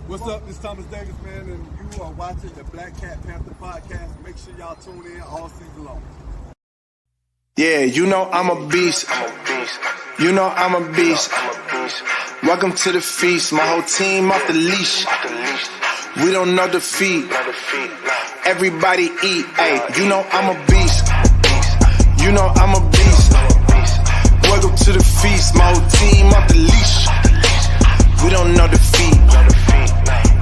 What's up? This is Thomas Davis, man, and you are watching the Black Cat Panther podcast. Make sure y'all tune in all season long. Yeah, you know I'm a beast. You know I'm a beast. Welcome to the feast. My whole team off the leash. We don't know defeat. Everybody eat. Hey, you know I'm a beast. You know I'm a beast. Welcome to the feast. My whole team off the leash. We don't know defeat.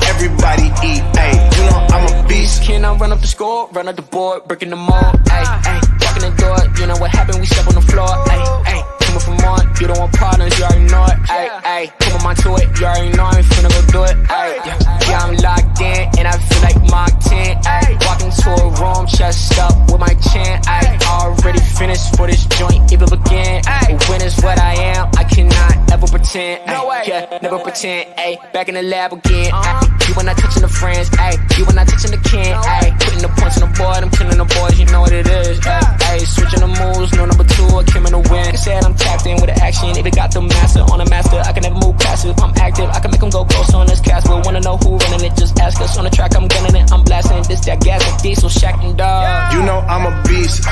Everybody eat. Hey, you know I'm a beast. Can I run up the score, run up the board, breaking them all? Ay, walking the door, you know what happened? We step on the floor. Ay, coming from on, you don't want partners, you already know it. Ay, put my mind to it, you already know I'm finna go do it. Ay, yeah, I'm locked in, and I feel like Mark 10. Ay, walking to a room, chest up with my chin. Ay, already finished for this joint, even begin. Ay, when is what I am, I cannot ever pretend. Ay, yeah, never pretend. Ay, back in the lab again. Ay, you when not touching the friends, ayy. You when not touching the kin, ayy. Putting the points on the board, I'm killing the boys, you know what it is, ayy. Switching the moves, no number two, I came in to win. Said I'm tapped in with the action, if it got the master on the master, I can never move passive. I'm active, I can make them go ghost on this cast, but wanna know who running it, just ask us. On the track, I'm gunning it, I'm blasting this, that gas, and diesel, shack and dog. You know I'm a beast.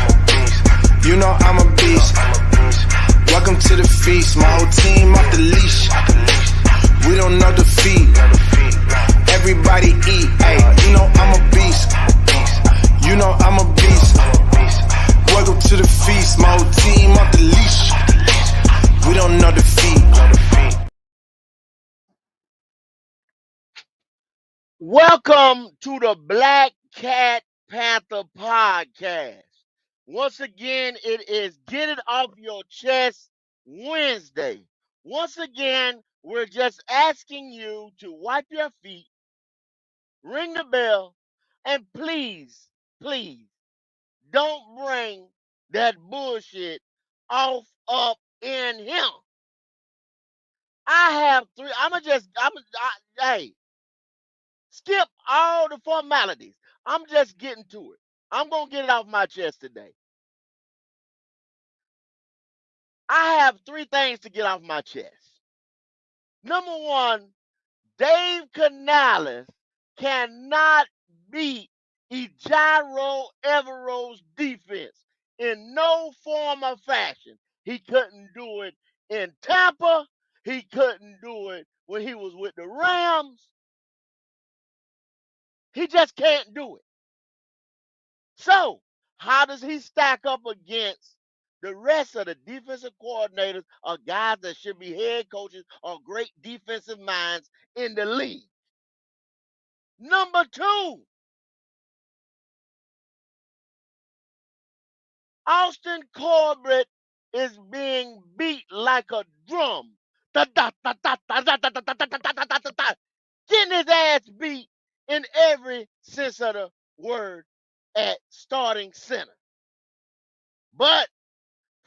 You know I'm a beast. Welcome to the feast. My whole team off the leash. We don't know defeat. Everybody eat. Hey, you know I'm a beast. You know I'm a beast. Welcome to the feast. My whole team off the leash. We don't know defeat. Welcome to the Black Cat Panther podcast. Once again, it is Get It Off Your Chest Wednesday. Once again, we're just asking you to wipe your feet, ring the bell, and please, please, don't bring that bullshit off up in him. I have three. Hey, skip all the formalities. I'm just getting to it. I'm going to get it off my chest today. I have three things to get off my chest. Number one, Dave Canales cannot beat Ejiro Evero's defense in no form or fashion. He couldn't do it in Tampa. He couldn't do it when he was with the Rams. He just can't do it. So, how does he stack up against the rest of the defensive coordinators or guys that should be head coaches or great defensive minds in the league? Number two, Austin Corbett is being beat like a drum. Getting his ass beat in every sense of the word at starting center. But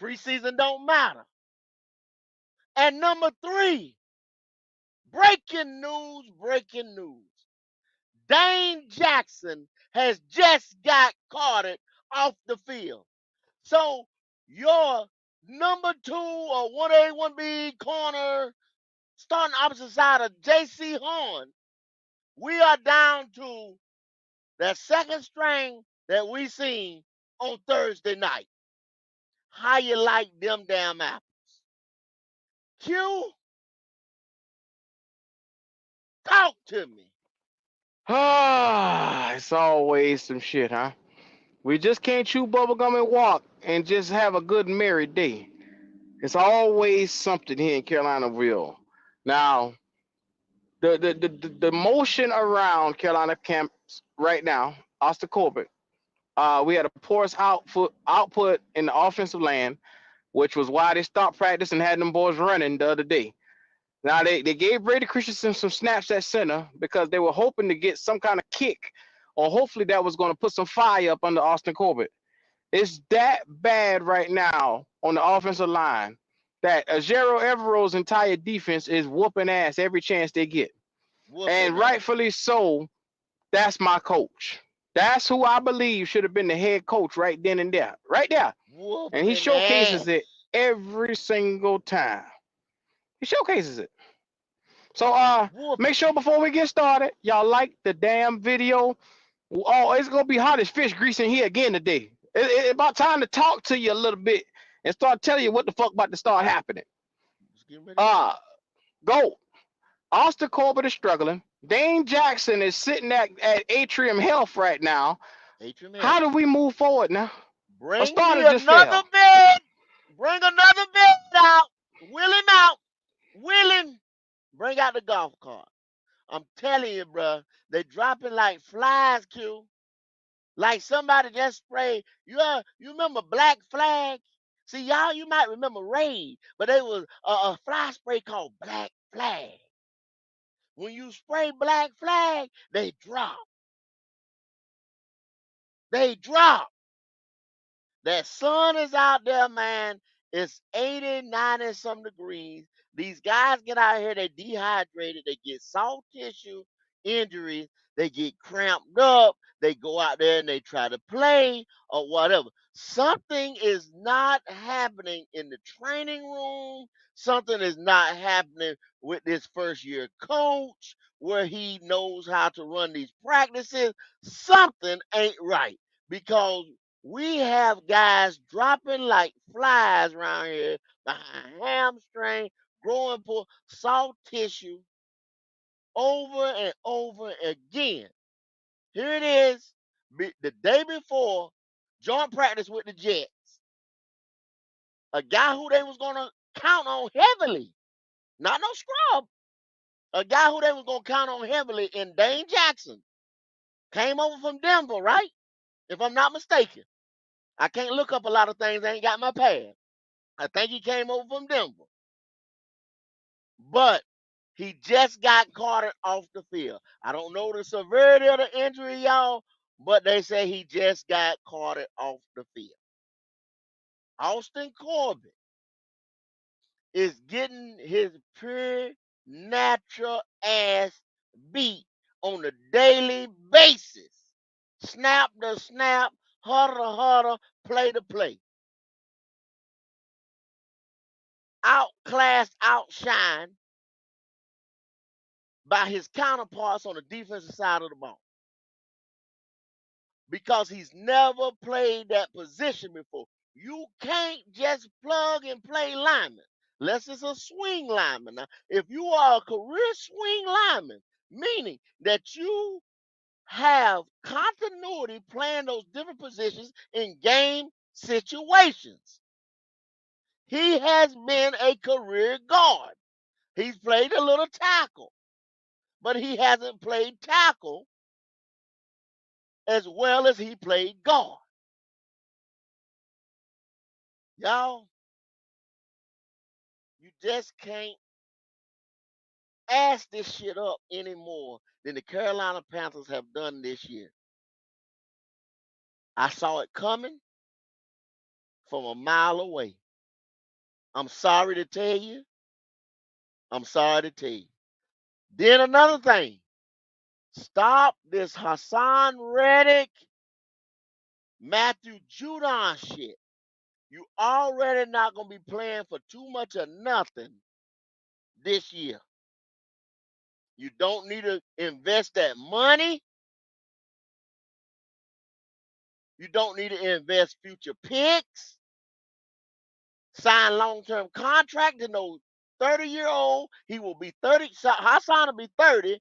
preseason don't matter. And number three, breaking news. Dane Jackson has just got carted off the field. So your number two or 1A, 1B corner starting opposite side of J.C. Horn, we are down to that second string that we seen on Thursday night. How you like them damn apples? Q, talk to me. It's always some shit, huh? We just can't chew bubblegum and walk and just have a good merry day. It's always something here in Carolinaville. Now, the motion around Carolina camps right now, Austin Corbett, we had a porous output in the offensive land, which was why they stopped practice and had them boys running the other day. Now they gave Brady Christensen some snaps at center because they were hoping to get some kind of kick, or hopefully that was going to put some fire up under Austin Corbett. It's that bad right now on the offensive line that Ejiro Evero's entire defense is whooping ass every chance they get. And rightfully so, that's my coach. That's who I believe should have been the head coach right then and there. Right there. And he showcases it every single time. He showcases it. So Whoop. make sure before we get started, y'all like the damn video. Oh, it's gonna be hot as fish grease in here again today. It's about time to talk to you a little bit and start telling you what the fuck about to start happening. Just getting ready to go. Uh Go. Austin Corbett is struggling. Dane Jackson is sitting at Atrium Health right now. Atrium How Health. do we move forward now? A Bring me starter just another fell. bed. Bring another bed out. Wheel him out. Wheel him. Bring out the golf cart. I'm telling you, bro, they dropping like flies, Q. Like somebody just sprayed. You remember Black Flag? See, y'all, you might remember Raid, but there was a fly spray called Black Flag. When you spray Black Flag, they drop. They drop. That sun is out there, man. It's 80, 90 some degrees. These guys get out here, they dehydrated, they get soft tissue injuries, they get cramped up, they go out there and they try to play or whatever. Something is not happening in the training room. Something is not happening with this first year coach where he knows how to run these practices. Something ain't right because we have guys dropping like flies around here behind hamstring, growing pull, soft tissue over and over again. Here it is, the day before joint practice with the Jets. A guy who they was gonna count on heavily, not no scrub. A guy who they was gonna count on heavily in Dane Jackson came over from Denver, right? If I'm not mistaken. I can't look up a lot of things. I ain't got my pad. I think he came over from Denver. But he just got carted off the field. I don't know the severity of the injury, y'all, but they say he just got carted off the field. Austin Corbett is getting his pure natural ass beat on a daily basis. Snap to snap, huddle to huddle, play to play. Outclassed, outshined by his counterparts on the defensive side of the ball because he's never played that position before. You can't just plug and play lineman unless it's a swing lineman. Now, if you are a career swing lineman, meaning that you have continuity playing those different positions in game situations, he has been a career guard. He's played a little tackle, but he hasn't played tackle as well as he played guard. Y'all, you just can't ass this shit up anymore than the Carolina Panthers have done this year. I saw it coming from a mile away. I'm sorry to tell you. I'm sorry to tell you. Then another thing. Stop this Hassan Reddick, Matthew Judon shit. You already not going to be playing for too much of nothing this year. You don't need to invest that money. You don't need to invest future picks. Sign long-term contract to no 30-year-old. He will be 30. Hassan will be 30.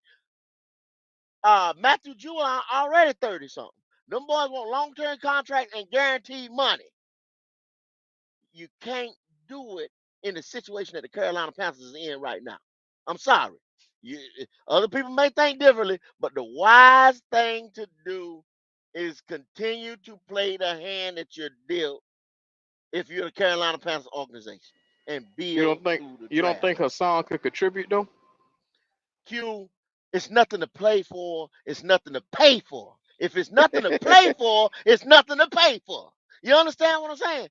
Matthew Judon already 30 something. Them boys want long-term contracts and guaranteed money. You can't do it in the situation that the Carolina Panthers is in right now. I'm sorry. You, other people may think differently, but the wise thing to do is continue to play the hand that you're dealt if you're the Carolina Panthers organization and You build don't think through the you don't draft. think Hassan could contribute though? Q, it's nothing to play for, it's nothing to pay for. If it's nothing to play for, it's nothing to pay for. You understand what I'm saying?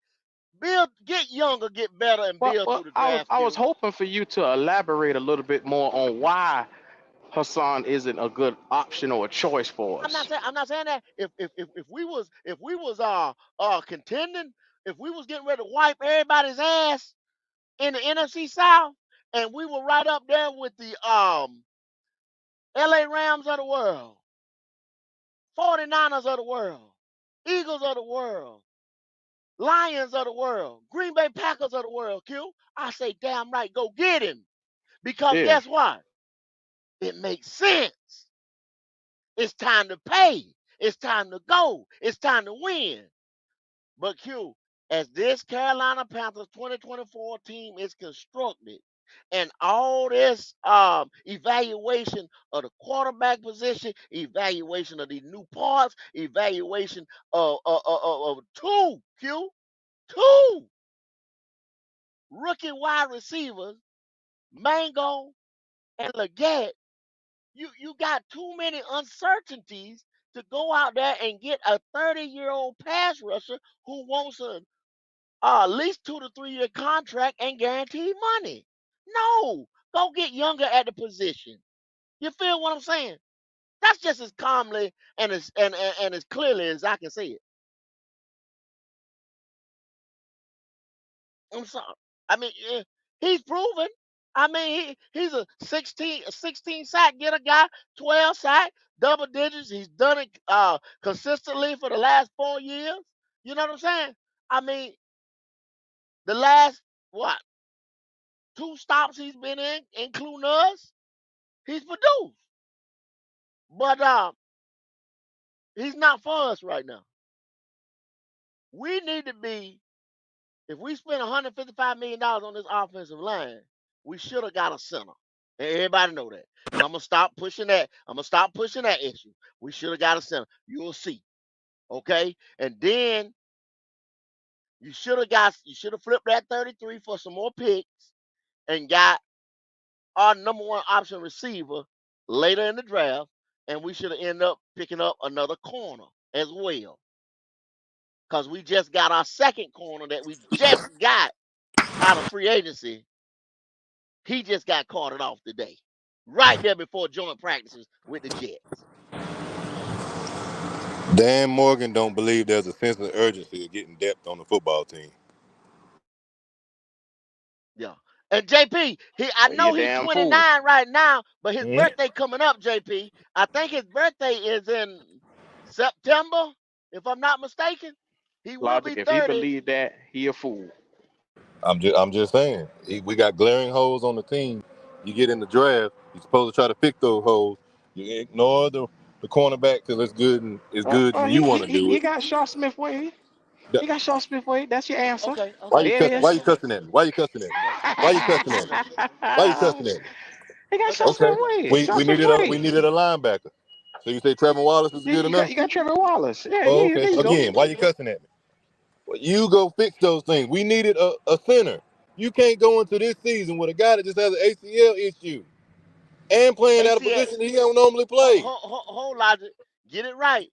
Build, get younger, get better, and build Well, through the I was draft, I was Q. hoping for you to elaborate a little bit more on why Hassan isn't a good option or a choice for us. I'm not saying that if we was contending, if we was getting ready to wipe everybody's ass in the NFC South and we were right up there with the LA Rams of the world, 49ers of the world, Eagles of the world, Lions of the world, Green Bay Packers of the world, Q. I say, damn right, go get him. Because Yeah. guess what? It makes sense. It's time to pay. It's time to go. It's time to win. But Q, as this Carolina Panthers 2024 team is constructed, and all this evaluation of the quarterback position, evaluation of these new parts, evaluation of two rookie wide receivers, Mango and Leggett, you got too many uncertainties to go out there and get a 30-year-old pass rusher who wants at least 2 to 3 year contract and guaranteed money. No, go get younger at the position. You feel what I'm saying? That's just as calmly and as clearly as I can say it. I'm sorry. I mean, he's proven. I mean, he's a 16 sack get a guy, 12 sack, double digits. He's done it consistently for the last 4 years. You know what I'm saying? I mean, the last what 2 stops he's been in, including us, he's produced. But he's not for us right now. We need to be. If we spend $155 million on this offensive line, we should have got a center. Everybody know that. So I'm gonna stop pushing that. I'm gonna stop pushing that issue. We should have got a center. You'll see. Okay? And then you should have flipped that 33 for some more picks and got our number one option receiver later in the draft. And we should have ended up picking up another corner as well. Because we just got our second corner that we just got out of free agency. He just got carted off today. Right there before joint practices with the Jets. Dan Morgan don't believe there's a sense of urgency of getting depth on the football team. Yeah. And JP, I Well, you know he's damn fool. 29 right now, but his Hmm? birthday coming up, JP. I think his birthday is in September, if I'm not mistaken. He will Logic, be if he 30. believe that, he a fool. I'm just saying. We got glaring holes on the team. You get in the draft, you're supposed to try to fix those holes. You ignore the cornerback because it's good and it's good and He, you he want to he do he it. got Shaw Smith Wade. That- He got Shaw Smith Wade. That's your answer. Okay, Why okay, you There it cuss, okay, Why is. you okay, cussing at me? Why you cussing at me? okay, Why you cussing at me? okay, Why you okay, cussing at me? He got Shaw okay, Smith Okay. okay, Wade. We Shaw we Smith needed a we Wade. needed a linebacker. So you say Trevor Wallace is good You enough? got Trevor Wallace. Yeah, Oh, yeah, okay. there you go. Again, why you cussing at me? Well, you go fix those things. We needed a center. You can't go into this season with a guy that just has an ACL issue and playing at a ACL, position he don't normally play. whole logic. Get it right.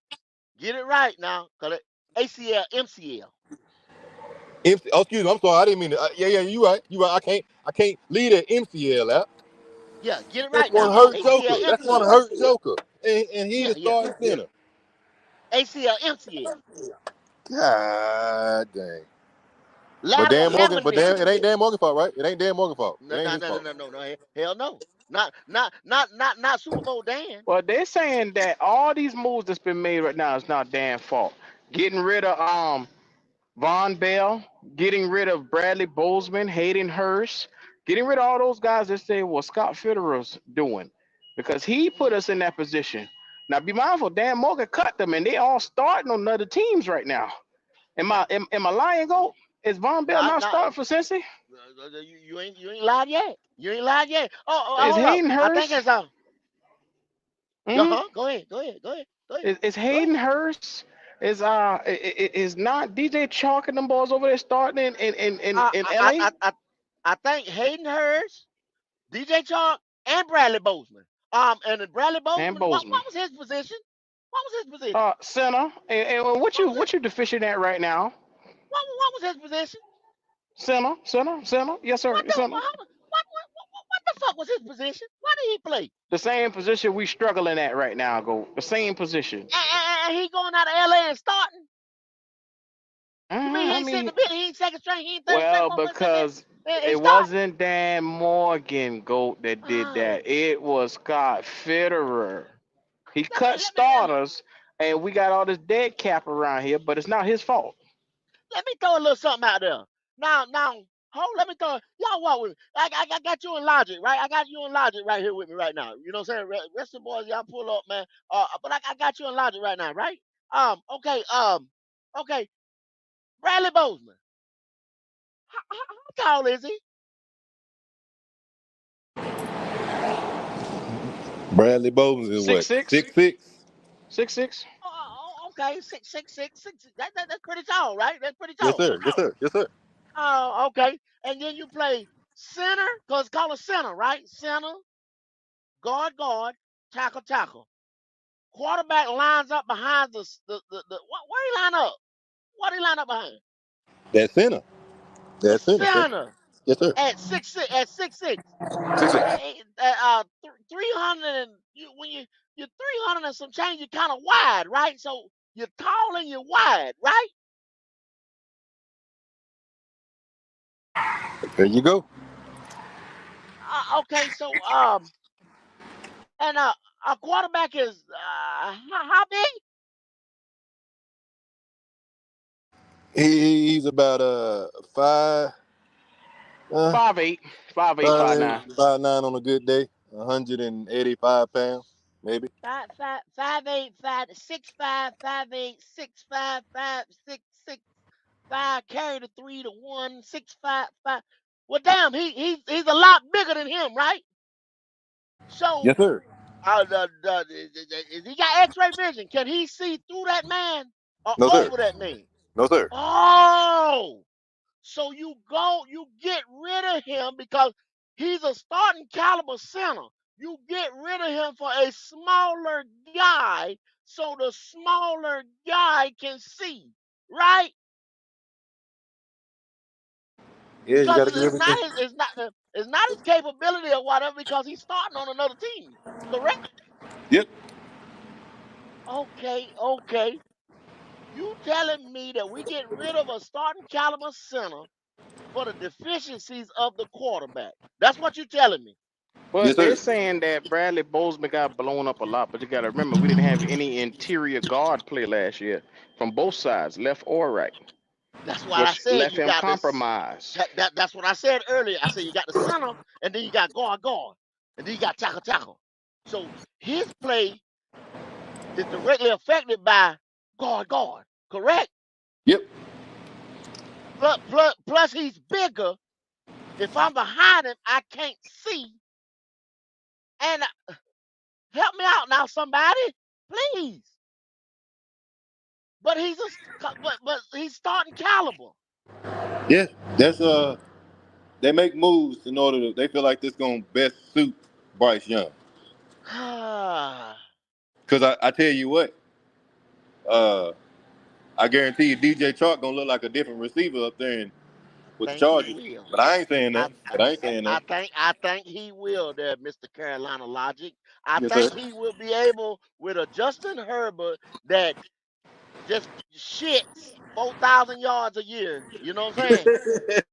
Get it right now. Cause ACL, MCL. Oh, excuse me. I'm sorry. I didn't mean to. Yeah. You right. You right. I can't leave that MCL out. Yeah, get it That's right one now. hurt ACL, Joker. That's one MCL. hurt Joker. And he Yeah, the yeah. starting center. ACL, MCL. God dang. But Lateral Dan Morgan. hammer But disc. Dan. It ain't Dan Morgan's fault, right? It ain't Dan Morgan's fault. It No, ain't no, his no, no, fault. no, no, no. Hell no. Not Super Bowl Dan. Well, they're saying that all these moves that's been made right now is not Dan's fault. Getting rid of Von Bell, getting rid of Bradley Bozeman, Hayden Hurst, getting rid of all those guys that say what Scott Fitterer's doing, because he put us in that position. Now, be mindful, Dan Morgan cut them, and they all starting on other teams right now. Am I lying, Go? Is Von Bell No, not no. starting for Cincy? You ain't lied yet. You ain't lied yet. Is Hold up. Hayden I think Hurst? it's Hmm? Go ahead. Go ahead. Go ahead. Go ahead. Is Go ahead. Hayden Hurst? Is not DJ Chalk and them boys over there starting in I, LA I, I, I think Hayden Hurst, DJ Chalk, and Bradley Bozeman. And then Bradley and Bozeman, what Bozeman? was his position? What was his position? Center. And what What you was it? what you deficient at right now? What was his position? Center. Yes, sir. What the Center. what the fuck was his position? Why did he play? The same position we struggling at right now. Go the same position. And he going out of LA and starting? You mean he I ain't sitting mean, the bench? He ain't second string. He ain't third string. well, Motherfucker sitting there. He It start. wasn't Dan Morgan, GOAT, that did Oh, that. It was Scott Fitterer. He let me cut let me let me starters, and we got all this dead cap around here, but it's not his fault. let me throw a little something out there. Now, hold. Let me throw. Y'all walk with me. I got you in logic, right? I got you in logic right here with me right now. You know what I'm saying? Rest of the boys, y'all pull up, man. But I got you in logic right now, right? Okay. Okay. Bradley Bozeman. How tall is he? Bradley Bowles is Six what, six, 6'6"? 6'6". Okay. Six. That's pretty tall, right? That's pretty Yes, tall. sir. Yes, sir. Yes, sir. Oh, okay. And then you play center, cause it's called a center, right? Center, guard, tackle. Quarterback lines up behind where he line up? What he line up behind? That center. The That center, sir. center Yes, sir. at 6'6", at 6'6". 6'6". 300 and you're 300 and some change. You're kind of wide, right? So you're tall and you're wide, right? There you go. Okay, so and a quarterback is how big? He's about five, uh, 5'8", 5'8", 5'9". 5'9" on a good day, 185 pounds, maybe. 5'8", 5'6", 5'5", carry the 3 to 1, 6'5", 5". Well, damn, he's a lot bigger than him, right? So, Yes, sir. is he got X-ray vision? Can he see through that man or No, sir. over that man? No, sir. Oh, so you get rid of him because he's a starting caliber center. You get rid of him for a smaller guy, so the smaller guy can see, right? Yeah, you Because got to do everything. it's not his capability or whatever because he's starting on another team. Correct? Yep. Okay. You telling me that we get rid of a starting caliber center for the deficiencies of the quarterback? That's what you're telling me. Yes, But they're sir. saying that Bradley Bozeman got blown up a lot, but you got to remember we didn't have any interior guard play last year from both sides, left or right, That's why I which said left you him got this. compromised. That's what I said earlier. I said you got the center, and then you got guard, and then you got tackle. So his play is directly affected by guard. Correct? Yep. Plus he's bigger. If I'm behind him, I can't see. And help me out now, somebody, please. But but he's starting caliber. Yeah. That's they make moves in order to. They feel like this gonna best suit Bryce Young. Cause I tell you what, uh, I guarantee you DJ Chark gonna look like a different receiver up there with the Think he Chargers. will. But I ain't saying I that. But I ain't saying that. I think he will there, Mr. Carolina Logic. I Yes, sir. think he will be able with a Justin Herbert that just shits 4,000 yards a year. You know what I'm saying?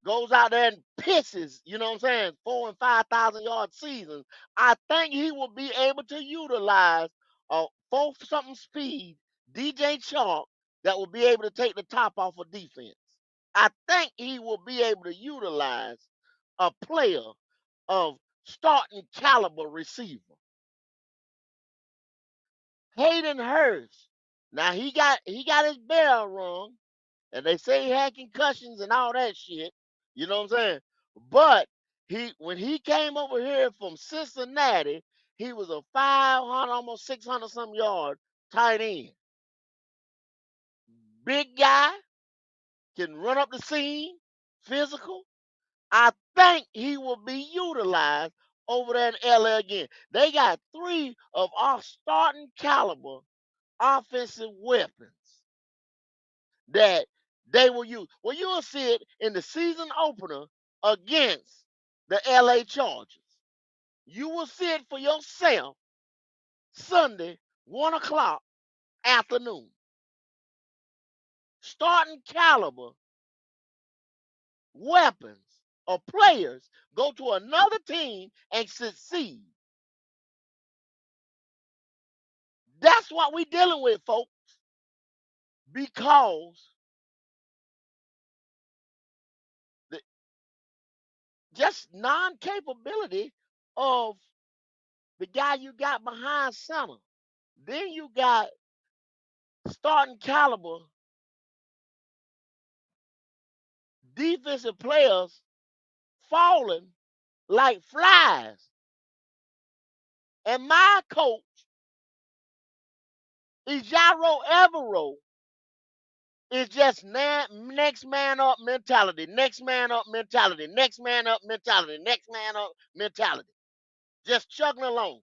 Goes out there and pisses, you know what I'm saying, 4 and 5,000 yard seasons. I think he will be able to utilize a 4 something speed DJ Chalk that will be able to take the top off of defense. I think he will be able to utilize a player of starting caliber receiver. Hayden Hurst. Now he got his bell rung, and they say he had concussions and all that shit. You know what I'm saying? But when he came over here from Cincinnati, he was a 500, almost 600 some yard tight end. Big guy, can run up the seam, physical. I think he will be utilized over there in LA again. They got 3 of our starting caliber offensive weapons that they will use. Well, you'll see it in the season opener against the LA Chargers. You will see it for yourself Sunday, 1 o'clock afternoon. Starting caliber weapons of players go to another team and succeed. That's what we're dealing with, folks. Because the just non-capability of the guy you got behind center. Then you got starting caliber defensive players falling like flies. And my coach Ijaro Evero is just next man up mentality, next man up mentality, next man up mentality, next man up mentality. Just chugging along.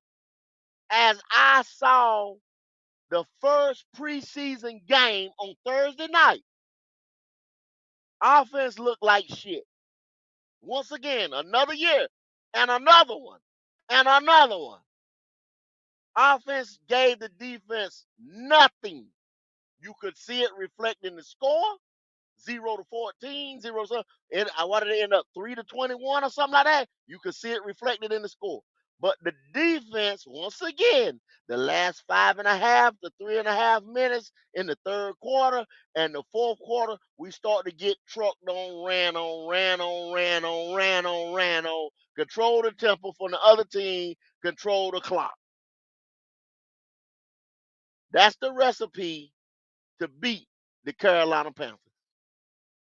As I saw the first preseason game on Thursday night, offense looked like shit. Once again, another year, and another one, and another one. Offense gave the defense nothing. You could see it reflected in the score. 0-14, 0-7. What did it end up? 3-21 or something like that. You could see it reflected in the score. But the defense, once again, the last 5.5 to 3.5 minutes in the third quarter and the fourth quarter, we start to get trucked on, ran on. Control the tempo from the other team, control the clock. That's the recipe to beat the Carolina Panthers.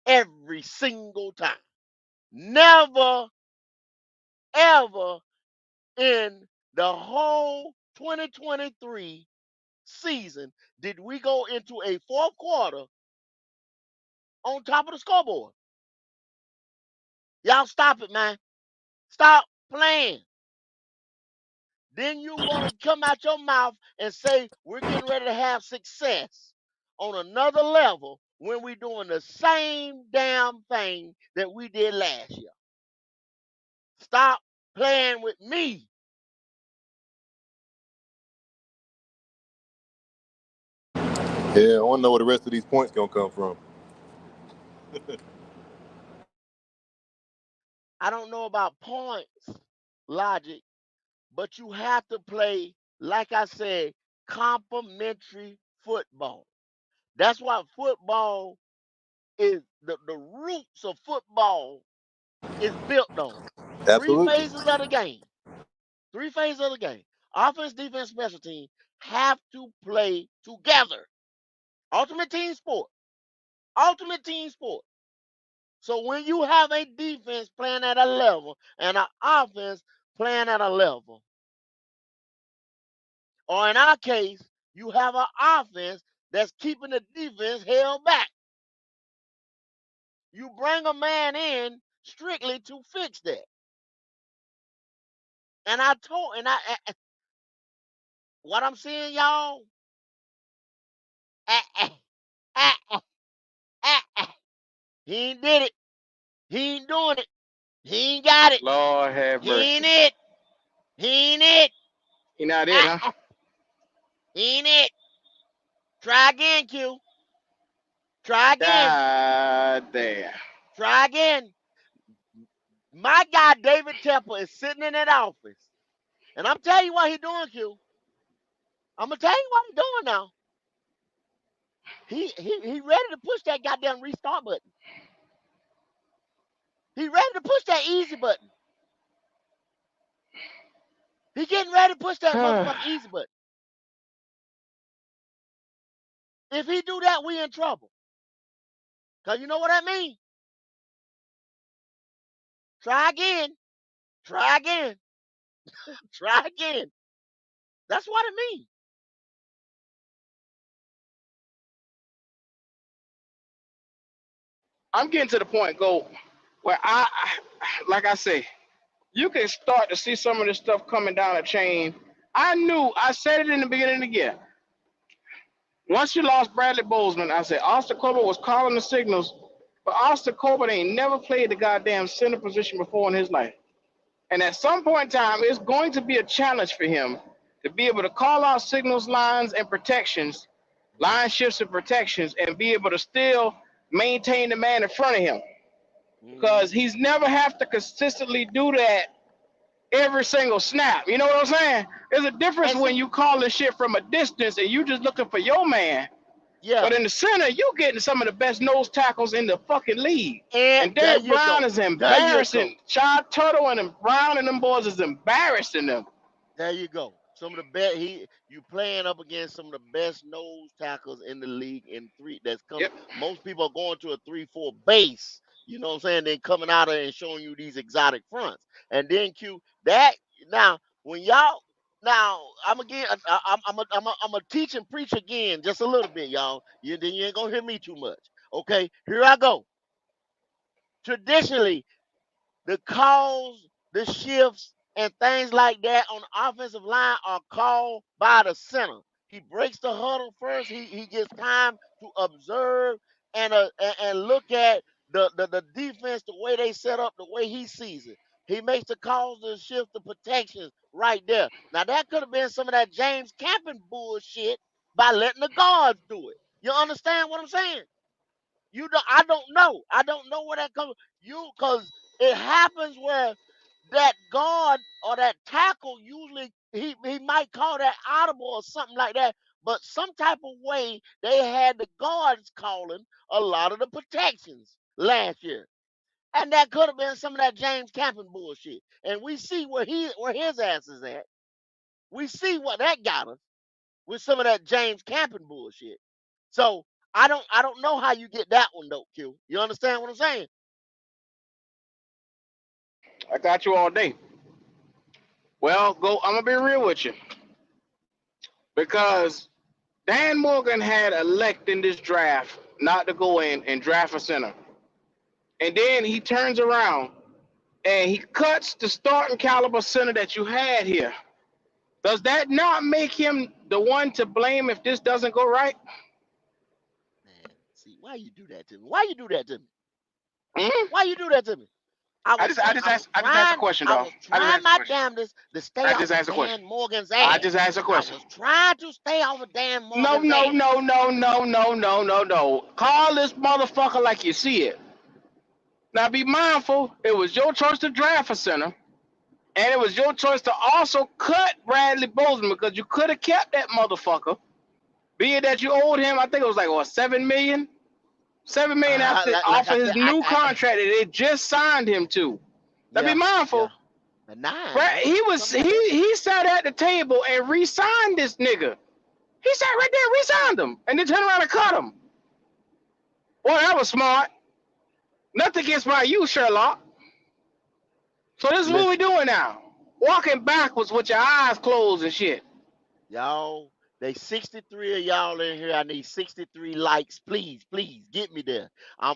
Every single time. Never, ever in the whole 2023 season did we go into a fourth quarter on top of the scoreboard. Y'all stop it, man. Stop playing. Then you want to come out your mouth and say we're getting ready to have success on another level when we're doing the same damn thing that we did last year. Stop playing with me. Yeah, I want to know where the rest of these points gonna come from. I don't know about points, logic, but you have to play, like I said, complementary football. That's why football is the roots of football is built on. Three Absolutely. phases of the game. Three phases of the game. Offense, defense, special team have to play together. Ultimate team sport. Ultimate team sport. So when you have a defense playing at a level and an offense playing at a level, or in our case, you have an offense that's keeping the defense held back. You bring a man in strictly to fix that. And what I'm seeing, y'all, uh, uh, he ain't did it. He ain't doing it. He ain't got it. Lord have He ain't mercy. it. He ain't it. He not it, huh? He ain't it. Try again, Q. Try again. God damn. Try again. My guy, David Tepper, is sitting in that office. And I'm telling you what he's doing, Q. I'm going to tell you what he's doing now. He ready to push that goddamn restart button. He ready to push that easy button. He getting ready to push that motherfucking easy button. If he do that, we in trouble. Because you know what that means? Try again. Try again. Try again. That's what it means. I'm getting to the point, go where like I say, you can start to see some of this stuff coming down the chain. I said it in the beginning of the year. Once you lost Bradley Bozeman, I said Austin Corbett was calling the signals, but Austin Corbett ain't never played the goddamn center position before in his life. And at some point in time, it's going to be a challenge for him to be able to call out signals, lines, and protections, line shifts and protections, and be able to still maintain the man in front of him. because he's never have to consistently do that every single snap. You know what I'm saying? There's a difference And when see, you calling shit from a distance and you just looking for your man. yeah, But in the center, you getting some of the best nose tackles in the fucking league. and And there Derek you Brown go. is There you go. embarrassing. Chad Tuttle and Brown and them boys is embarrassing them. There you go. Some of the best you playing up against some of the best nose tackles in the league in three. That's coming. Yep. Most people are going to a 3-4 base. You know what I'm saying? Then coming out of it and showing you these exotic fronts. And then Q that now when y'all now I'm again I'm a teach and preach again just a little bit, y'all. Then you ain't gonna hear me too much. Okay, here I go. Traditionally, the calls, the shifts, and things like that on the offensive line are called by the center. He breaks the huddle first. He gets time to observe and look at the defense, the way they set up, the way he sees it. He makes the calls, the shift, the protections right there. Now that could have been some of that James Camping bullshit by letting the guards do it. You understand what I'm saying? I don't know. I don't know where that comes. Because it happens where that guard or that tackle usually he might call that audible or something like that. But some type of way they had the guards calling a lot of the protections last year. And that could have been some of that James Camping bullshit. And we see where his ass is at. We see what that got us with some of that James Camping bullshit. So I don't know how you get that one though, Q. You understand what I'm saying? I got you all day. Well, I'm gonna be real with you because Dan Morgan had elect in this draft not to go in and draft a center, and then he turns around and he cuts the starting caliber center that you had here. Does that not make him the one to blame if this doesn't go right? Man, see, why you do that to me? Why you do that to me? Hmm? Why you do that to me? I just asked a question, I dog. was I just trying asked a my question. damnedest to stay I off just of asked a Dan question. Morgan's I ass. just asked a I question. was trying to stay off of Dan No, Morgan's no, ass. no, no, no, no, no, no, no. Call this motherfucker like you see it. Now be mindful, it was your choice to draft a center, and it was your choice to also cut Bradley Bozeman because you could have kept that motherfucker. Be it that you owed him, I think it was like what, 7 million? 7 million after Like off I of his said, new contract that they just signed him to. Now be yeah, yeah. mindful, The nine, Brad, right? Something like that. he sat at the table and re-signed this nigga. He sat right there, re-signed him, and then turned around and cut him. Well, that was smart. Nothing against my you, Sherlock. So this is what we Listen. doing now. Walking backwards with your eyes closed and shit. Y'all, they 63 of y'all in here. I need 63 likes. Please, please get me there. I'm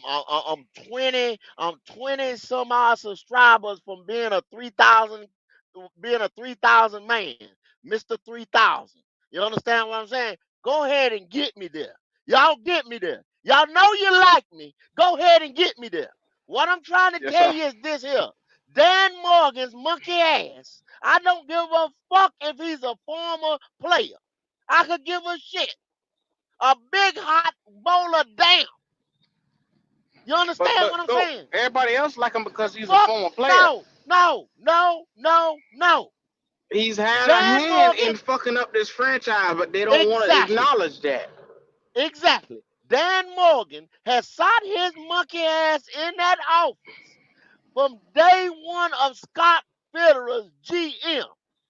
20, I'm 20 some odd subscribers from being a 3,000 man. Mr. 3,000. You understand what I'm saying? Go ahead and get me there. Y'all get me there. Y'all know you like me. Go ahead and get me there. What I'm trying to Yes, tell sir. you is this here. Dan Morgan's monkey ass. I don't give a fuck if he's a former player. I could give a shit. A big hot bowl of damn. You understand what But I'm go. saying? Everybody else like him because he's a Fuck former player. no, no, no, no, no. He's had a Dan hand in Morgan, fucking up this franchise, but they don't want to exactly, acknowledge that. exactly. Dan Morgan has sat his monkey ass in that office from day one of Scott Fitterer's GM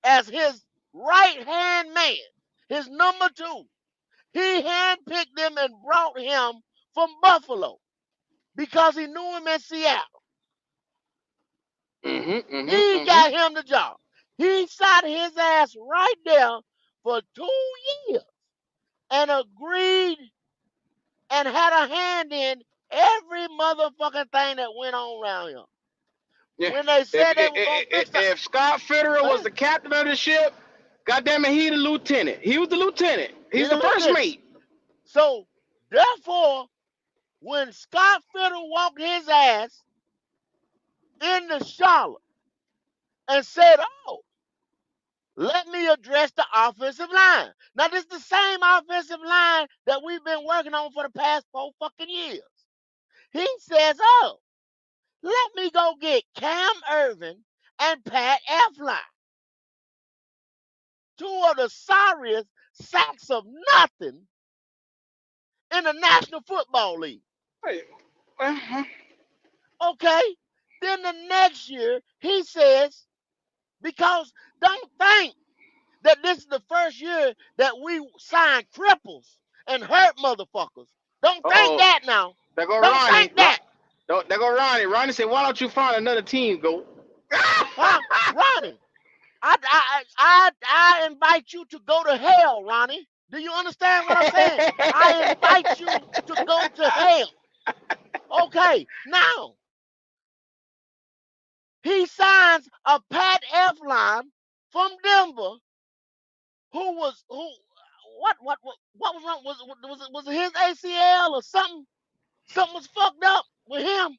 as his right hand man, his number two. He handpicked him and brought him from Buffalo because he knew him in Seattle. He got Mm-hmm. him the job. He sat his ass right there for 2 years and agreed and had a hand in every motherfucking thing that went on around here. Yeah. When they If, said they were gonna fix it, if Scott Fitterer was the captain of the ship, goddamn it, he the lieutenant. He was the lieutenant. he He's the the first lieutenant. mate. So therefore, when Scott Fitter walked his ass into Charlotte and said, "Oh, let me address the offensive line." Now, this is the same offensive line that we've been working on for the past 4 fucking years. He says, "Oh, Let me go get Cam Irvin and Pat Elflein, two of the sorriest sacks of nothing in the National Football League. Wait, uh-huh. Okay? Then the next year, he says, because don't think that this is the first year that we signed cripples and hurt motherfuckers. Don't think Uh-oh. that now. There go Don't Ronnie. think that. There go Ronnie. Ronnie said, why don't you find another team, go? Huh? Ronnie, I invite you to go to hell, Ronnie. Do you understand what I'm saying? I invite you to go to hell. Okay, now he signs a Pat Elflein from Denver, who what was wrong? Was it his ACL or something? Something was fucked up with him.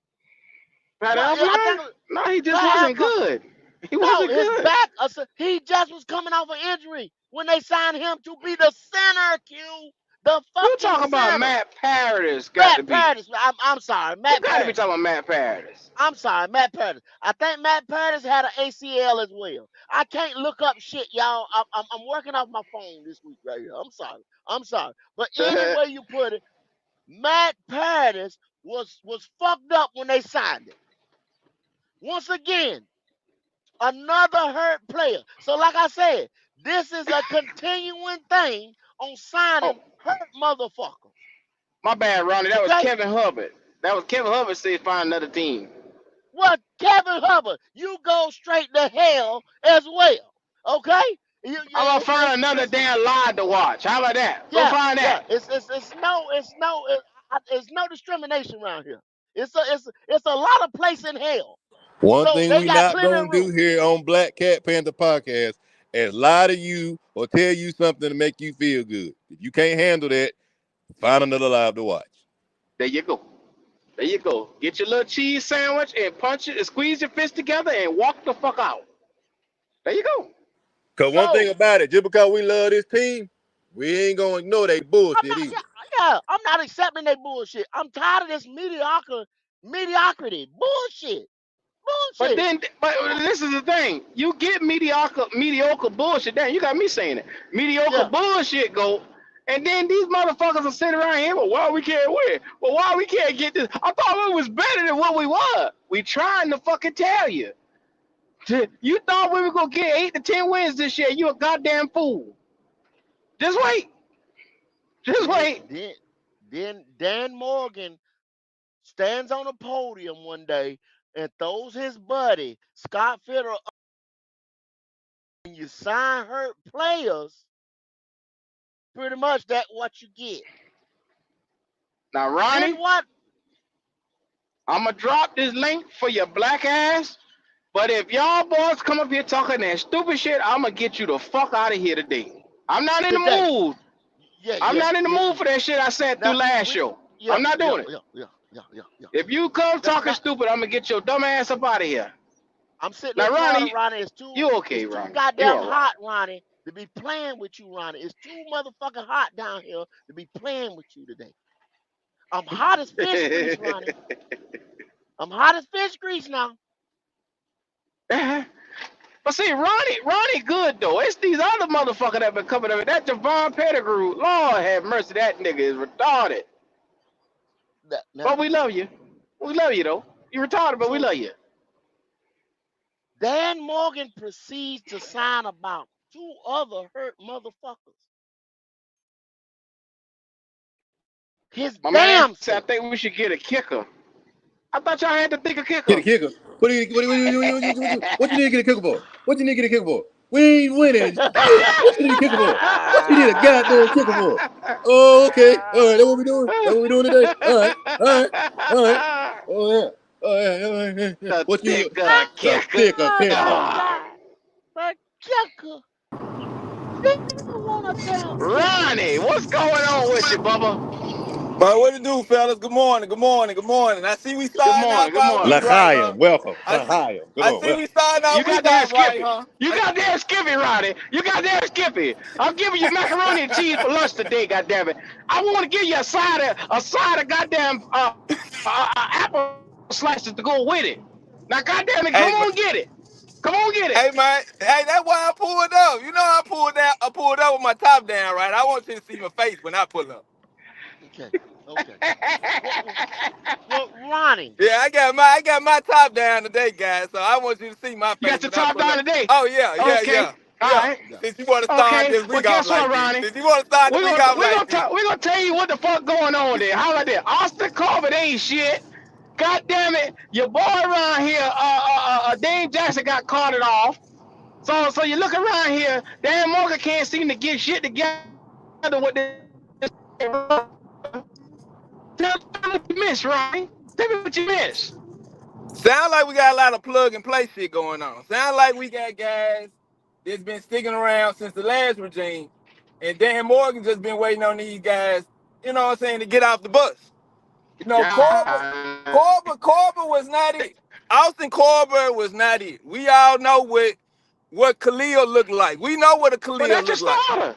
Pat Well, I think Elflein? No, he just Pat wasn't Elflein. good. He No, wasn't his good. back. He just was coming off an injury when they signed him to be the center. The You fucking talking about center. Matt Paradis? Got to Matt be. Paradis. I'm sorry, You Matt got to be Paradis. talking about Matt Paradis. I'm sorry, Matt Paradis. I think Matt Paradis had an ACL as well. I can't look up shit, y'all. I'm working off my phone this week right here. I'm sorry. I'm sorry. But any way you put it, Matt Paradis was fucked up when they signed him. Once again, another hurt player. So like I said, this is a continuing thing on Oh, signing hurt motherfuckers. my bad, Ronnie. That was Okay? Kevin Hubbard. That was Kevin Hubbard said find another team. Well, Kevin Hubbard, you go straight to hell as well. Okay? How about find another damn lie to watch? How about that? Go yeah, find yeah. that. It's no discrimination around here. It's a lot of place in hell. One So thing they we got not plenty gonna of do room. here on Black Cat Panther Podcast is lie to you or tell you something to make you feel good. If you can't handle that, find another live to watch. There you go. There you go. Get your little cheese sandwich and punch it and squeeze your fist together and walk the fuck out. There you go. Cause one thing So about it, just because we love this team, we ain't gonna ignore they I'm bullshit not either. yeah, I'm not accepting that bullshit. I'm tired of this mediocrity. Bullshit. But Bullshit. then, but this is the thing. You get mediocre bullshit. Damn, you got me saying it. Mediocre Yeah. bullshit go. And then these motherfuckers are sitting around here, well, why we can't win? Well, why we can't get this? I thought we was better than what we were. We trying to fucking tell you. You thought we were going to get 8 to 10 wins this year. You a goddamn fool. Just wait. Just Then wait. then then Dan Morgan stands on a podium one day and throws his buddy Scott Fitter up, and you sign hurt players, pretty much that's what you get. Now, Then Ronnie, what? I'm going to drop this link for your black ass. But if y'all boys come up here talking that stupid shit, I'm going to get you the fuck out of here today. I'm not in the Today. mood. Yeah, I'm yeah. not in the mood for that shit I said through Now last we show. yeah, I'm not yeah, doing it. yeah, yeah, yeah, yeah, yeah. If you come talking Now, stupid, I'm going to get your dumb ass up out of here. I'm sitting Now, in Florida, Ronnie, Ronnie. you okay, It's too Ronnie. You goddamn all right. hot, Ronnie, to be playing with you, Ronnie. It's too motherfucking hot down here to be playing with you today. I'm hot as fish grease, Ronnie. I'm hot as fish grease now. But see, Ronnie good, though. It's these other motherfuckers that been coming up. That Javon Pettigrew, Lord have mercy, that nigga is retarded. Now, But we love you. We love you, though. You're retarded, but we so love you. Dan Morgan proceeds to sign about 2 other hurt motherfuckers. His My man damn said, I self. think we should get a kicker. I thought y'all had to think of Get a kicker. kicker. What you need to get a kicker for? What you need to get a kicker for? We ain't winning shit. What you need a kicker for? What you need a goddamn kicker for? Oh, okay. All right, that's what we doing. That's what we doing today. All right, all right, all right. Oh yeah. Oh yeah. All right. The What you to kicker. pick a Oh my kicker? Ah. God. The kicker. They want a damn kicker. Ronnie, what's going on with you, Bubba? But what it do, fellas? Good morning, good morning, good morning. I see we Good starting morning, out good our week morning. right, huh? L'chaim, welcome. I see, L'chaim. Come I on, see welcome. we starting our You got week there, out right, Skippy. huh? You got there, Skippy, Ronnie. You got there, Skippy. I'm giving you macaroni and cheese for lunch today, goddammit. I want to give you a side of goddamn applesauce slices to go with it. Now, goddamn it, come Hey, man. on, get it. Come on, get it. Hey, man. Hey, that's why I pulled up. You know I pulled out. I pulled up with my top down, right? I want you to see my face when I pull up. Okay. Okay. Well, well, Ronnie. Yeah, I got my top down today, guys. So I want you to see my You face got your when I top pull down up. today. Oh yeah, yeah, Okay. yeah, All yeah. right. Yeah. Since you want to start Okay. this Well, week off guess what, like this, Ronnie? since you want to start the We're week gonna off we're like gonna this, talk, we're gonna tell you what the fuck going on there. How about that? Austin Corbett ain't shit. God damn it, your boy around here, Dame Jackson got carted off. So you look around here, Dan Morgan can't seem to get shit together with this. Tell me what you miss, Ronnie. Tell me what you miss. sound like we got a lot of plug and play shit going on. Sound like we got guys that's been sticking around since the last regime, and Dan Morgan just been waiting on these guys. You know what I'm saying, to get off the bus. You know, Yeah. Corber was not it. Austin Corber was not it. We all know what Khalil looked like. We know what a But Khalil that's your looked like. starter.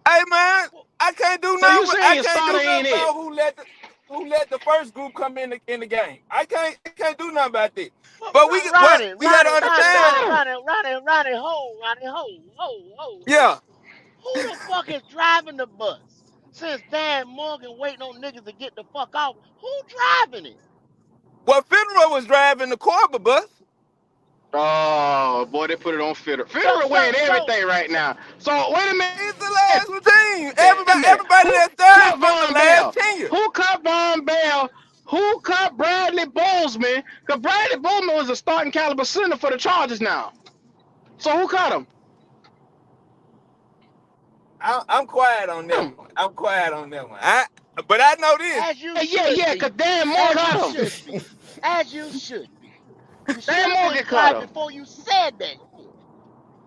Hey man, Well, I can't do So you nothing. saying I your can't do starter nothing ain't it? about who let the first group come in the game. I can't do nothing about that. well, But we what Ronnie, we gotta Ronnie, That's your Ronnie, understand. Ronnie, starter. Ronnie, Ronnie, Ronnie, ho, Ronnie, ho, ho, ho, ho. Yeah. Who the fuck is driving the bus? Since Dan Morgan waiting on niggas to get the fuck off, who driving it? Well, Federer was driving the Corber bus. Oh boy, they put it on Federer. So, Federer so, winning so, everything right so, now. So wait a minute. He's the last regime. Wait a Everybody, minute. everybody Who that started cut from the Von last Bell? tenure. Who cut Von Bell? Who cut Bradley Bozeman? Because Bradley Bozeman was a starting caliber center for the Chargers now. So who cut him? I'm quiet on that one. I'm quiet on that one. But I know this. as you Yeah, should because be, Dan Moore as you cut him. should be, as you should be. You should Dan have been Morgan cut quiet him. before you said that shit.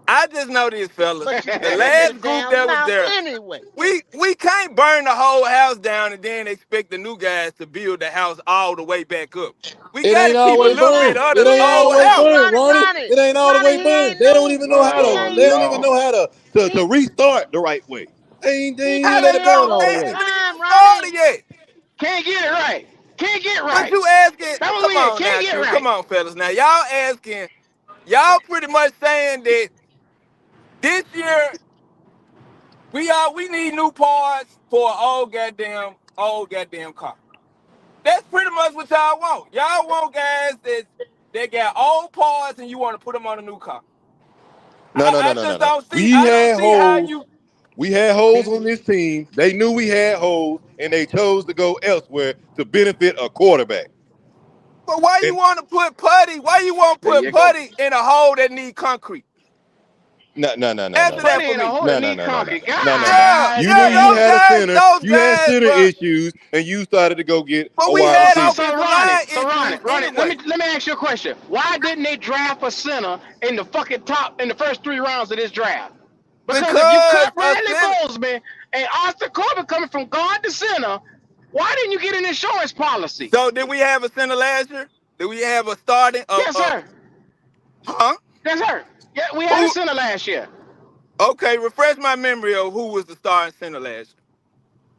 I just know this, fellas. But you The kept it in your last group damn that was mouth there, anyway. we can't burn the whole house down and then expect the new guys to build the house all the way back up. We It got to ain't keep all a the way little bit burned. of It the ain't all the old way house. burned, Ronnie. It ain't all the way He burned. ain't They don't new. even know how He to. Oh ain't They don't even no. new. know how to He restart the right way. They ain't he even How let they it burn don't? all They the biding way. haven't even time, started Ronnie. yet. Can't get it right. Can't get But right. you asking? That was Come it. on Can't now, get Q. Come right. on, fellas. Now y'all asking. Y'all pretty much saying that this year we need new parts for an old goddamn car. That's pretty much what y'all want. Y'all want guys that got old parts and you want to put them on a new car. No, no, no, I no, no, just no. don't see. I don't see how you. We had holes on this team. They knew we had holes, and they chose to go elsewhere to benefit a quarterback. But why you And want to put putty? Why you want to There put you go. putty in a hole that need concrete? no, no, no, no, no, Answer no, that Buddy for in a me. hole that no, no, need no, no, no, concrete. no, no, no. Yeah, God You knew yeah, you damn. had a center. those You had guys, center bro. issues, and you started to go get But a we wide had So receiver. so offensive Ronnie, line issues Let anyway. me ask you a question. Why didn't they draft a center in the fucking top in the first 3 rounds of this draft? Because if you Because cut a Bradley center. Bozeman and Austin Corbett coming from guard to center, why didn't you get an insurance policy? So did we have a center last year? Did we have a starting? Yes, sir. Huh? Yes, sir. Yeah, we had a Who? center last year. Okay, refresh my memory of who was the starting center last year.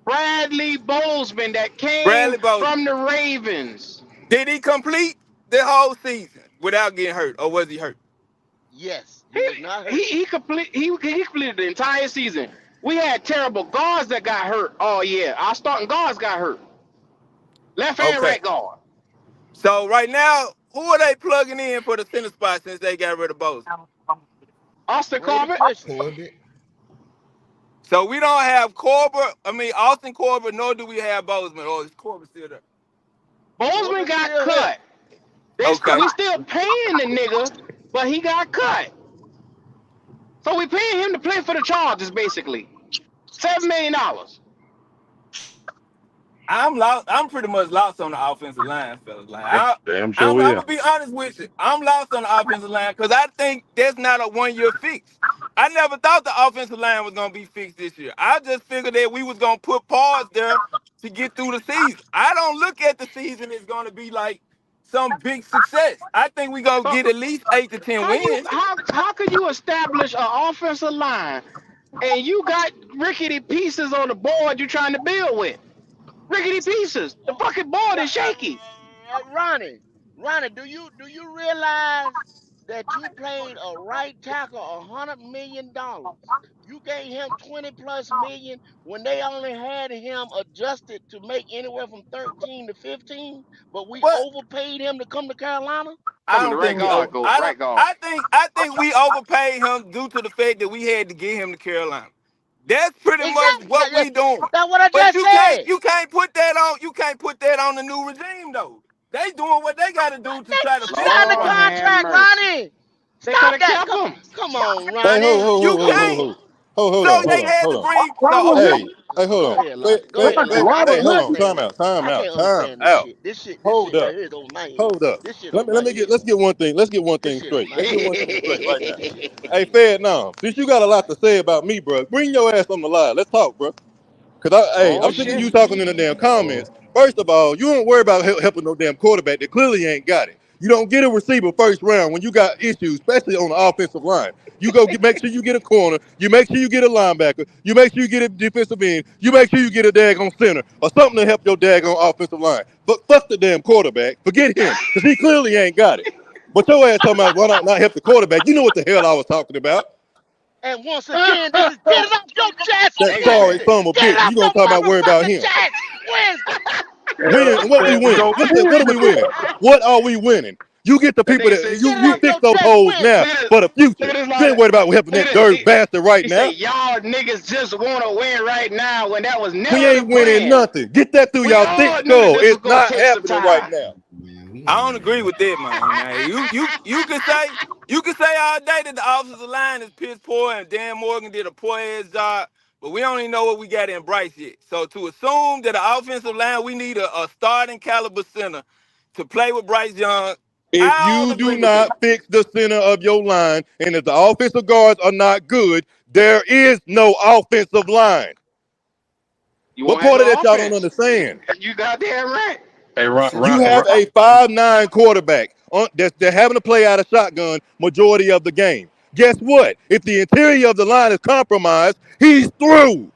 Bradley Bozeman that came Bradley Bozeman. from the Ravens. Did he complete the whole season without getting hurt, or was he hurt? Yes, he He was not hurt. he completed the entire season. We had terrible guards that got hurt all year. Our starting guards got hurt. Left and Okay. right guard. So right now, who are they plugging in for the center spot since they got rid of Bozeman? Austin Brady Corbett. Christian. So we don't have Austin Corbett, nor do we have Bozeman. Or is Corbett still there? Bozeman Corbin's got still here. cut. Okay. We still paying the nigga, but he got cut. So we paying him to play for the Chargers, basically. $7 million. I'm lost. I'm pretty much lost on the offensive line, fellas. Like Damn sure I'm we gonna are. be honest with you. I'm lost on the offensive line because I think that's not a 1 year fix. I never thought the offensive line was gonna be fixed this year. I just figured that we was gonna put pause there to get through the season. I don't look at the season as gonna be like some big success. I think we gonna So get at least 8 to 10 wins. how could you establish an offensive line and you got rickety pieces on the board you're trying to build with? Rickety pieces. The fucking board is shaky. Ronnie. Ronnie, do you realize that you paid a right tackle $100 million? You gave him 20+ million when they only had him adjusted to make anywhere from 13 to 15, but we What? overpaid him to come to Carolina. I Coming to don't right think we guard, over. coach. I don't. Right guard. I think we overpaid him due to the fact that we had to get him to Carolina. That's pretty much Exactly. what we doing. That's what I But just said. you can't put that on the new regime though. They doing what they got to do to try to They fix signed the it. Lord have contract, mercy. Ronnie. They could Stop have that. kept him. Come on, Hey, Ronnie. You Come can't. on. hold So on, they had hold to on. bring. Why So was Hey, hey, hold Go on. ahead, Lonnie. Go ahead, Lonnie. I Hey, can't hold on. understand Time it. out, time I out, can't time understand this out. shit. This Hold shit up, right here is over my head. hold up. This shit over Let my me get, head. let's get one thing. Let's get one This thing shit over straight. my Let's get one thing straight right now. Hey, head. Fed, now, since you got a lot to say about me, bro, bring your ass on the line. Let's talk, bro. Cause Oh I'm sick of shit. you talking in the damn comments. First of all, you don't worry about helping no damn quarterback that clearly ain't got it. You don't get a receiver first round when you got issues, especially on the offensive line. You make sure you get a corner. You make sure you get a linebacker. You make sure you get a defensive end. You make sure you get a daggone center or something to help your daggone offensive line. But fuck the damn quarterback. Forget him, cause he clearly ain't got it. But your ass talking about why not help the quarterback? You know what the hell I was talking about? And once again, this is get it off your chest That sorry Wednesday. son of a Get it bitch. off You gonna your talk about worry about motherfucking him? chest Wednesday. Win what we we winning? gonna Listen, what are we finish winning? What are we winning? You get the That people nigga that said, you Get it you off fix your those chest holes now look Wednesday. at this, for the look future. at this You line. ain't worried about helping Look that at this. dirt bastard right He said, now. y'all niggas just want to win right now when that was We never the ain't winning plan. nothing. Get that through We y'all thick all knew that skull. this was It's gonna not take some happening right time. now. I don't agree with that, man. Now, you can say all day that the offensive line is piss poor and Dan Morgan did a poor ass job, but we don't even know what we got in Bryce yet. So to assume that the offensive line we need a starting caliber center to play with Bryce Young, If I don't you do agree with that. not fix the center of your line, and if the offensive guards are not good, there is no offensive line. You What won't have part of no that y'all don't offense. understand? You goddamn right. Hey, You have a 5'9" quarterback that's they're having to play out of shotgun majority of the game. Guess what? If the interior of the line is compromised, he's through.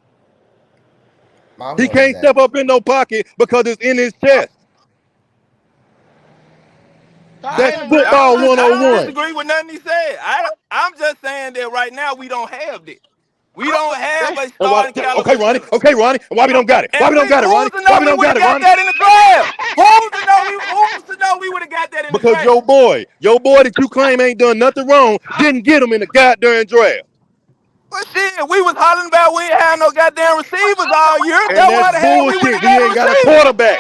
He can't step up in no pocket because it's in his chest. Talk That's to him, football I don't 101. disagree with nothing he said. I'm just saying that right now we don't have that. We don't have Okay. a And why, starting caliber okay, Ronnie. center. Okay, Ronnie. And why we don't got it? Why And we don't got it, who's Ronnie? to Why know we we don't would got have it, got Ronnie? that in the draft? Who's to know we would have got that in the Because draft? your boy that you claim ain't done nothing wrong, didn't get him in the goddamn draft. But shit, we was hollering about we ain't had no goddamn receivers all year. And That's that's why the hell we went bullshit. and We got a ain't got a receiver. quarterback.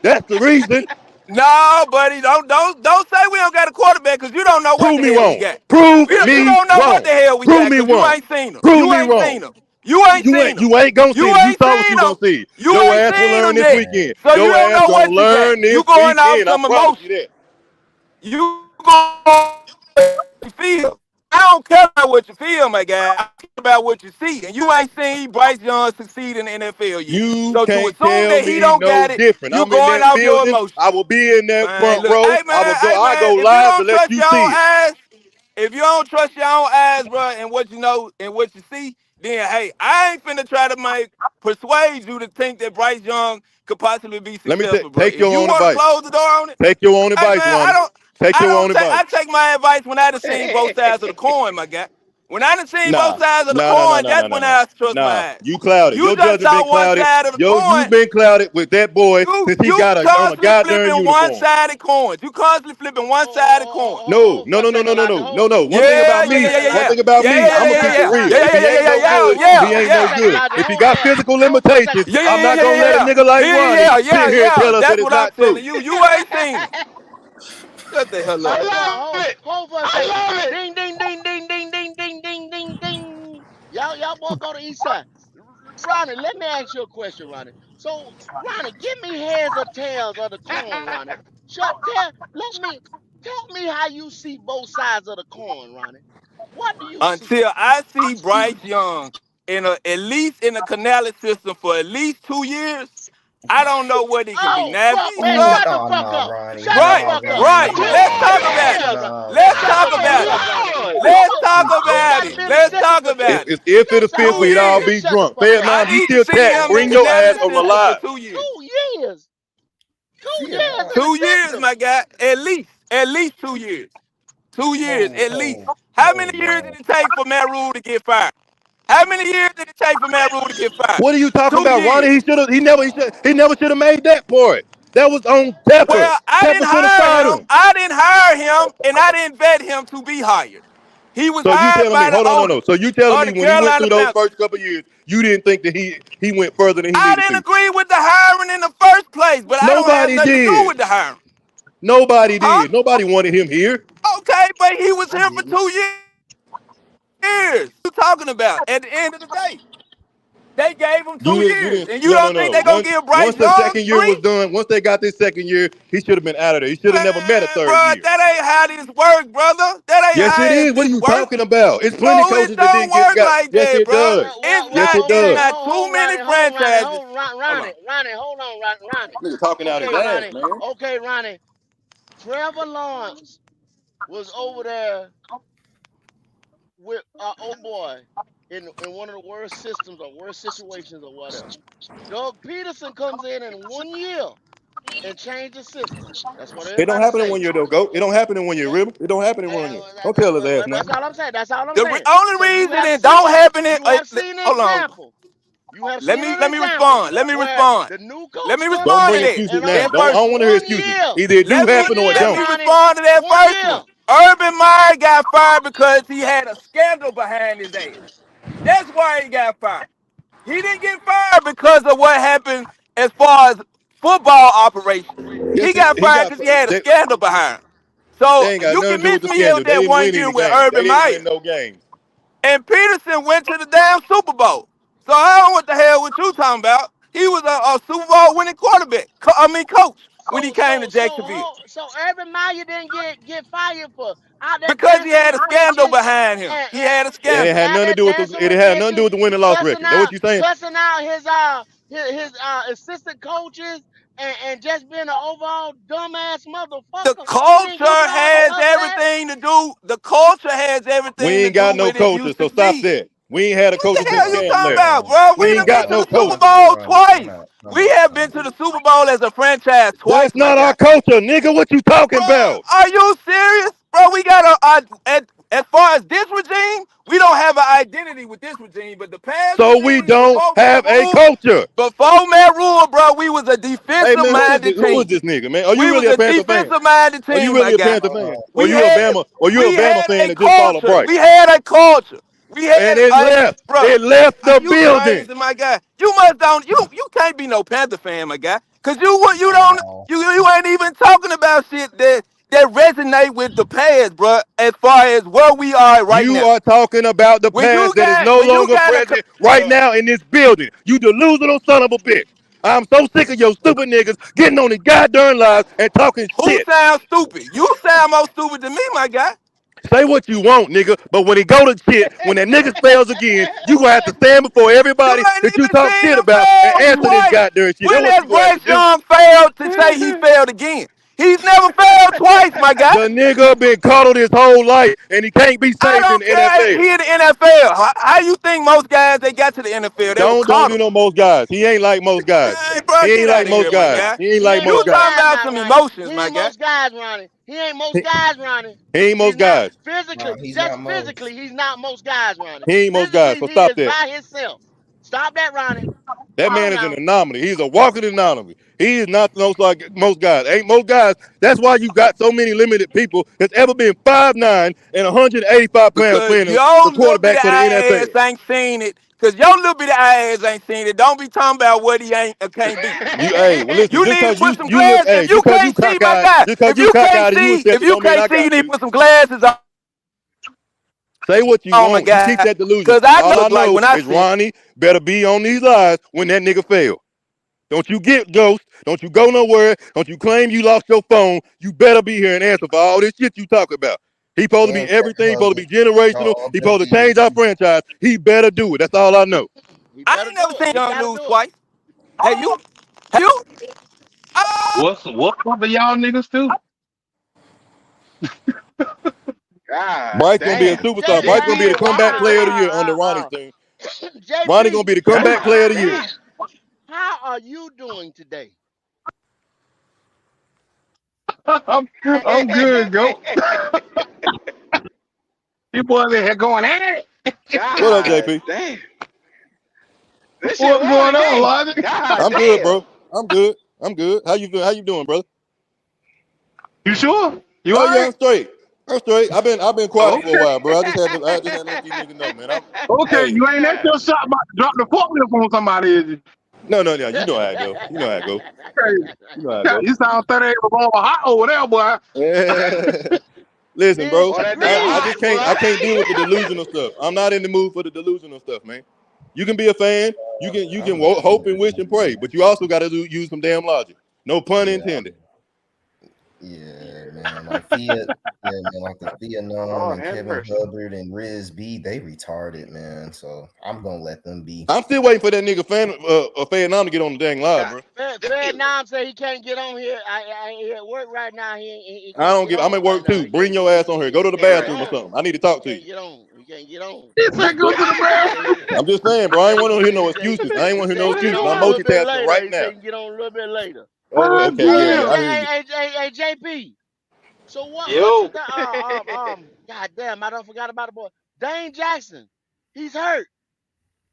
That's the reason. No, buddy, don't say we don't got a quarterback because you don't know what Prove the me hell we wrong. got. Prove You me don't know what wrong. the hell we Prove got me because you wrong. ain't seen them. Prove You me ain't wrong. seen them. You ain't seen them. You ain't gonna see You it. You ain't saw what seen you them. gonna see. You Your ain't ass gonna seen learn them this yet. weekend. So you Your don't ass know gonna what you got. learn this You going off weekend. I some promise emotion. you that. You going feel. I don't care about what you feel, my guy. I care about what you see. And you ain't seen Bryce Young succeed in the NFL yet. You So to can't assume tell that he me don't no got it, different. you I'm in going that off your building. emotion. I will be in that Man, front look, row. I go if you live to don't let trust you your own see it. eyes, if you don't trust your own eyes, bro, and what you know and what you see, then hey, I ain't finna try to persuade you to think that Bryce Young could possibly be Let me successful, bro. take If your you own want to advice. close the door on it, Take your own hey advice, man, Ronnie. Take your own advice. I take my advice when I done seen both sides of the coin, my guy. When I done seen both Nah, sides of the nah, nah, nah, coin, nah, nah, that's nah, when nah. I trust my Nah, eyes. you clouded. You Your just judgment saw been one clouded. side of the You've coin. been clouded with that boy since he You got on a constantly goddamn flipping uniform. one-sided coins. You constantly flipping one-sided coins. No, no, For a no, no, no, second, no, Lonnie. no, no, no. Yeah, One thing about yeah, me, yeah, yeah, one yeah, thing about yeah, me, yeah, I'm yeah, gonna keep it yeah, real. yeah, If yeah, he yeah, ain't yeah, no yeah, good, yeah, he yeah, ain't no yeah. good. If he got physical Hold for a second. limitations, Yeah, yeah, I'm yeah, not yeah, gonna let a yeah, nigga like Ronnie sit here and yeah. tell us that That's it's what I'm not true. telling you. You ain't seen them. Shut the hell I up. love it. Hold for a I second. love it. Ding, ding, ding, ding, ding, ding, ding, ding, ding, ding. Y'all boy go to East Side. Ronnie, let me ask you a question, Ronnie. So, Ronnie, give me heads or tails of the coin, Ronnie. Tell me how you see both sides of the coin, Ronnie. What do you see? Until I see Bryce Young at least in the Canales system for at least 2 years, I don't know what he can be. Oh, Now if well, he man, start shut the fuck up. Shut the right, fuck up. right, Quit let's being talk about it. disrespectful, Lord. Ronnie. Let's Shut talk your Oh, about ass it. up, Ronnie. Lord. Let's talk You ain't about got to it. be Let's talk disrespectful to me. about it. If it Your a side, fifth, 2 we'd all years. be shut the drunk. fuck Fed up. I now, if you need to still see chat, him in bring the your Wait, ass Canales on the system for live. 2 years. 2 years. 2 years in the 2 years, system. my guy. At least 2 years. 2 years, at least. How many years did it take for Matt Rule to get fired? How many years did it take for Matt Rule to get fired? What are you talking Two about, Ronnie? years. He never should have made that part. That was on Tepper. Well, I Tepper didn't should have hire fired him. him. I didn't hire him, and I didn't vet him to be hired. He was So you hired telling me, by the hold on, no. owners So you telling of me the when he went through Carolina those Panthers. first couple of years, you didn't think that he went further than he I needed didn't to? agree with the hiring in the first place, but I don't have Nobody nothing to do did. with the hiring. Nobody Huh? did. Nobody wanted him here. Okay, but he was here for 2 years. What you talking about? At the end of the day, they gave him You two didn't. You years, didn't. and you No, no, don't think no. they're gonna give Once Bryce the Young second year was 3? done, once they got this second year, he should have been out of there. He should have never met a Man, third bro, year. that ain't how this work, brother. That ain't Yes, it how is. What are this you work. talking about? It's plenty of No, it coaches that don't didn't get work got. like Yes, that, it bro. does. Well, It's well, Yes, not. it well, It's does. okay. not too Hold, many Ronnie. Hold, Ronnie. franchises. Hold, Hold on. Ronnie. Hold on, Ronnie. Nigga talking out his Okay, ass, Ronnie. man. Okay, Ronnie. Trevor Lawrence was over there with our old boy in one of the worst systems or worst situations or whatever. Doug Peterson comes in 1 year and change the system. That's what It don't everybody happen in 1 say. year though, go. It don't happen in 1 year, River. It don't happen in 1 year. Don't tell his ass That's nothing. all I'm saying. That's all I'm The saying. only So you reason have it don't seen happen in you have seen the hold on. example. You have Let seen me an let me example respond. Let me where respond. the new Let coach me comes Don't respond to bring in that. excuses and now. That over Don't. I first don't one. want to hear 1 year, excuses. Either it do Let happen or it me don't. Ronnie, respond to that one first one. year. Urban Meyer got fired because he had a scandal behind his ass. That's why he got fired. He didn't get fired because of what happened as far as football operations. Yes, He got he fired got. because he had a They, scandal behind him. So they ain't got you nothing can to do with miss the me with scandal. They that didn't one win year any with games. They Urban didn't win Meyer. no games. And Peterson went to the damn Super Bowl. So I don't know what the hell what you talking about. He was a Super Bowl winning quarterback. Coach when he came to Jacksonville. So Urban Meyer didn't get fired for out there Because he dancing had with a scandal bitches behind him. He had a Yeah, it scandal. had out nothing to there do with dancing the. It with had nothing to do bitches, with the win and loss record. That what you saying? cussing out his assistant coaches and just being an overall dumbass The motherfucker. He didn't culture get fired has because of that. everything to do. The culture has We everything to ain't do got no with if you culture, so stop succeed. that. We ain't had a What culture the since hell you Cam talking left. about, bro? We We ain't done been got to no the Super culture. Bowl twice. We have been to the Super Bowl as a franchise twice, That's my not our guy. culture, nigga. What you talking Bro, about? are you serious? Bro, we got as far as this regime, we don't have an identity with this regime, but the past So we regime, don't have a culture. Bro, we was a Hey man, who is defensive-minded this? Who is team. this nigga, man? Are you We was really a a Panther fan? defensive-minded Are you team, my really a guy. Panther fan? Or We had you a we Bama had fan a that just followed culture. Bryce? We had a culture. We had And it a left. bro. It left Are the you building. crazy, my guy? You must don't you can't be no Panther fan, my guy. Cause you don't you ain't even talking about shit that resonate with the past, bro, as far as where we are right You now. are talking about the When you past that is got no when you longer got a present right now in this building. You delusional son of a bitch. I'm so sick of your stupid niggas getting on these goddamn lives and talking who shit. sounds stupid? You sound more stupid than me, my guy. Say what you want, nigga, but when it go to shit, when that nigga fails again, you gonna have to stand before You everybody ain't that you even talk seen shit him about and fail answer this twice. goddamn shit. That's When what has you gonna have to Bryce do. Young failed to say he failed again? He's never failed twice, my guy. The nigga been coddled his whole life and he can't be I saved in don't the care. NFL. He in the NFL. How you think most guys they got to the NFL? They were Don't do coddled. no most guys. He ain't like most guys. Hey, bro, He get ain't like out of most here, my guys. guy. He ain't He like ain't You most most guys. talking guys about now, some Ronnie. emotions, He my ain't guy. most guys, Ronnie. He ain't most He, guys, Ronnie. he ain't He's most not guys. physically, just physically, he's not most guys, Ronnie. He ain't most guys. Physically, So he stop is that. by himself. Stop that, Ronnie. That Come on man is an now. anomaly. He's a walking anomaly. He is not like most guys. Ain't most guys. That's why you got so many limited people that's ever been 5'9" and 185 pounds Because playing your the little bit quarterback of for the ass NFL. ain't seen it. Because your little bit of ass ain't seen it. Don't be talking about what he ain't or can't do. Well listen, You just need to cause put some you look, glasses. hey, If you can't see, my guy, just cause you cockeyed and you if accept it, you don't mean can't I see, you got need to to. put some glasses Say what you on, my want. You keep guy. that delusion. Because I All I look like know when I is see. Ronnie better be on these lives when that nigga fail. Don't you get ghost. Don't you go nowhere. Don't you claim you lost your phone. You better be here and answer for all this shit you talk about. He supposed to be everything. He supposed to be generational. He supposed to change our franchise. He better do it. That's all I know. He I better ain't never do it. seen He Young got to lose do it. twice. Have you? Have you? Oh, What for y'all niggas too? God Bryce gonna be a damn. superstar. J, Bryce gonna be the Again, comeback why? player of the year under Ronnie's team. Ronnie gonna JP, be the comeback God player of the year. damn. how are you doing today? I'm good, go. You boys in here going at it. What up, God JP? damn. This shit What's early going on, day. Logic? God I'm good, damn. bro. I'm good. I'm good. How you doing, brother? You sure? You Oh all yeah, right? I'm straight. I'm straight. I've been quiet for a Okay. while, bro. I just had to let you niggas know, man. Okay, Hey, you ain't at your shop about to drop the forklift on somebody, is you? no. You know how I go. You know how I go. Okay. You know how I go. You sound 38 revolver hot over there, boy. Listen, bro. Boy, that nigga I hot, just can't. I can't deal with the boy. delusional stuff. I'm not in the mood for the delusional stuff, man. You can be a fan. You I'm can not hope and either, wish and pray, man. but you also got to use some damn logic. No pun Yeah, intended. yeah, man. Like Fiat, yeah, man. Like the Theonom Lord and have Kevin mercy. Hubbard and Riz B, they retarded, man. So I'm gonna let them be. I'm still waiting for that nigga fan to get on the dang live, God bro. Fed damn. Nam say he can't get on here. I at work right now. He I can't don't get give. I'm on at right work now. too. Bring your ass on here. Go to the He can't get bathroom or on. something. I need to talk He to you. can't get on. He can't get on. He said go to the He bathroom. can't get. I'm just saying, bro. I ain't want to hear no excuses. I ain't He want to hear said no he can What he get excuses. on I'm a doing? little bit multitasking later. right He now. said he can get on a little bit later. Oh, God okay. Yeah. damn. I hear you. Hey, JP. So what's your Yo. God damn, I don't forgot about the boy. Dane Jackson. He's hurt.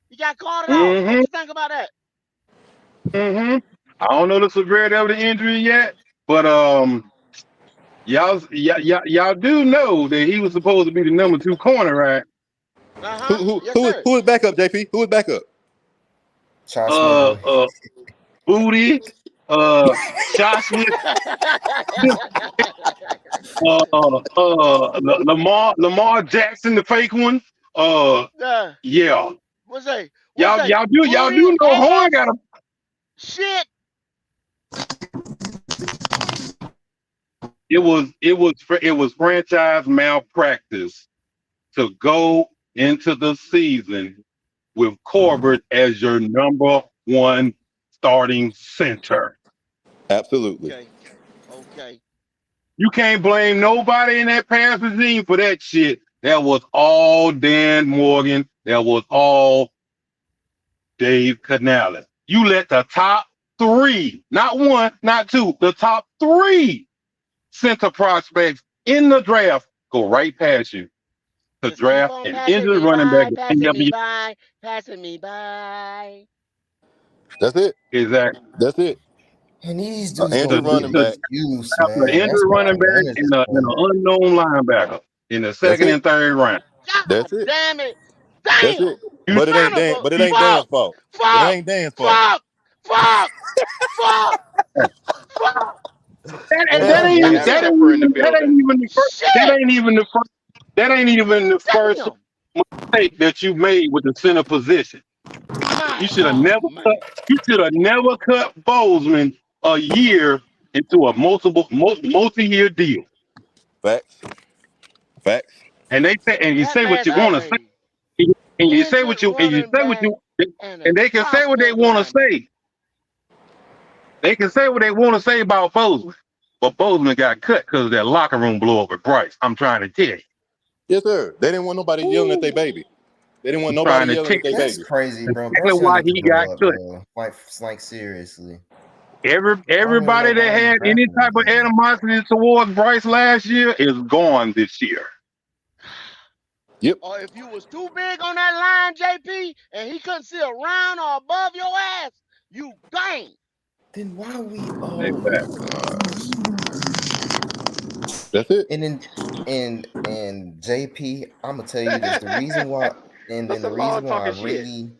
He got carted off. What Mm-hmm. you think about that? Mm-hmm. I don't know the severity of the injury yet, but y'all do know that he was supposed to be the number 2 corner, right? Uh-huh. Yes, sir. Who is backup, JP? Who is backup? Charles Smith, Uh boy. uh Booty, Josh Smith, Lamar Jackson, the fake one. Uh uh, yeah. what's that? Y'all Booty do know Horn ass got a shit. it was franchise malpractice to go into the season with Corbett as your number 1 starting center. Absolutely. Okay. Okay. You can't blame nobody in that Panthers team for that shit. That was all Dan Morgan. That was all Dave Canales. You let the top 3, not 1, not 2, the top 3 center prospects in the draft go right past you to Just keep draft on an passing injured me running back. by, passing me by, passing me by. That's it. Exactly. That's it. And these An dudes To, injured don't need to, running an to back. excuse, draft an man. That's injured what running the back Niners and is an doing. unknown linebacker in the That's second it. and third round. God That's it. damn it. That's Damn. it. You, But it ain't Son of Dan. a But it you ain't Dan's fuck. fault. But it Fuck. ain't Dan's fault. Fuck. Fuck. Fuck. Fuck. Well, that that's ain't We even got worse. that temper in ain't the even that building. ain't even the first that Shit. ain't even the first that ain't even the first Damn. mistake that you made with the center position. You My should have oh never cut. man. You should have never cut Bozeman a year into a multi-year deal. Facts. Facts. And you That say what man you said want to say, a and you say injured what you and you running say what back you and a and they can say chopped what they up want to linebacker. say. They can say what they want to say about Bozeman, but Bozeman got cut because their locker room blew up with Bryce. I'm trying to tell you. Yes, sir. They didn't want nobody yelling at their Ooh. baby. They didn't want I'm nobody trying to yelling tell at their you That's baby. crazy, bro. exactly Bryce Young why need to he grow got up, cut. bro. Like seriously. I don't even know Everybody that why he had any drafted him type of then. animosity towards Bryce last year is gone this year. Yep. Or if you was too big on that line, JP, and he couldn't see around or above your ass, you gang. Then why we? Oh my Exactly. gosh. That's it. And then and JP, I'm gonna tell you this. The reason why, and That's then the the law reason why I talking shit. really,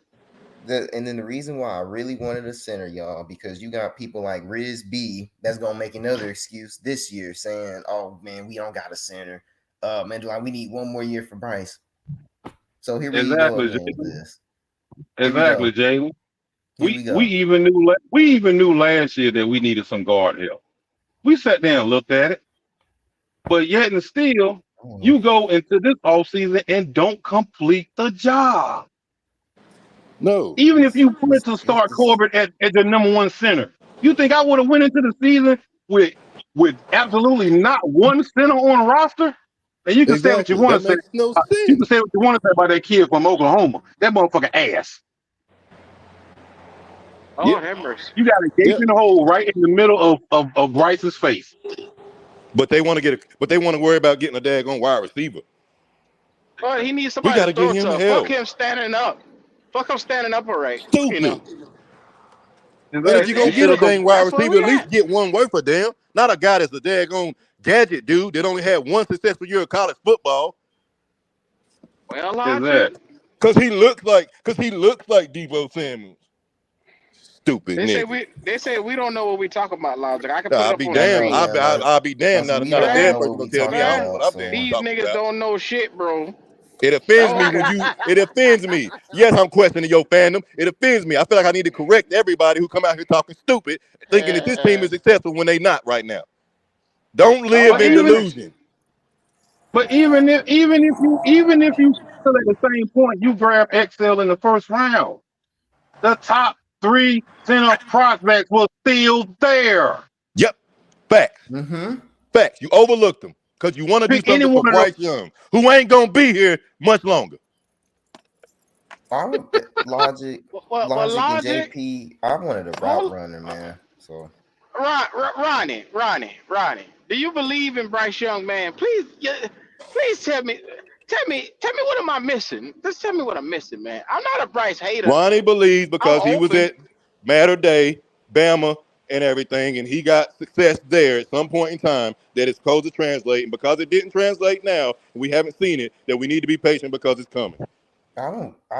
and then the reason why I really wanted a center, y'all, because you got people like Riz B that's gonna make another excuse this year, saying, "Oh man, we don't got a center. Man, like we need one more year for Bryce." So here we go Exactly, again with Jalen. this. Here we Exactly, go. Jalen. Here We we we go. even knew we even knew last year that we needed some guard help. We sat down and looked at it, but yet and still, Oh, you go into this offseason and don't complete the job. No. Even if you wanted to it's start just Corbett at the number 1 center, you think I would have went into the season with absolutely not one center on roster? And you can say what you Exactly. want That to say. makes no You can sense. say what you want to say about that kid from Oklahoma. That motherfucker ass. Yep. Lord have mercy. You got a Yep. gaping hole right in the middle of Bryce's face. But they want to worry about getting a daggone wide receiver. But he needs We somebody got to to get throw him the to. Fuck help. him standing up. Fuck him standing upright. You know. Stupid. And if you're going to get a dang wide That's where receiver, we at least at. get one worth a damn. Not a guy that's a daggone gadget dude that only had one successful year of college football. Well, Is Logic. that? Because he looks like Debo Samuels. Stupid nigga. They say we don't know what we talking about, Logic. I can put it I'll up be on the I know, damned. screen. man. Like, I'll be damned. we Not a don't dead know person what gonna we tell me talking I don't know what about. I'm So damn These talking niggas about. don't know shit, bro. It offends me when it offends me. Yes, I'm questioning your fandom. It offends me. I feel like I need to correct everybody who come out here talking stupid, thinking that this team is successful when they not right now. Don't live But in even delusion. even if you still at the same point, you grab Excel in the first round. The top 3 center prospects were still there. Yep. Facts. mm-hmm. Facts. You overlooked them because you want to do Pick any something for one of them. Bryce Young, who ain't gonna be here much longer. I would Logic Well, and Logic. JP. I wanted a route runner, man. So Ronnie. Do you believe in Bryce Young, man? Please tell me what am I missing? Just tell me what I'm missing, man. I'm not a Bryce hater. Ronnie believes because I'm he was open. at Matter Day, Bama, and everything, and he got success there at some point in time that it's supposed to translate. And because it didn't translate now, and we haven't seen it, that we need to be patient because it's coming. I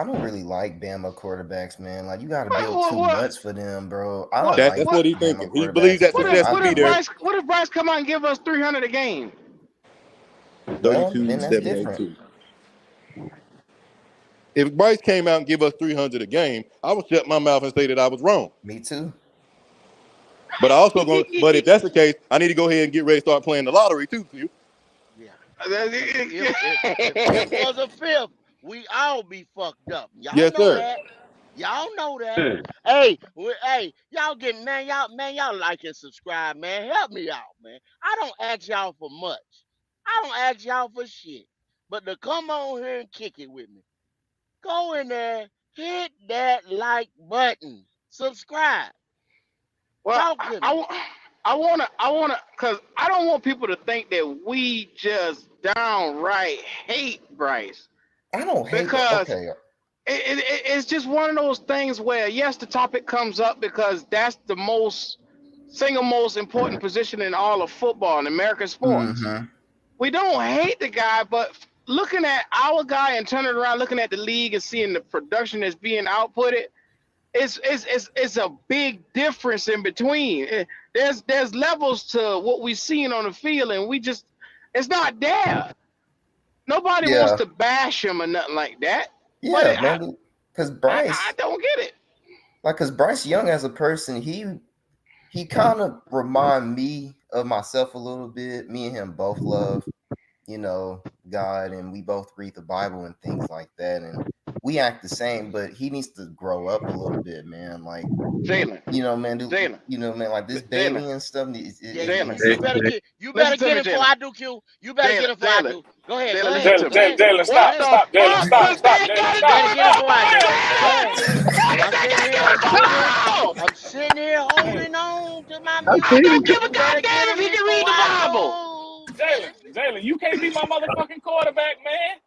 don't really like Bama quarterbacks, man. Like, you got to build too What? much for them, bro. I don't What? like That's what he's Bama thinking. He believes quarterbacks, that What man. if success I will what be if don't. there. Bryce come out and give us 300 a game? Well, 32, then that's different. 782. If Bryce came out and give us 300 a game, I would shut my mouth and say that I was wrong. Me too. But but if that's the case, I need to go ahead and get ready to start playing the lottery too, you. Yeah. If was a fifth, we all be fucked up. Y'all Yes, know sir. that. Y'all know that. Yeah. Hey, y'all getting y'all like and subscribe, man. Help me out, man. I don't ask y'all for much. I don't ask y'all for shit. But to come on here and kick it with me. Go in there, hit that like button, subscribe. Well, Talk to me. I wanna, cause I don't want people to think that we just downright hate Bryce, I don't hate that. because Okay. it's just one of those things where yes, the topic comes up because that's the single most important position in all of football in American sports. Mm-hmm. We don't hate the guy, but looking at our guy and turning around, looking at the league and seeing the production that's being outputted, it's a big difference in between. There's levels to what we've seen on the field, and it's not there. Nobody wants Yeah. to bash him or nothing like that. Yeah, But man. Because I don't get it. because Bryce Young as a person, he kind of remind me of myself a little bit. Me and him both love, God, and we both read the Bible and things like that. And we act the same, but he needs to grow up a little bit, man. Like, Jalen, man, man, like this baby Jalen, and stuff. Jalen. You better Listen to get me, it before Jalen. I do, Q. You better get it before I Jalen, do. Go ahead, Jalen, go listen ahead, to go me. ahead. What Go the ahead. fuck does that gotta You do better with get it before I do. Go football? ahead. What does I'm that sitting gotta here, do I'm with sitting here, football? I'm sitting here holding on to my I I music. see don't it. give a You better get goddamn if it he can before read the I Bible. do, baby. Jalen, you can't be my motherfucking quarterback, man.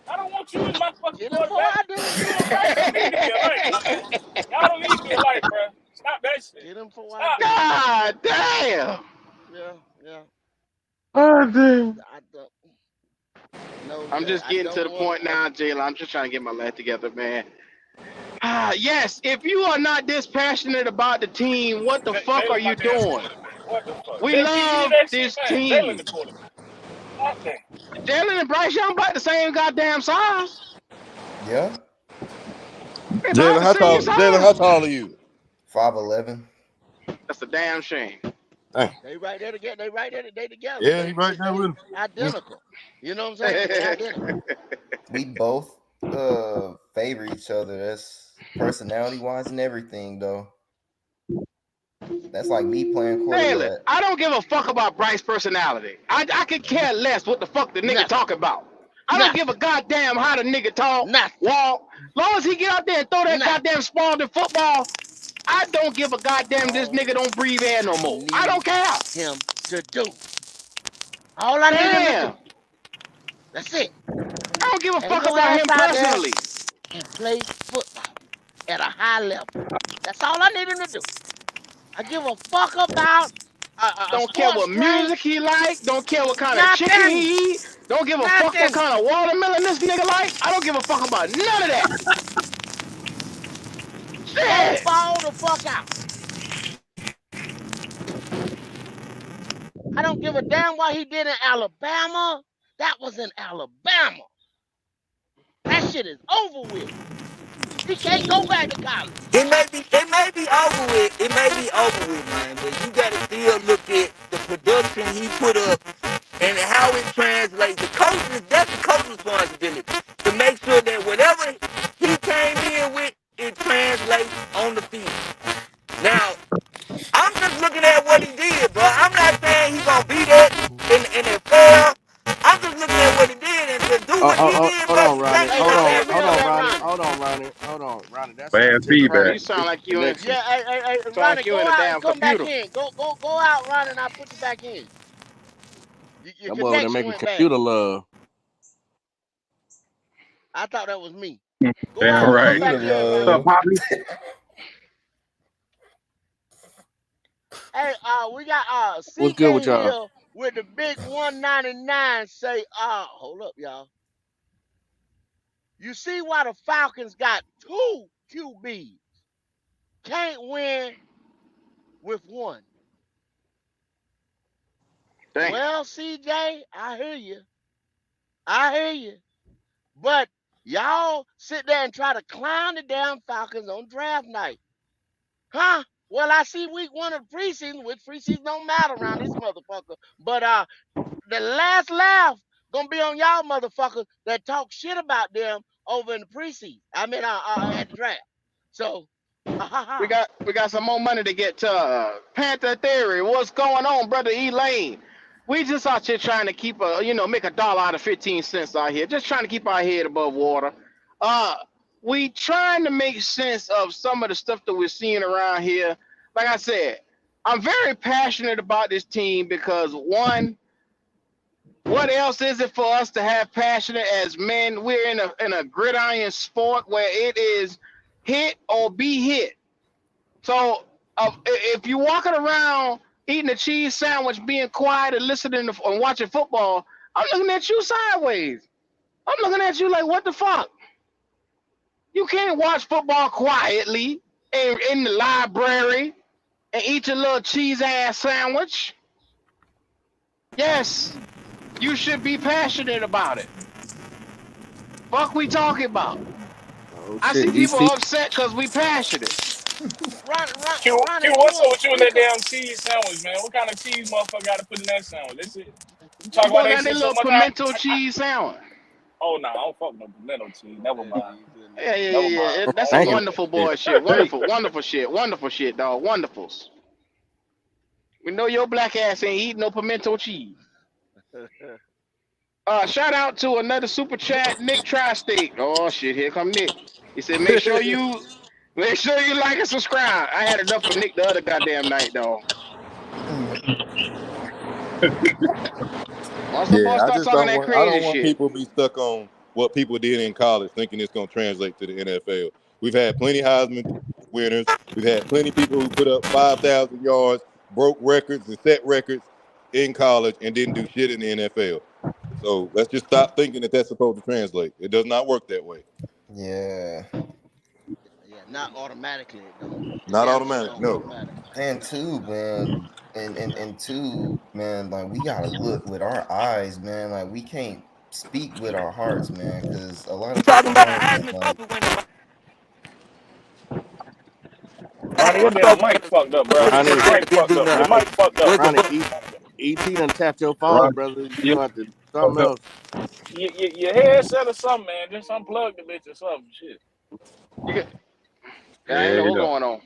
I don't want you as my fucking Get it before quarterback. I do. You and Bryce don't need to be alike, my man. Y'all don't need to be alike, bro. Stop that shit. Get him before I Stop. do. God damn. Yeah. Oh, damn. I don't. No, I'm just I getting to don't the want. point now, Jalen. I'm just trying to get my life together, man. Yes, if you are not this passionate about the team, what the fuck are Jalen my you damn doing? quarterback. What the fuck? We JP, you hear love that shit, this man? Jalen team. the quarterback. God damn. Jalen and Bryce Young about the same goddamn size. Yeah. They about the same Jalen, how size. tall are you? 5'11". That's a damn shame. Dang. They right there together. They right there. They together. Yeah, he right there with him. Identical. You know what I'm saying? They identical. We both favor each other. That's personality wise and everything, though. That's like me playing Jalen, quarterback. I don't give a fuck about Bryce's personality. I could care less what the fuck the nigga Nothing. talking about. I don't Nothing. give a goddamn how the nigga talk, Nothing. walk. Long as he get out there and throw that Nothing. goddamn Spalding football, I don't give a goddamn this All nigga don't breathe air no I more. I don't need care. him to do All I need him to Damn. do. That's it. I don't give a Take fuck your about ass him out there personally. and play football at a high level. That's all I need him to do. I give a fuck about a Don't care sports what drink. music he like. Don't care what kind of chicken Nothing. he eat. Don't give a fuck what Nothing. kind of watermelon this nigga like. I don't give a fuck about none of that. Go Shit. ball the fuck out. I don't give a damn what he did in Alabama. That was in Alabama. That shit is over with. He can't go back to college. It may be over with. It may be over with, man. But you gotta still look at the production he put up and how it translates. That's the coach's responsibility to make sure that whatever he came in with, it translates on the field. Now, I'm just looking at what he did, bro. I'm not saying he's gonna be there in the NFL. I'm just looking at what he did, and to do what he did, Hold bro, on, you Ronnie. can't Hey, be Hold let, on, hey, nobody hold mute on, that else. Ronnie. Ronnie. Hold on, Ronnie. Hold on, Ronnie. That Bad sounds different Bro, feedback. you from sound like you in Yeah, hey, sound like Ronnie, you go in a out and damn come back computer. in. Go out, Ronnie, and I'll put you back in. Your that boy over there connection making went bad. computer love. I thought that was me. Go Damn out and come right. back Computer in, What's Ronnie. up, love. Poppy? Hey, we got What's good with CK y'all? here with the big 199 say, hold up, y'all. You see why the Falcons got two QBs. Can't win with one. Damn. Well, CJ, I hear you. I hear you. But y'all sit there and try to clown the damn Falcons on draft night. Huh? Well, I see week one of the preseason, which preseason don't matter around this motherfucker. But the last laugh gonna be on y'all motherfuckers that talk shit about them over in the preseason. I mean, at the draft. So, ha ha We ha. got some more money to get to Panther Theory. What's going on, brother Elaine? We just out here trying to keep make a dollar out of 15 cents out here. Just trying to keep our head above water. Uh, we trying to make sense of some of the stuff that we're seeing around here. Like I said, I'm very passionate about this team because one, what else is it for us to have passionate as men? We're in a gridiron sport where it is hit or be hit. So if you're walking around eating a cheese sandwich, being quiet and listening to, and watching football, I'm looking at you sideways. I'm looking at you like, what the fuck? You can't watch football quietly in the library and eat your little cheese ass sandwich. Yes, you should be passionate about it. Fuck we talking about? Oh I see shit, people DC. upset because we passionate. Ronnie, if you What's up want with to you and speak, that damn cheese sandwich, man? What kind of cheese motherfucker got to put in that sandwich? That's it. You talk That about boy that got that shit so little much. pimento cheese sandwich. Oh, no, I don't fuck no pimento cheese. Never mind. Yeah, yeah, Never yeah, mind. yeah. I That's don't some Thank fuck you. that wonderful shit. boy shit. Hey, Wonderful shit, dog. Wonderfuls. We know your black ass ain't eating no pimento cheese. Shout out to another super chat, Nick Tri-State. Oh shit, here come Nick. He said, make sure you like and subscribe. I had enough of Nick the other goddamn night, dog. Once the boy Yeah, I start just talking don't that want. I crazy don't want shit, people to be stuck on what people did in college, thinking it's going to translate to the NFL. We've had plenty Heisman winners. We've had plenty people who put up 5,000 yards, broke records, and set records in college, and didn't do shit in the NFL. So let's just stop thinking that that's supposed to translate. It does not work that way. Yeah. yeah, not automatically it don't. It Not damn sure automatic. don't No. automatically. And two, man, and two, man, like we gotta look with our eyes, man. Like we can't speak with our hearts, man, because a lot You of talking people about a don't Heisman like. Trophy winner? Ronnie, your damn Trophy mic winners fucked up, bro. didn't Your mic didn't fucked do up. Your nothing. mic fucked up. Went to Ronnie, Buffalo. ET done tapped your phone, Ron, brother. You you gonna have to do fucked something up. else. Your headset or something, man. Just unplug the bitch or something. Shit. you get, I ain't Yeah, know you what's know. going on.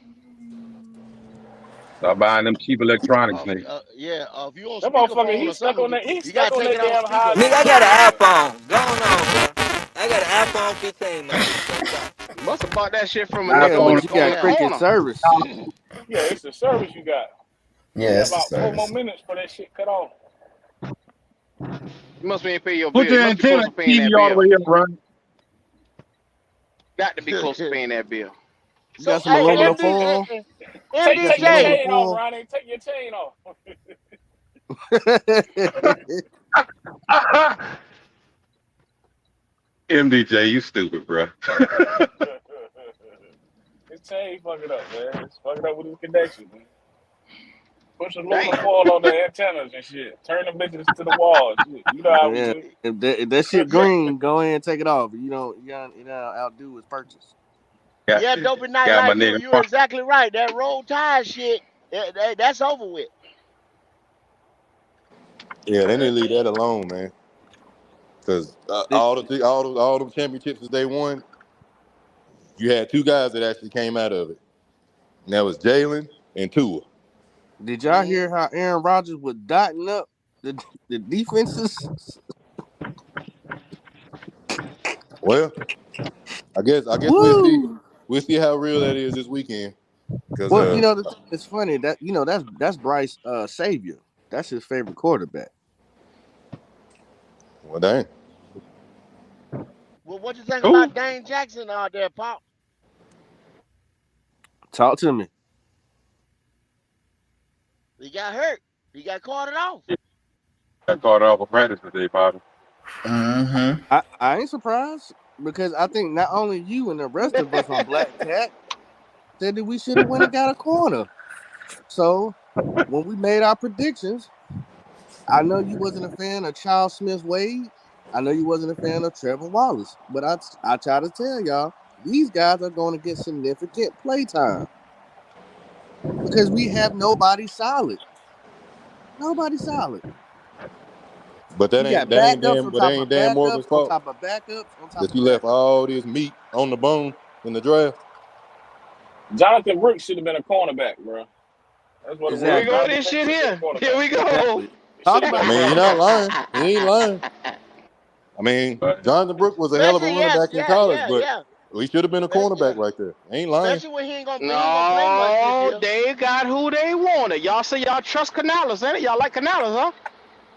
Stop buying them cheap electronics, nigga. Yeah, if you on That motherfucker, speakerphone or something, he you stuck gotta on take it that off damn Nigga, Heisman I speakerphone. got Trophy, an man. iPhone. Going on, bro. I got an iPhone 15, man. You must have bought that shit from a nigga Yeah, on iPhone. but you the on got the Yeah. cricket corner. service. Yeah, it's the service you got. You Yeah, got it's the about 4 more service. minutes for that shit cut off. You must be paying your Put bill. You your must be close antenna to paying TV that all the bill. way up, Ronnie. Got to be close to paying that bill. You So got some hey, Take aluminum your foil. You got take some your aluminum MDJ. chain off, foil. Ronnie. Take your chain off. MDJ, you stupid, bro. His chain fuck it up, man. It's fucking up with his connections, man. Push aluminum Damn. foil on the antennas and shit. Turn them bitches to the wall and shit. You know how we Yeah, do. if that shit green, go ahead and take it off. You don't outdo his purchase. got, Yeah, dopey night got my like nigga. you exactly right. That roll tide shit, that's over with. Yeah, they need to leave that alone, man. Because did all the championships that they won, you had two guys that actually came out of it, and that was Jalen and Tua. did y'all Mm. hear how Aaron Rodgers was dotting up the defenses? Well, I guess Woo! we'll see how real that is this weekend. Because Well, the thing is funny that that's Bryce Savior. That's his favorite quarterback. well, dang, Well, what you think Who? about Dane Jackson out there, Pop? Talk to me. He got hurt. He got carted off. Got caught off of practice today, Potter. Mm-hmm. I ain't surprised because I think not only you and the rest of us on Black Cat said that we should have went and got a corner. So when we made our predictions, I know you wasn't a fan of Charles Smith Wade. I know you wasn't a fan of Trevor Wallace, but I try to tell y'all these guys are going to get significant play time because we have nobody solid. Nobody solid. but We got backups on that top of ain't Dan backups Morgan's on fault top of backups on top that of you left backups. all this meat on the bone in the draft. Jonathan Brooks should have been a cornerback, bro. That's what it Here we was. Exactly. go with Jonathan this Brooks shit should have been a here. Here quarterback. we go. Exactly. He should Talk have been I a about it. mean, he's not quarterback. lying. He ain't lying. I mean, But Jonathan Brooks was a hell of a Especially, running yeah, back in yeah, college, yeah, but yeah. he should have been a cornerback Yeah. right there. Ain't lying. Especially when he ain't gonna play much this No, year. they got who they wanted. Y'all say y'all trust Canales, ain't it? Y'all like Canales, huh?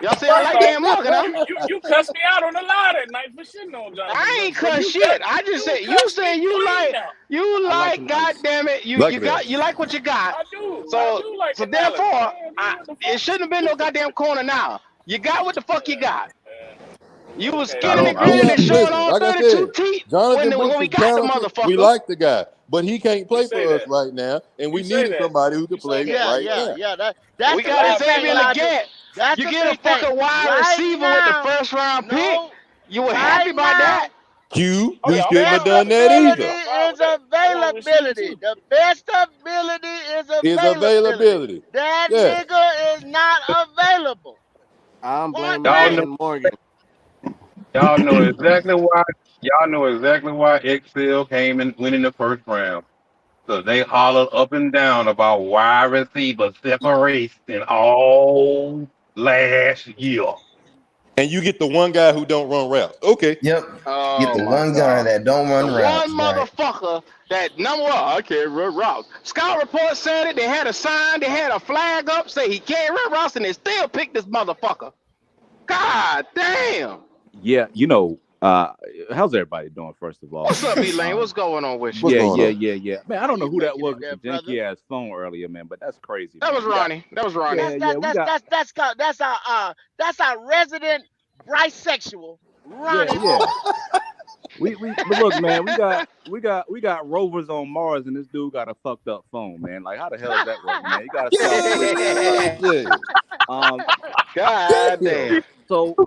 Y'all say y'all First like off, Dan Morgan, huh? you cussed me out on the line that night for shitting on Jonathan I Brooks, ain't bro. cuss shit. I just said you said you I like like Canales. goddamn it Like it there. you like what you got. I So do like so Canales, therefore man. I What the it fuck? shouldn't have been no goddamn corner now. You got what the fuck you got. You was Okay, I skinning don't. and I He grinning don't. got and showing listen. all Like I 32 said, teeth Jonathan when Brooks we is got the talented. We motherfucker. like the guy, but he can't you play say for us that. right now, and You we say needed that. somebody who You could say play that. Yeah, right yeah, now. yeah. We That's the got big Live thing, Xavier fan. Elijah. Leggett. That's You the get a big thing. fucking wide Right receiver with the now, first round pick. no. You were happy Right about that? now, Q, Oh we yeah, the I'm shouldn't fine have best with that. done that ability either. I'm fine is with that. I want a receiver availability. too. The best ability is His availability. availability. That Yes. nigga is not available. I'm Point blaming Y'all blank. know. Dan Morgan. Y'all know exactly why. Y'all know exactly why Excel came and went in the first round. So they hollered up and down about wide receiver separation all last year. And you get the one guy who don't run routes. Okay. Yep. Get Oh the my one guy God. that don't The run one routes, right? motherfucker that number one, I can't run routes. Scout report said it. They had a sign. They had a flag up say he can't run routes, and they still picked this motherfucker. God damn. Yeah, how's everybody doing? First of all, What's up, man. Elaine? What's going on with you? What's Yeah, going yeah, on? yeah, yeah. Man, I don't know You who that making was it with the there, brother. janky ass phone earlier, man, but that's crazy, That man. was Ronnie. That was Ronnie. Yeah, yeah, we got, That's our resident bisexual, yeah, Ronnie yeah. Moore. But look, man, we got rovers on Mars, and this dude got a fucked up phone, man. Like, how the hell does that work, man? You gotta stop switching stuff. Yeah. Um, God Damn. damn. so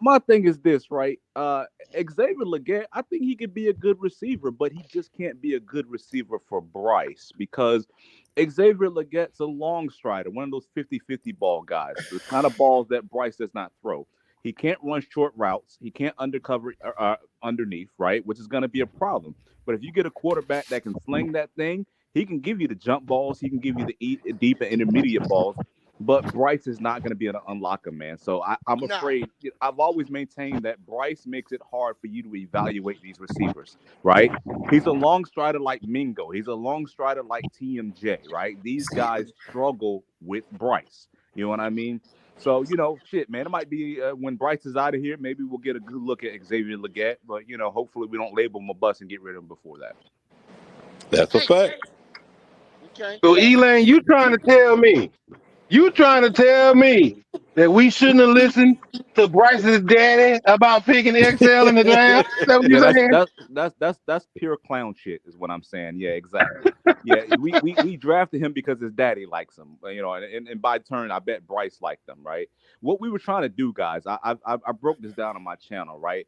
my thing is this, right? Xavier Leggett, I think he could be a good receiver, but he just can't be a good receiver for Bryce because Xavier Leggett's a long strider, one of those 50-50 ball guys, the kind of balls that Bryce does not throw. He can't run short routes. He can't undercover underneath, right? Which is going to be a problem. But if you get a quarterback that can sling that thing, he can give you the jump balls. He can give you the deep and intermediate balls. But Bryce is not going to be able to unlock him, man. So I'm No, afraid. I've always maintained that Bryce makes it hard for you to evaluate these receivers, right? He's a long strider like Mingo. He's a long strider like TMJ, right? These See, guys struggle with Bryce. You know what I mean? So, shit, man, it might be when Bryce is out of here, maybe we'll get a good look at Xavier Leggett. But, hopefully we don't label him a bust and get rid of him before that. That's a Okay. fact. Okay. So Elaine, you trying to tell me that we shouldn't have listened to Bryce's daddy about picking XL in the draft? Is that what you Yeah, saying? that's pure clown shit, is what I'm saying. Yeah, exactly. Yeah, we drafted him because his daddy likes him, and by turn, I bet Bryce liked him, right? What we were trying to do, guys, I broke this down on my channel, right?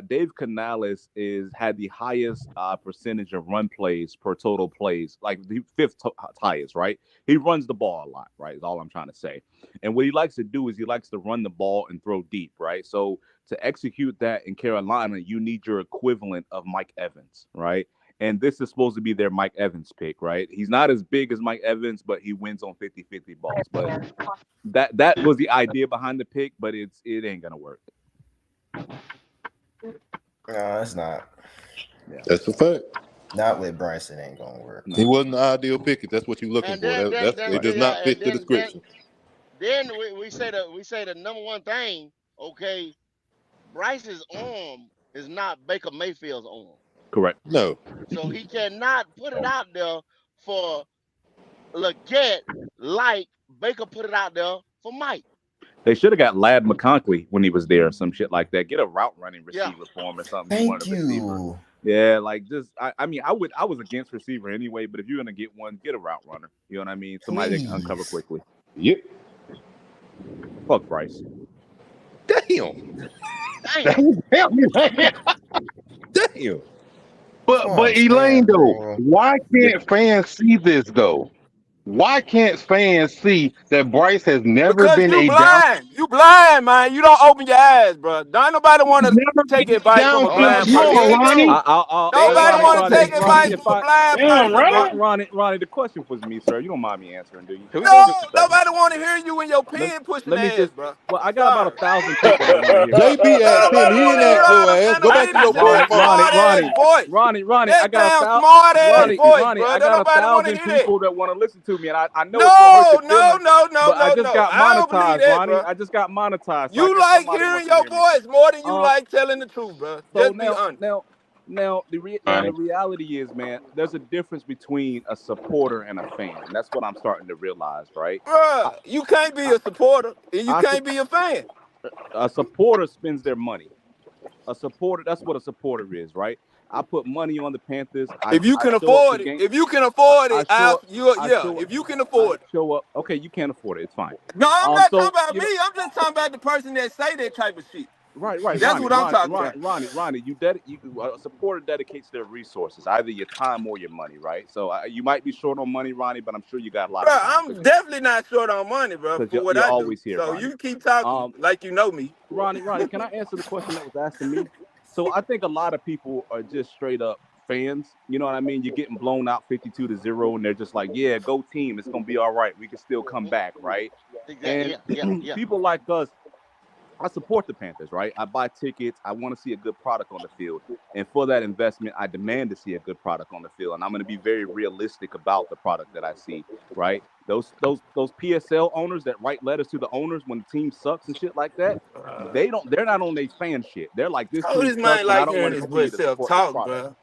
Dave Canales had the highest percentage of run plays per total plays, like the fifth highest, right? He runs the ball a lot, right? Is all I'm trying to say. And what he likes to do is he likes to run the ball and throw deep, right? So to execute that in Carolina, you need your equivalent of Mike Evans, right? And this is supposed to be their Mike Evans pick, right? He's not as big as Mike Evans, but he wins on 50-50 balls. But that was the idea behind the pick, but it ain't gonna work. No, it's not. Yeah. That's a fact. Not with Bryce, it ain't gonna work. He wasn't the ideal pick. If that's what you're looking And for. then It does not fit the description. Then we say the number one thing. Okay, Bryce's arm is not Baker Mayfield's arm, Correct. No. so he cannot put it out there for Leggett like Baker put it out there for Mike. They should have got Lad McConkey when he was there, or some shit like that. Get a route running Yeah. receiver for him or something. Thank you. Yeah, like just I mean, I was against receiver anyway, but if you're gonna get one, get a route runner. You know what I mean? Somebody that can uncover quickly. Yep. Fuck Bryce. Damn. Damn. Damn. But Elaine though, why can't fans see this though? Why can't fans see that Bryce has never Because been you a blind. You blind, man. You don't open your eyes, bro. Don't nobody want to take advice from a blind Come person. on, Ronnie. Nobody want to take advice from a blind person. Ronnie, the question was me, sir. You don't mind me answering, do you? No, nobody want to hear you in your pen pushing Let me ass, just, bro. well, I got about 1,000 people that want to hear. JB asked him. He didn't ask your ass. Go back to your Ronnie, voice. Ronnie, That I got damn smart ass voice, Ronnie, bro. I Don't got nobody want to 1,000 hear that. people that want to listen to me, and I know it's gonna hurt your feelings. No. But I just got I don't believe monetized, that, Ronnie. bro. I just got monetized. So You like hearing your voice more than you like telling the truth, bro. So Just be honest. Now the reality is, man, there's a difference between a supporter and a fan. And that's what I'm starting to realize, right? Bruh, you can't be a supporter and you can't be a fan. A supporter spends their money. That's what a supporter is, right? I put money on the Panthers. If you can afford it, if you can afford it, if you can afford it. Show up. Okay, you can't afford it. It's fine. No, I'm not talking about me. I'm just talking about the person that say that type of shit. Right. That's Ronnie, what I'm talking about. Ronnie, a supporter dedicates their resources, either your time or your money, right? So you might be short on money, Ronnie, but I'm sure you got a lot of time. I'm definitely not short on money, bro, for what you're I do. always here, So Ronnie. you keep talking like you know me. Ronnie, can I answer the question that was asked to me? So I think a lot of people are just straight up fans. You know what I mean? You're getting blown out 52-0, and they're just like, yeah, go team. It's going to be all right. We can still come back, right? Exactly. And people like us, I support the Panthers, right? I buy tickets. I want to see a good product on the field. And for that investment, I demand to see a good product on the field. And I'm going to be very realistic about the product that I see, right? Those PSL owners that write letters to the owners when the team sucks and shit like that, they're not on their fan shit. They're like, this team sucks, and I don't want to continue to support the product.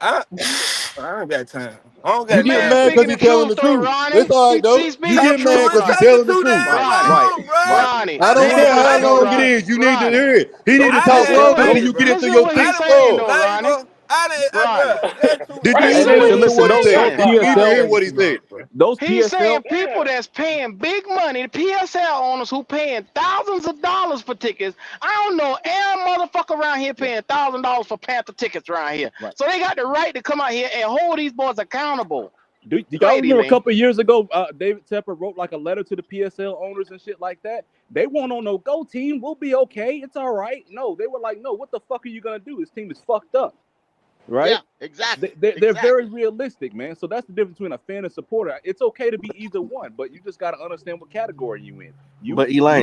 I don't got time. I don't You got get time. mad because he's telling the truth. It's all right, though. You get mad because he's telling the truth. Ronnie. I don't care how long it is. You need to hear it. He need to talk longer than you get into your thick skull. Did you even listen to what he said? Did you even hear what he said? He's saying people that's paying big money, the PSL owners who paying thousands of dollars for tickets. I don't know every motherfucker around here paying $1,000 for Panther tickets around here. Right. So they got the right to come out here and hold these boys accountable. Do y'all remember a couple of years ago, David Tepper wrote like a letter to the PSL owners and shit like that? They weren't on no go team. We'll be okay. It's all right. No, they were like, no, what the fuck are you going to do? This team is fucked up. Right? Yeah, exactly. They're very realistic, man. So that's the difference between a fan and supporter. It's okay to be either one, but you just got to understand what category you in. But Elaine,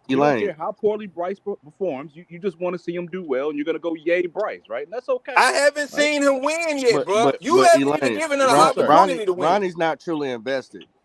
you don't care how poorly Bryce performs. You just want to see him do well, and you're gonna go yay Bryce, right? And that's okay. I haven't seen him win yet, bro. But You haven't Elaine, even given him an opportunity to win. Ronnie's not truly invested.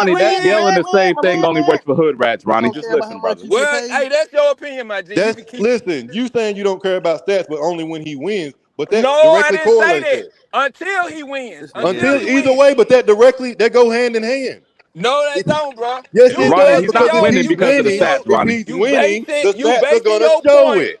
Ronnie, that yelling the same thing only man. works for hood rats, You Ronnie. don't Just care about how listen, much brother. you get Well, paid? hey, that's your opinion, my G. You That's can keep. listen. You saying you don't care about stats, but only when he wins. But that No, I directly didn't say correlates that. there. Until he wins. This nigga Until Until he here. either wins. way, but that go hand in hand. No, they It- don't, bro. yes, You it Ronnie, does he's basing because not your winning you because of the basing stats, your if Ronnie. he's you base winning, it the you stats are basing gonna your show point. it.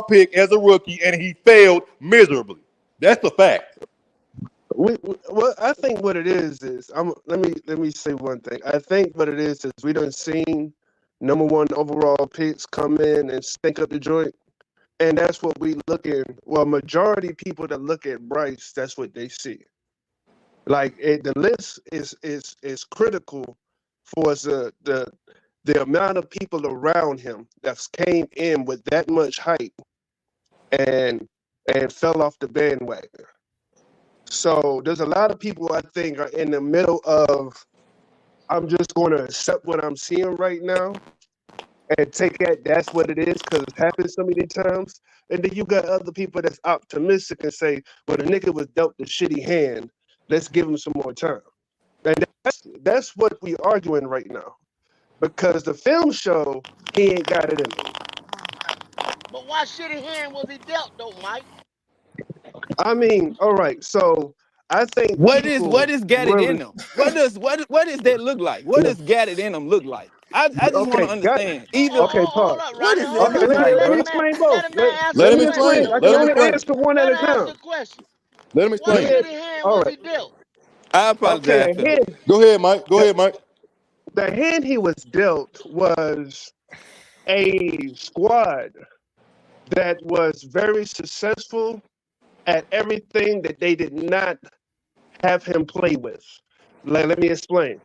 overall pick as a rookie, and he failed miserably. That's the fact. Well, I think what it is let me say one thing. I think what it is we done seen number one overall picks come in and stink up the joint, and that's what we looking. Well, majority people that look at Bryce, that's what they see. Like the list is critical for us. The amount of people around him that's came in with that much hype and fell off the bandwagon. So there's a lot of people I think are in the middle of I'm just going to accept what I'm seeing right now and take that. That's what it is because it's happened so many times. And then you got other people that's optimistic and say, "Well, the nigga was dealt the shitty hand. Let's give him some more time." And that's what we arguing right now because the film show he ain't got it in him. But why shitty hand was he dealt though, Mike? I mean, all right, so I think What people is got it really in them? What does that look like? What does got it in them look like? I just want okay. to understand. Either Okay, Hold pause. up, what Ronnie. does it Hold Okay, up, look let me Ronnie. like, let me bro? explain both. Let him man answer Let the him question explain. I though. can Let him only explain. answer one at Let a him answer time. the question. Let him What Let explain. me. shitty hand All was right. he dealt? I Okay, apologize, fellas. Go ahead, Mike. Go ahead, Mike. the hand he was dealt was a squad that was very successful at everything that they did not have him play with. Let me explain.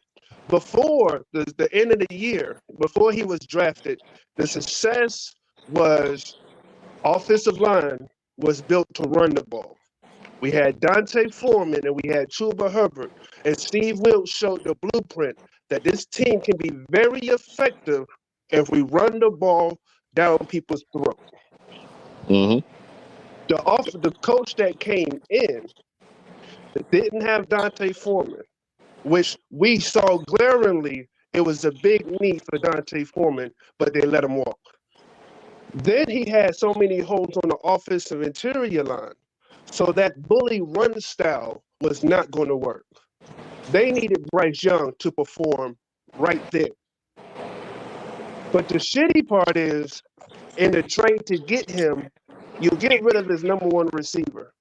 Before the end of the year, before he was drafted, the success was offensive line was built to run the ball. We had Dante Foreman and we had Chuba Hubbard, and Steve Wilkes showed the blueprint that this team can be very effective if we run the ball down people's throat. Mm-hmm. The coach that came in that didn't have Dante Foreman, which we saw glaringly it was a big need for Dante Foreman, but they let him walk. Then he had so many holes on the offensive interior line, so that bully run style was not going to work. They needed Bryce Young to perform right there. But the shitty part is, in the trade to get him, you get rid of his number one receiver.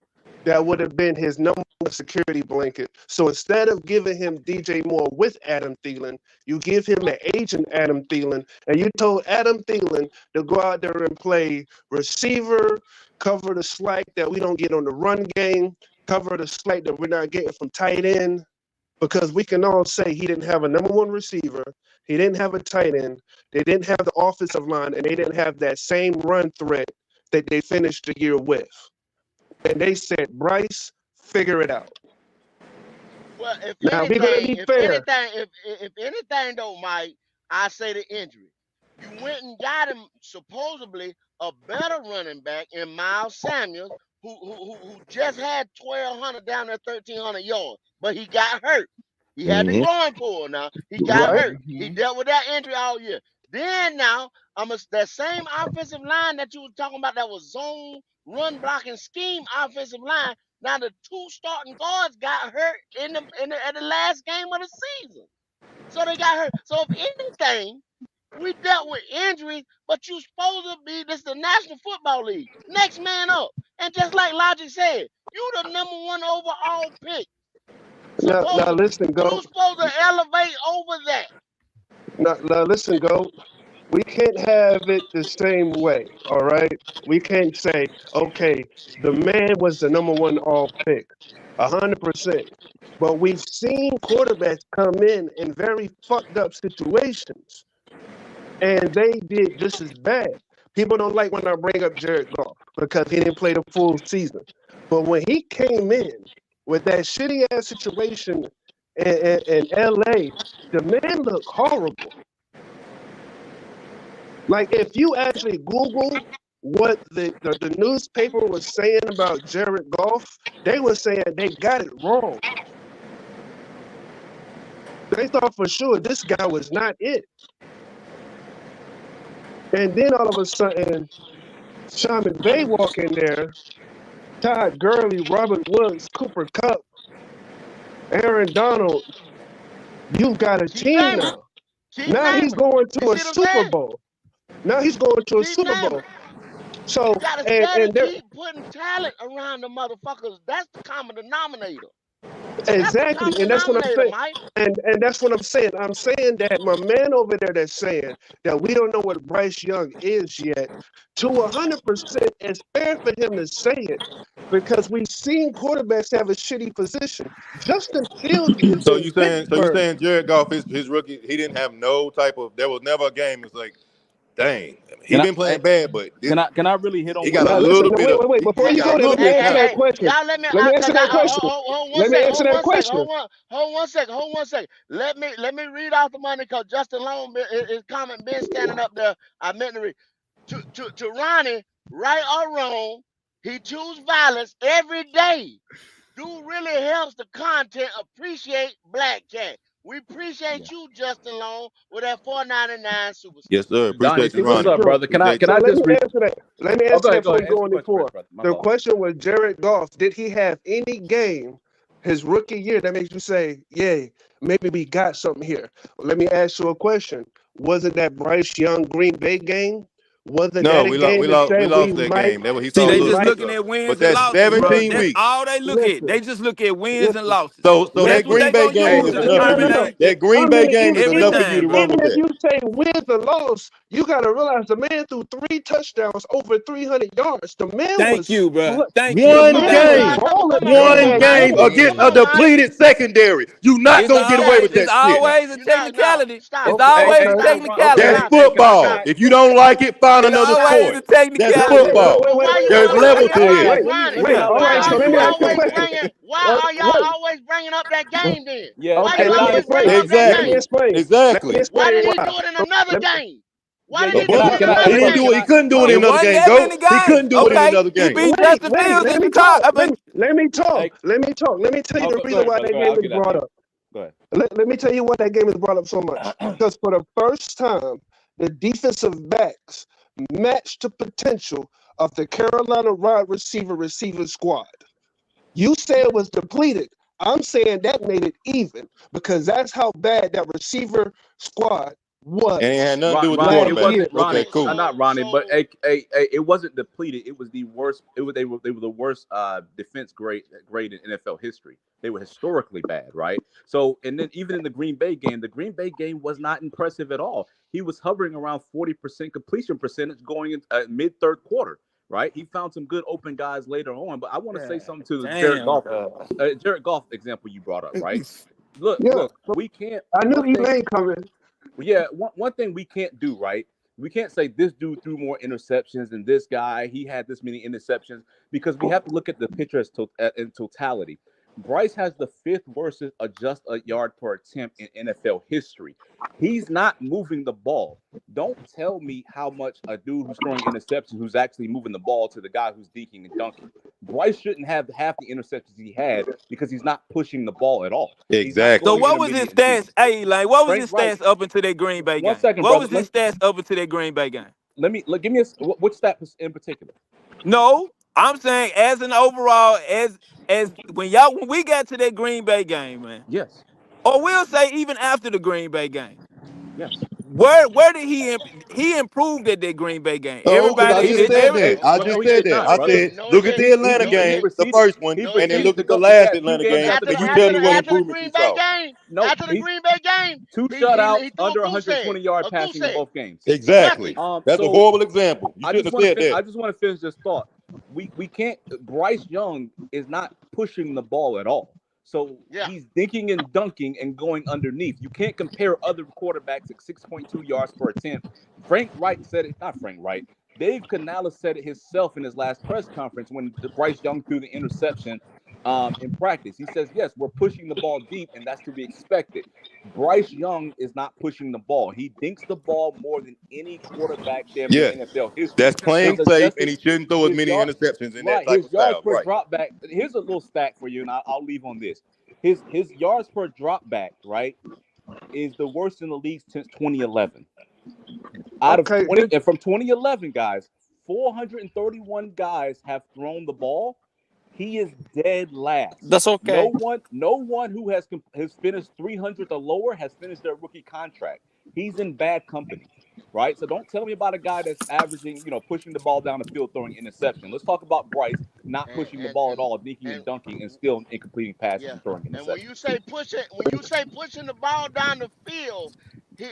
That would have been his number one security blanket. So instead of giving him DJ Moore with Adam Thielen, you give him an agent Adam Thielen, and you told Adam Thielen to go out there and play receiver, cover the slack that we don't get on the run game, cover the slack that we're not getting from tight end, because we can all say he didn't have a number one receiver, he didn't have a tight end, they didn't have the offensive line, and they didn't have that same run threat that they finished the year with. And they said, Bryce, figure it out. Well, Now we're gonna be fair. if anything though, Mike, I say the injury. You went and got him supposedly a better running back in Miles Samuels, who just had 1,200 down there, 1,300 yards, but he got hurt. He had the Mm-hmm. groin pull. Now he got Right? hurt. He dealt with that injury all year. Then now, that same offensive line that you were talking about that was zone run blocking scheme offensive line. Now the two starting guards got hurt at the last game of the season. So they got hurt. So if anything, we dealt with injuries, but you supposed to be this the National Football League. Next man up. And just like Logic said, you the number one overall pick. Now Supposedly. listen, You go. supposed to elevate over that. Now listen, go. We can't have it the same way, all right? We can't say, okay, the man was the number one all pick, 100%. But we've seen quarterbacks come in very fucked up situations, and they did just as bad. People don't like when I bring up Jared Goff because he didn't play the full season. But when he came in with that shitty ass situation in LA, the man looked horrible. Like if you actually Google what the newspaper was saying about Jared Goff, they were saying they got it wrong. They thought for sure this guy was not it. And then all of a sudden, Sean McVay walk in there, Todd Gurley, Robert Woods, Cooper Kupp, Aaron Donald. You've got a Keep team naming them. now. Keep Now he's naming them. going You to a see what I'm Super saying? Bowl. Now he's going to a Keep Super naming Bowl. them. So You gotta steady and they're keep putting talent around the motherfuckers. That's the common denominator. That's the exactly, common and that's what I'm denominator, saying. Mike. And that's what I'm saying. I'm saying that my man over there that's saying that we don't know what Bryce Young is yet, to 100%, it's fair for him to say it because we've seen quarterbacks have a shitty position. Justin Fields is So in you Pittsburgh. saying Jared Goff his rookie he didn't have no type of there was never a game it's like dang, he been playing bad, but can I really hit on he what got a Now Ronnie little said? listen, bit of wait. he, Before he you got go a there, little let me bit of answer talent. that question. Y'all let me, Let me answer cause that I question. hold one Let me second, answer that question. hold one second. Let me read out the money, cause Justin Long, his comment been standing up there. I meant to read to Ronnie, right or wrong, he choose violence every day. Do really helps the content appreciate Black Cat. We appreciate you, Justin Long, with that $4.99 super Yes, sticker. sir. Donnie, Appreciate see you, what's Very Ronnie. up, true. brother? Appreciate Can you. I So let just me answer that. Let me Oh, answer that go before ahead. we go Answer the any question further. first, brother. My The fault. question was Jared Goff. Did he have any game his rookie year that makes you say, "Yay, maybe we got something here"? Well, let me ask you a question. Wasn't that Bryce Young Green Bay game? Wasn't No, that a we lost. game We to lost. say We we lost that might, game. That was he See, saw a we they little just might? looking picture of. at wins But and that's losses, bro. 17 Listen, That's weeks. all they look at. listen, They just look at wins and listen. losses. So That's that what Listen. they Green Bay gonna Hey, game use is to enough for no, you. determine no. That I Green Bay mean, game is every enough for you to time, run bro. with even if that. you say wins or loss, you got to realize the man threw 3 touchdowns over 300 yards. The man Thank was you, bro. Thank the you. One man Thank was you. game. balling in One that game game. against a depleted secondary. You not It's gonna get away always with that shit. a You know, no, technicality. stop, It's Okay, stop, always a okay, stop, That's technicality. okay. stop. football. Stop. If you don't like it, find It's another Stop. always sport. a That's technicality, Stop. bro. football. But why you There's always levels bringing? to All this. right, Let me all Why right. So are explain. let you me ask you a always question. bringing? Wait. Bringing up that game then? Yeah, Why you Okay, hey let me Donnie. always bringing explain. up that Let me Exactly. game? explain. Let me Exactly. Why explain did he why. do it in another Let me, game? Why Yeah, did yeah. he do it in He another didn't do it. game? He couldn't do it in It another wasn't game. that Go. many He couldn't games. do it in Okay, another he game. beat Justin Fields let in me Chicago. talk. Let me talk. Hey, Let me talk. Let me tell you the go reason ahead, why brother. that Go ahead. game I'll is get after brought you. up. Go ahead. Let me tell you why that game is brought up so much. Because for the first time, the defensive backs matched the potential of the Carolina wide receiver squad. You say it was depleted. I'm saying that made it even because that's how bad that receiver squad And it had was nothing to do with the Ronnie, last it quarterback. year. wasn't Okay, Ronnie, cool. not Ronnie, but it wasn't depleted. It was the worst. They were the worst defense grade in NFL history. They were historically bad, right? So, and then even in the Green Bay game was not impressive at all. He was hovering around 40% completion percentage going in mid third quarter, right? He found some good open guys later on, but I want to say something to the Damn, dog. Jared Goff example you brought up, right? Yeah, Look, we can't. I knew One thing Elaine coming. yeah, one thing we can't do, right? We can't say this dude threw more interceptions than this guy. He had this many interceptions because we have to look at the picture in totality. Bryce has the fifth worst adjusted yard per attempt in NFL history. He's not moving the ball. Don't tell me how much a dude who's throwing interceptions, who's actually moving the ball to the guy who's dinking and dunking. Bryce shouldn't have half the interceptions he had because he's not pushing the ball at all. He's not So Exactly. going what was his intermediate and deep. stats? Hey, like what was Frank his Reich, stats up into that Green Bay one game? second, What brother. was his stats up into that Green Bay game? Give me which stat in particular. No, I'm saying as an overall, as when we got to that Green Bay game, man, Yes, or we'll say even after the Green Bay game, yes. where did he improved at that Green Bay game? Oh, because I Everybody, just He said that. I well, no, just he said did that. not, I brother. said, look at the Atlanta He game, the proceeded. first one, He and then proceeded look to at the go. He last had two Atlanta games game, after the and you Green tell Bay me what game. After the improvements you Green Bay saw. game, No, he's two he shutouts threw a under goose egg. 120 yard A goose passing in egg. both games. Exactly. Nothing. That's a So horrible example. You shouldn't have said I that. just want to finish this thought. We can't. Bryce Young is not pushing the ball at all. So Yeah. he's dinking and dunking and going underneath. You can't compare other quarterbacks at 6.2 yards per attempt. Frank Wright said it. Not Frank Wright. Dave Canales said it himself in his last press conference when Bryce Young threw the interception in practice. He says, yes, we're pushing the ball deep, and that's to be expected. Bryce Young is not pushing the ball. He dinks the ball more than any quarterback damn near Yes. in NFL history. That's playing His safe, and adjusted he shouldn't throw as his many yard interceptions in that right, type his of yards style. per Right. drop back. Here's a little stat for you, and I'll leave on this. His yards per drop back, right, is the worst in the league since 2011. Out of Okay, 20 and from 2011, guys, 431 guys have thrown the ball. He is dead last. That's okay. No one who has finished 300th or lower has finished their rookie contract. He's in bad company, right? So don't tell me about a guy that's averaging, pushing the ball down the field, throwing interception. Let's talk about Bryce not And pushing the ball at all, dinking and and dunking, and still incompleting passes yeah. and throwing And when interceptions. you say pushing the ball down the field,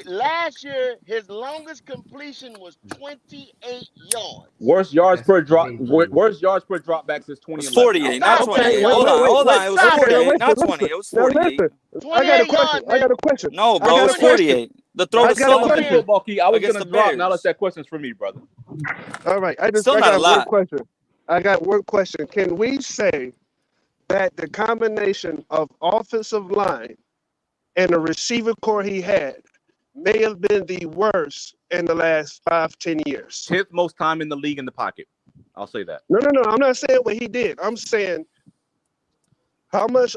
last year his longest completion was 28 yards. Worst yards per drop back since It was 2011. 48, not Stop 20. that. wait, Hold wait, on, wait, hold wait. on. It was Stop Okay, now 48, that. not listen, 20. listen. It was Now 48. listen. I got a 28 question. yards, I got nigga. a question. No, I bro, got it's a question. 48. The throw to I got a Sullivan question. football key. I was against gonna the drop. Now Bears. that question's for me, brother. All right, I Still not a got one lot. question. I got one question. Can we say that the combination of offensive line and the receiver core he had may have been the worst in the last 5-10 years? 10th most time in the league in the pocket. I'll say that. No. I'm not saying what he did. I'm saying how much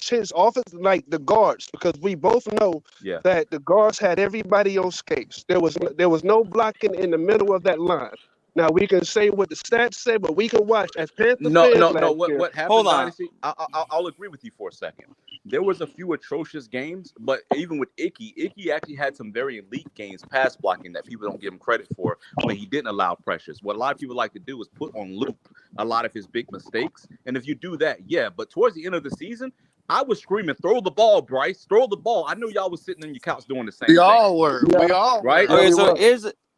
his offense, like the guards, because we both know Yeah. that the guards had everybody on skates. There was no blocking in the middle of that line. Now we can say what the stats say, but we can watch as Panther fans last year. What happened, Hold on. Dynasty? I'll agree with you for a second. There was a few atrocious games, but even with Icky actually had some very elite games, pass blocking that people don't give him credit for when he didn't allow pressures. What a lot of people like to do is put on loop a lot of his big mistakes, and if you do that, yeah. But towards the end of the season, I was screaming, "Throw the ball, Bryce! Throw the ball!" I know y'all was sitting on your couch doing the same thing. We all were. Right? Okay, so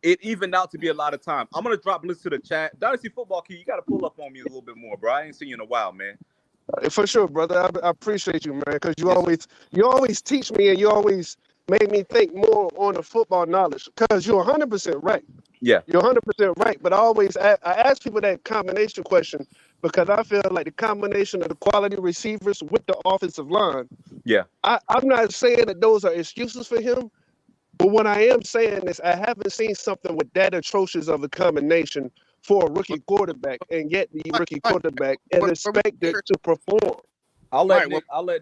it evened out to be a lot of time. I'm gonna drop links to the chat. Dynasty Football Key, you gotta pull up on me a little bit more, bro. I ain't seen you in a while, man. For sure, brother. I appreciate you, man, because you always teach me and you always made me think more on the football knowledge. Because you're 100% right. Yeah, you're 100% right. But I ask people that combination question because I feel like the combination of the quality receivers with the offensive line. Yeah. I'm not saying that those are excuses for him, but what I am saying is I haven't seen something with that atrocious of a combination for a rookie quarterback, and yet the rookie quarterback is expected to perform. I'll let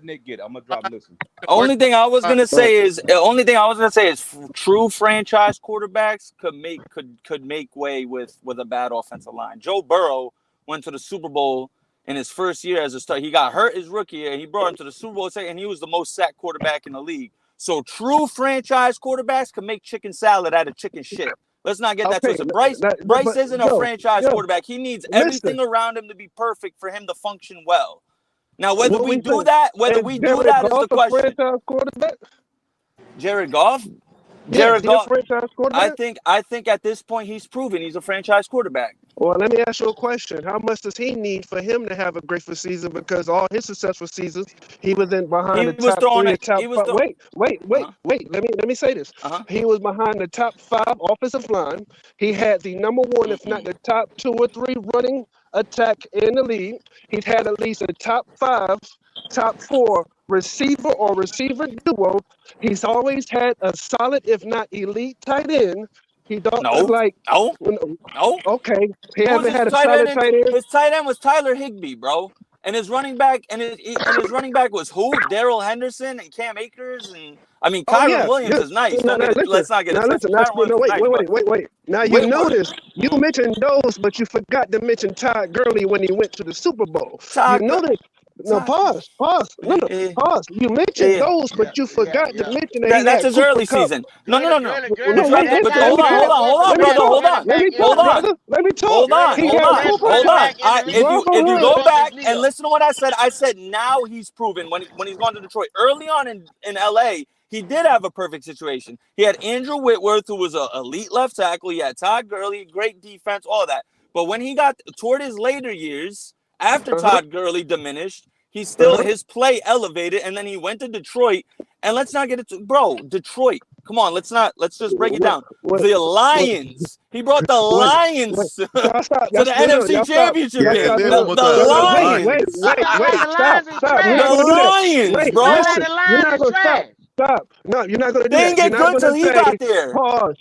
Nick get it. I'm gonna drop listen. Only thing I was gonna say is true franchise quarterbacks could make way with a bad offensive line. Joe Burrow went to the Super Bowl in his first year as a starter. He got hurt his rookie year. He brought him to the Super Bowl and he was the most sacked quarterback in the league. So true franchise quarterbacks can make chicken salad out of chicken shit. Let's not get that twisted. Bryce isn't a franchise quarterback. He needs everything around him to be perfect for him to function well. Now, whether we do that is the question. Jared Goff? Jared Goff. I think at this point he's proven he's a franchise quarterback. Well, let me ask you a question. How much does he need for him to have a grateful season? Because all his successful seasons, he was behind the top three, top five. Wait. Let me say this. He was behind the top 5 offensive line. He had the number 1, if not the top 2 or 3 running attack in the league. He's had at least a top 5, top 4 receiver or receiver duo. He's always had a solid, if not elite, tight end. He don't Okay. He hasn't had a solid tight end. His tight end was Tyler Higbee, bro. And his running back was who? Darrell Henderson and Cam Akers and Kyron Williams is nice. Let's not get it twisted. Wait. Now you notice you mentioned those, but you forgot to mention Todd Gurley when he went to the Super Bowl. Pause. Pause. You mentioned those, but you forgot to mention that that's his early season. No. Hold on, brother. Hold on. Let me talk. Hold on. If you go back and listen to what I said now he's proven when he's gone to Detroit. Early on in LA, he did have a perfect situation. He had Andrew Whitworth, who was an elite left tackle. He had Todd Gurley, great defense, all that. But when he got toward his later years, after Todd Gurley diminished, he still his play elevated, and then he went to Detroit. And let's not get it Detroit. Come on, let's just break it down. The Lions. He brought the Lions to the NFC Championship game. The Lions. The Lions, bro. Stop. No, you're not going to do that. They didn't get good till he got there. Pause.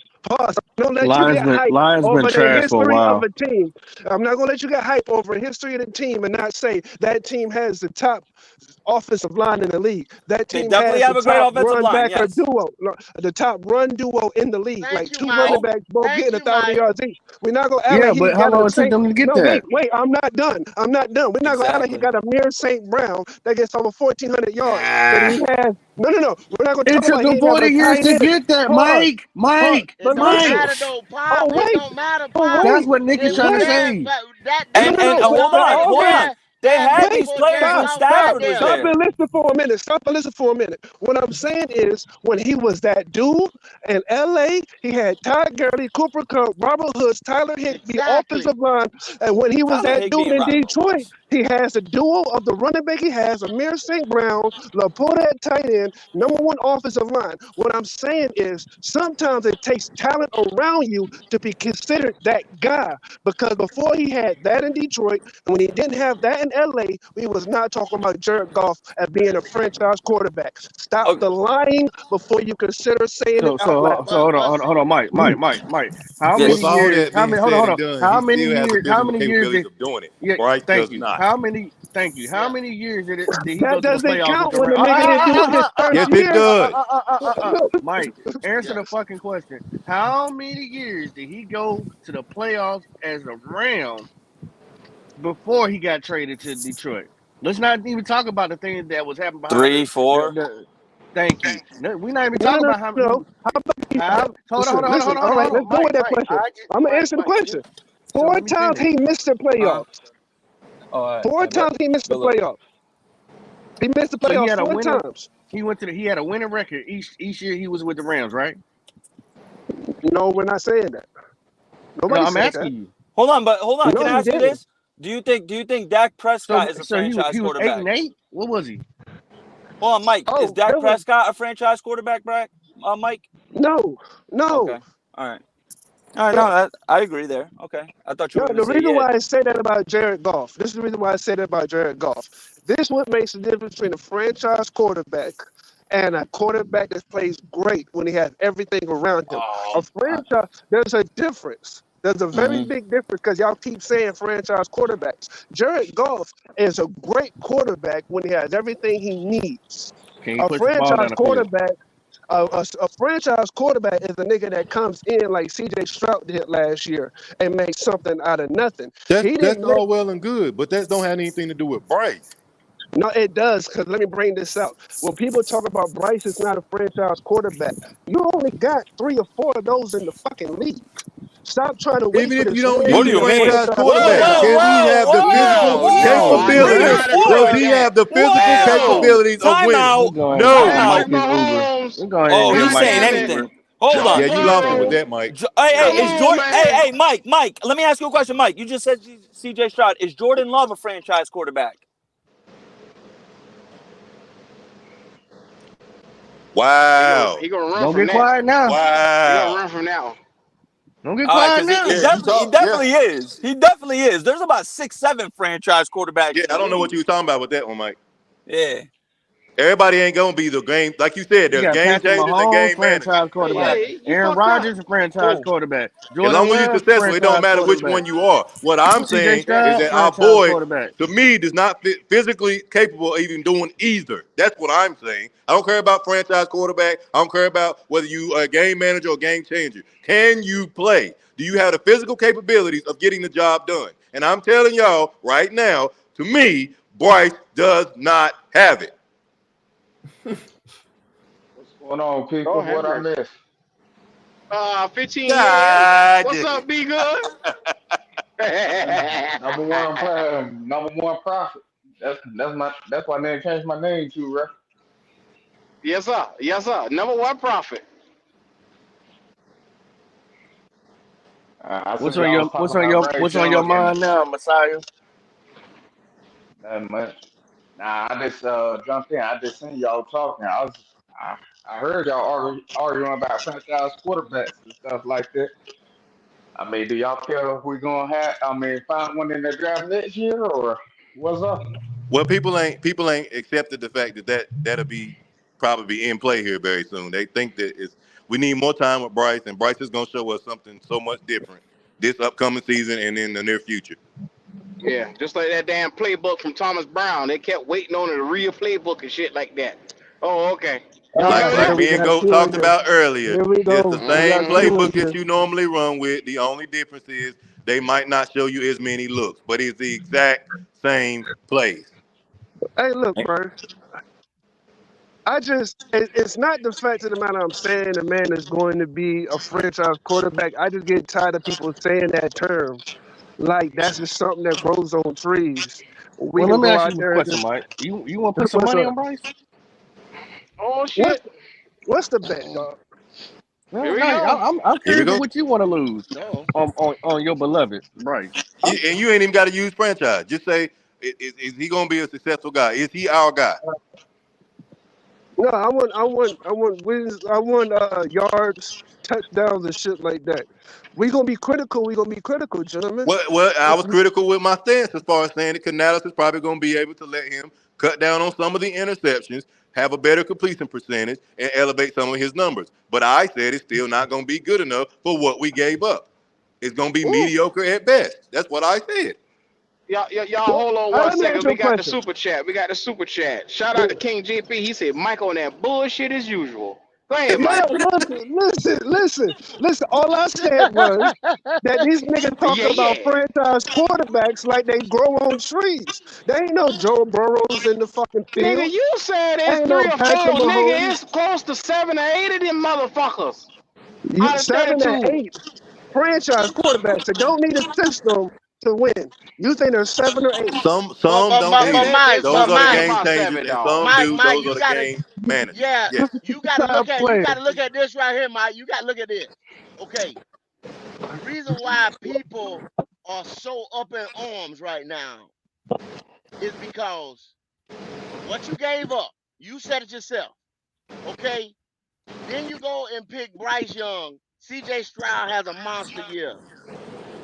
Don't let you get hype over the history of a team. I'm not going to let you get hype over the history of the team and not say that team has the top offensive line in the league. That team definitely have a great offensive line. Yes. The top run duo in the league. Two running backs both getting 1,000 yards each. We're not going to act like but how long it took them to get that? Wait, I'm not done. We're not going to act like he got a mere St. Brown that gets over 1,400 yards. That he has. No. We're not going to talk about it took him 40 years to get that, Mike. It don't matter though, Pop. It don't matter, Pop. That's what Nick is trying to say. And hold on. They had these players when Stafford was there. Stop and listen for a minute. What I'm saying is, when he was that dude in L.A., he had Todd Gurley, Cooper Kupp, Robert Hoods, Tyler Higbee, offensive line. And when he was that dude in Detroit, He has a duo of the running back he has, Amir St. Brown, Laporta at tight end, number one offensive line. What I'm saying is sometimes it takes talent around you to be considered that guy. Because before he had that in Detroit, and when he didn't have that in LA, we was not talking about Jared Goff as being a franchise quarterback. Stop Okay. the lying before you consider saying it out loud. Hold on, Mike. How Yes. many With all years? that being Hold on, said hold and on. done, How he many still has the years? How physical many years capabilities did? of doing it. Yeah, Bryce thank does you. not. Thank you. How many years did he That go to the doesn't playoffs with count the when Rams? the nigga didn't do it his Yes, first it year. does. Mike, answer the Yes. fucking question. How many years did he go to the playoffs as a Ram before he got traded to Detroit? Let's not even talk about the things that was happening behind 3, 4. thank you. No, we're not even No, no, talking no, about how no. many. Hold on, Listen. All right, let's go with that Mike. question. I'm gonna answer the Mike. question. So Four let me times finish. he missed the Huh? playoffs. Oh, all right. Four times he missed the Good luck. playoffs. He missed the So he playoffs had a four winning. times. He had a winning record each year he was with the Rams, right? No, we're not saying that. No, Nobody I'm said that. asking you. Hold on, but hold on. No, Can I he ask you didn't. this? Do you think Dak Prescott is a So franchise he was 8 quarterback? and 8. What was he? Hold on, Mike. Is Oh, Dak there was Prescott a franchise quarterback, Mike? no, Okay. no. All right. All right. No, I agree there. Okay. I thought you No, were gonna the say reason yeah. why I say that about Jared Goff, this is the reason why I say that about Jared Goff. This what makes the difference between a franchise quarterback and a quarterback that plays great when he has everything around him. A franchise, there's a difference. There's a very Mm-hmm. big difference because y'all keep saying franchise quarterbacks. Jared Goff is a great quarterback when he has everything he needs. Can he A push the ball franchise down the field? quarterback a franchise quarterback is a nigga that comes in like CJ Stroud did last year and makes something out of nothing. He That's didn't make all well and good, but that don't have anything to do with Bryce. no, it does, because let me bring this out. When people talk about Bryce is not a franchise quarterback, you only got 3 or 4 of those in the fucking league. Stop trying to wait Even for if you this don't man What to do use be you a mean? franchise franchise Whoa, quarterback, quarterback. whoa, does he whoa, have the whoa, physical whoa! I know capabilities? how to Does agree with he Whoa! have that. the physical Whoa! capabilities of Time winning? out! Hey, Time No. Mike out! Mahomes. Let's go ahead and Oh, give he's Mike saying his having Uber. anything. Hold Joe Yeah, on. you lost me with Burrow. that, Mike. Hey, Come is on, Jordan? man. Hey, Mike. Let me ask you a question, Mike. You just said C.J. Stroud. Is Jordan Love a franchise quarterback? Wow. He gonna run Don't from get that. quiet now. He gonna Wow. run from that one. Don't get All right, quiet because now. Yeah, you he talk. Yeah. definitely is. He definitely is. There's about 6, 7 franchise quarterbacks Yeah, in the I don't know what league. you were talking about with that one, Mike. Yeah. Everybody ain't gonna be the game, like you said. You There's got game Patrick changers and Mahomes, game franchise managers. quarterback. You Aaron fucked up. Rodgers, franchise Cool. quarterback. As Jordan long as you're Love, successful, it don't franchise matter which quarterback. one you are. What I'm CJ saying is Stroud, that our franchise boy, quarterback. to me, does not physically capable of even doing either. That's what I'm saying. I don't care about franchise quarterback. I don't care about whether you are a game manager or game changer. Can you play? Do you have the physical capabilities of getting the job done? And I'm telling y'all right now, to me, Bryce does not have it. What's going on, Oh, people? have What I mercy. missed? 15 year M. God What's dang. up, Be Good? Number one prophet. That's why they changed my name to, right? Yes, sir. Yes, sir. Number one prophet. I see y'all was talking about Bryce What's on your Young and mind now, Messiah? nothing much. Nah, I just jumped in. I just seen y'all talking. I heard y'all arguing about franchise quarterbacks and stuff like that. I mean, do y'all care if we're gonna find one in the draft next year or what's up? Well, people ain't accepted the fact that'll be probably in play here very soon. They think that we need more time with Bryce, and Bryce is gonna show us something so much different this upcoming season and in the near future. Yeah, just like that damn playbook from Thomas Brown. They kept waiting on a real playbook and shit like that. Oh, okay. All You right, remember Like that? here we me and got Goat talked Q&A. about earlier, Here we it's the go. We same got playbook Mm-hmm. that Q&A. you normally run with. The only difference is they might not show you as many looks, but it's the exact same plays. Hey, look, bro. It's not the fact of the matter I'm saying the man is going to be a franchise quarterback. I just get tired of people saying that term. Like that's just something that grows on trees. We Well, can let me go ask out you a there and question, just Mike. You want to put some what's money up? on Bryce? Oh, What's shit. what's the bet, dog? Here No, we no. go. I'm Here we curious of go. what you want to lose No. on your beloved Bryce. And you ain't even got to use franchise. Just say Is he gonna be a successful guy? Is he our guy? No, I want wins. I want yards, touchdowns, and shit like that. We gonna be critical. We gonna be critical, gentlemen. Well, I was critical with my stance as far as saying that Canales is probably going to be able to let him cut down on some of the interceptions, have a better completion percentage, and elevate some of his numbers. But I said it's still not going to be good enough for what we gave up. It's going to be mediocre at best. That's what I said. Y'all Well, hold on one let me ask second. you We a got the question. super chat. Shout out to King JP. He said Mike on that bullshit as usual. Go ahead, No, Mike. listen. All I said was that these niggas talk about Yeah. franchise quarterbacks like they grow on trees. They ain't no Joe Burrows in the fucking Nigga, field. you said it's Ain't no 3 or 4. Patrick Nigga, Mahomes. it's close to 7 or 8 of them motherfuckers out of 7 and 32. 8 franchise quarterbacks that don't need a system to win. You think there's 7 or 8? Some don't They, need it. they, they, Those they are the say game about changers, 7, and dog. some do. Mike, Those you are the gotta, game managers. yeah, Yes. you gotta Top look at player. this right here, Mike. You gotta look at this. Okay, the reason why people are so up in arms right now is because what you gave up, you said it yourself. Okay, then you go and pick Bryce Young. C.J. Stroud has a monster year.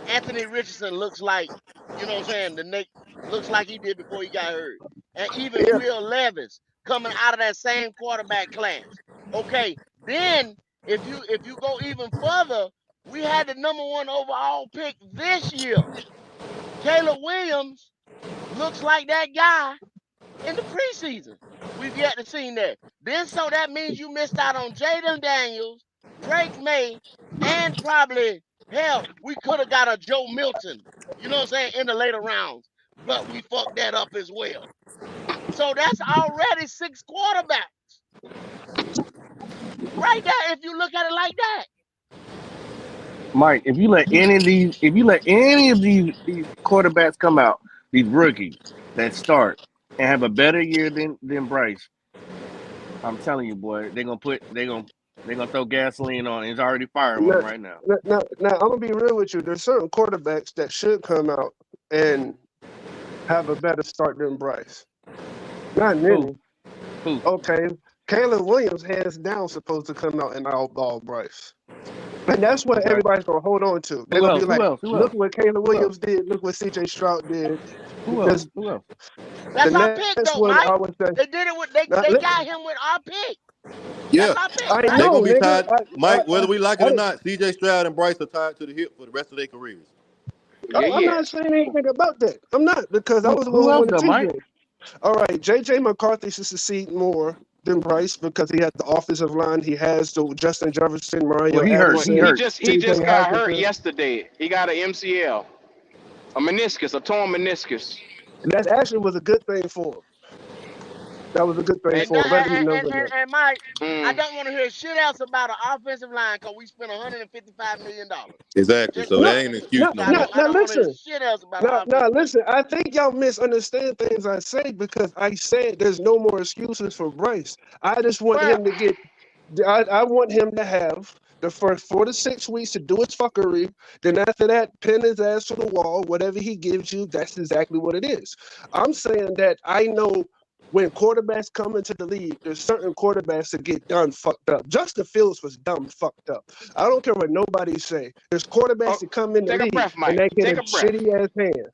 Anthony Richardson looks like, you know what I'm saying, the Nick looks like he did before he got hurt. And even Yeah. Will Levis coming out of that same quarterback class. Okay, then if you go even further, we had the number one overall pick this year. Caleb Williams looks like that guy in the preseason. We've yet to see that. Then so that means you missed out on Jaden Daniels, Drake May, and probably hell, we could have got a Joe Milton, you know what I'm saying, in the later rounds. But we fucked that up as well. So that's already 6 quarterbacks. Right there, if you look at it like that. Mike, if you let any of these quarterbacks come out, these rookies that start and have a better year than Bryce, I'm telling you, boy, they're gonna throw gasoline on. It's already firing Now, one right now. now, I'm gonna be real with you. There's certain quarterbacks that should come out and have a better start than Bryce. Not many. Who? Okay, Caleb Williams hands down supposed to come out and outball Bryce, and that's what Okay. everybody's gonna hold on to. They're Who gonna else? be Who like, else? Who look else? what Caleb Who else? Williams did. Look what C.J. Stroud did. Who else? This, Who else? the That's our pick next though, one Mike. I would say. They did it with Now, they got him with our pick. Yeah. That's our pick, I right? They're know, gonna be nigga. tied, Mike. Whether we like it I, or not, C.J. Stroud and Bryce are tied to the hip for the rest of their careers. I'm Yeah. not saying anything about that. I'm not, because I was the one Who who else wanted though, Mike? TJ. All right, J.J. McCarthy should succeed more than Bryce because he has the offensive line. He has the Justin Jefferson, Well, Mario he hurt. Well, He Addison, he hurt. just he T.J. just got hurt Hawkinson. yesterday. He got an MCL, a torn meniscus. That actually was a good thing for him. That was a good thing And And, for him. Let him know that. and Mike, I mm, don't want to hear shit else about an offensive line because we spent $155 million. Exactly. Just So that one. ain't an excuse no So I more. don't I Now don't want to hear listen. shit else about an Now offensive line. listen. I think y'all misunderstand things I say because I said there's no more excuses for Bryce. I just want Well, him to get. I want him to have the first 4 to 6 weeks to do his fuckery. Then after that, pin his ass to the wall. Whatever he gives you, that's exactly what it is. I'm saying that I know when quarterbacks come into the league, there's certain quarterbacks that get done fucked up. Justin Fields was dumb fucked up. I don't care what nobody say. There's quarterbacks oh, that come in the take a league breath, and Mike. they get a Take a breath. shitty ass hand.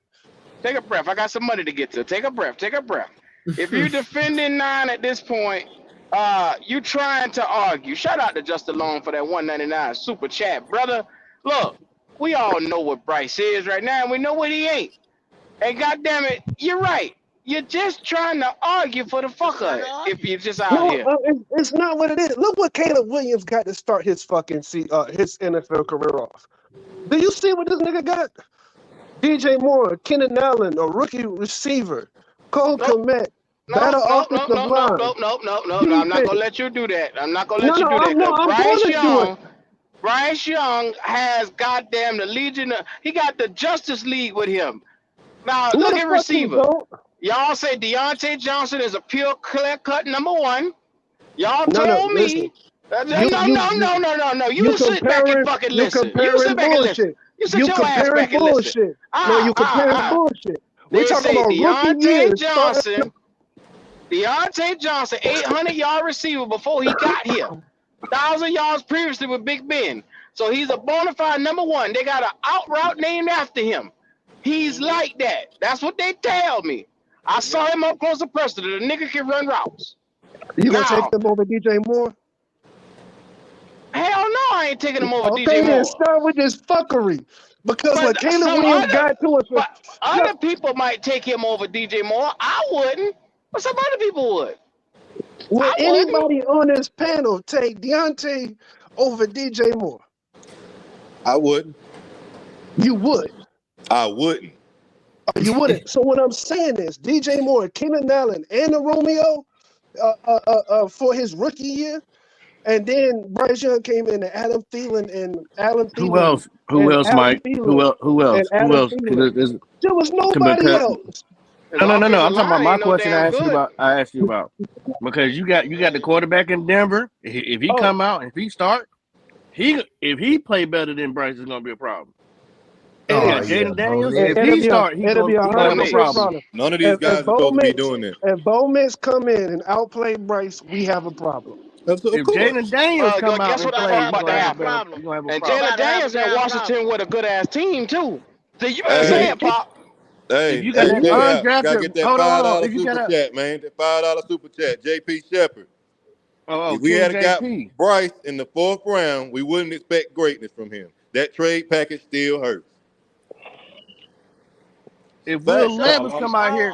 Take a breath. I got some money to get to. Take a breath. Take a breath. If you defending 9 at this point, you trying to argue. Shout out to Justin Long for that 199 super chat, brother. Look, we all know what Bryce is right now, and we know what he ain't. And goddamn it, you're right. You're just trying to argue for the just fuck of trying to it. If argue. you're just out No, here. it's not what it is. Look what Caleb Williams got to start his fucking his NFL career off. Do you see what this nigga got? DJ Moore, Keenan Allen, a rookie receiver, Cole Nope. Komet, No, better no, no, offensive no, no, line, no, no, no, no, no. I'm not gonna defense. let you do that. I'm not gonna No, let you no, do that. Cause I'm going to do it. Bryce Young has goddamn the Legion. He got the Justice League with him. Now No, look the at fuck he receiver. don't. Y'all say Deontay Johnson is a pure clear cut number 1. Y'all No, told listen. me. No, You no, you no, you no, no, no, no. you You sit back and comparing fucking you listen. You sit comparing back and listen. bullshit. You sit You your ass comparing back and listen. bullshit. No, you comparing Uh. bullshit. We They talking say about rookie years. Deontay Johnson, 800-yard receiver before he got here. 1,000 yards previously with Big Ben. So he's a bona fide number one. They got an out route named after him. He's like that. That's what they tell me. I saw him up close and personal. The nigga can run routes. You gonna take Now, him over DJ Moore? hell no, I ain't taking him over Okay, DJ then Moore. start with this fuckery. Because But like Caleb Williams got to us. other people might take him over DJ Moore. I wouldn't. But some other people would. Would I wouldn't. anybody on this panel take Deontay over DJ Moore? I wouldn't. You would. I wouldn't. You wouldn't. So what I'm saying is DJ Moore, Keenan Allen, and the Romeo for his rookie year. And then Bryce Young came in and Adam Thielen and Alan Thielen. Who else? Who else, Mike? Who else? Who else? Who else? There was nobody else. No. I'm talking about my question. I asked you about because you got the quarterback in Denver. If he come out, if he start, if he play better than Bryce, it's gonna be a problem. And Jaden Daniels, if he start, he's gonna be a problem. None of these guys are supposed to be doing that. If Bo Mix come in and outplay Bryce, we have a problem. If Jaden Daniels come out, guess what the fuck about to happen? And Jaden Daniels at Washington with a good ass team too. So you better say it, Pop. Hey, if you got gotta get that $5 super chat, man. That $5 super chat. JP Shepard. If we had got Bryce in the 4th round, we wouldn't expect greatness from him. That trade package still hurts. If Will Levis come out here,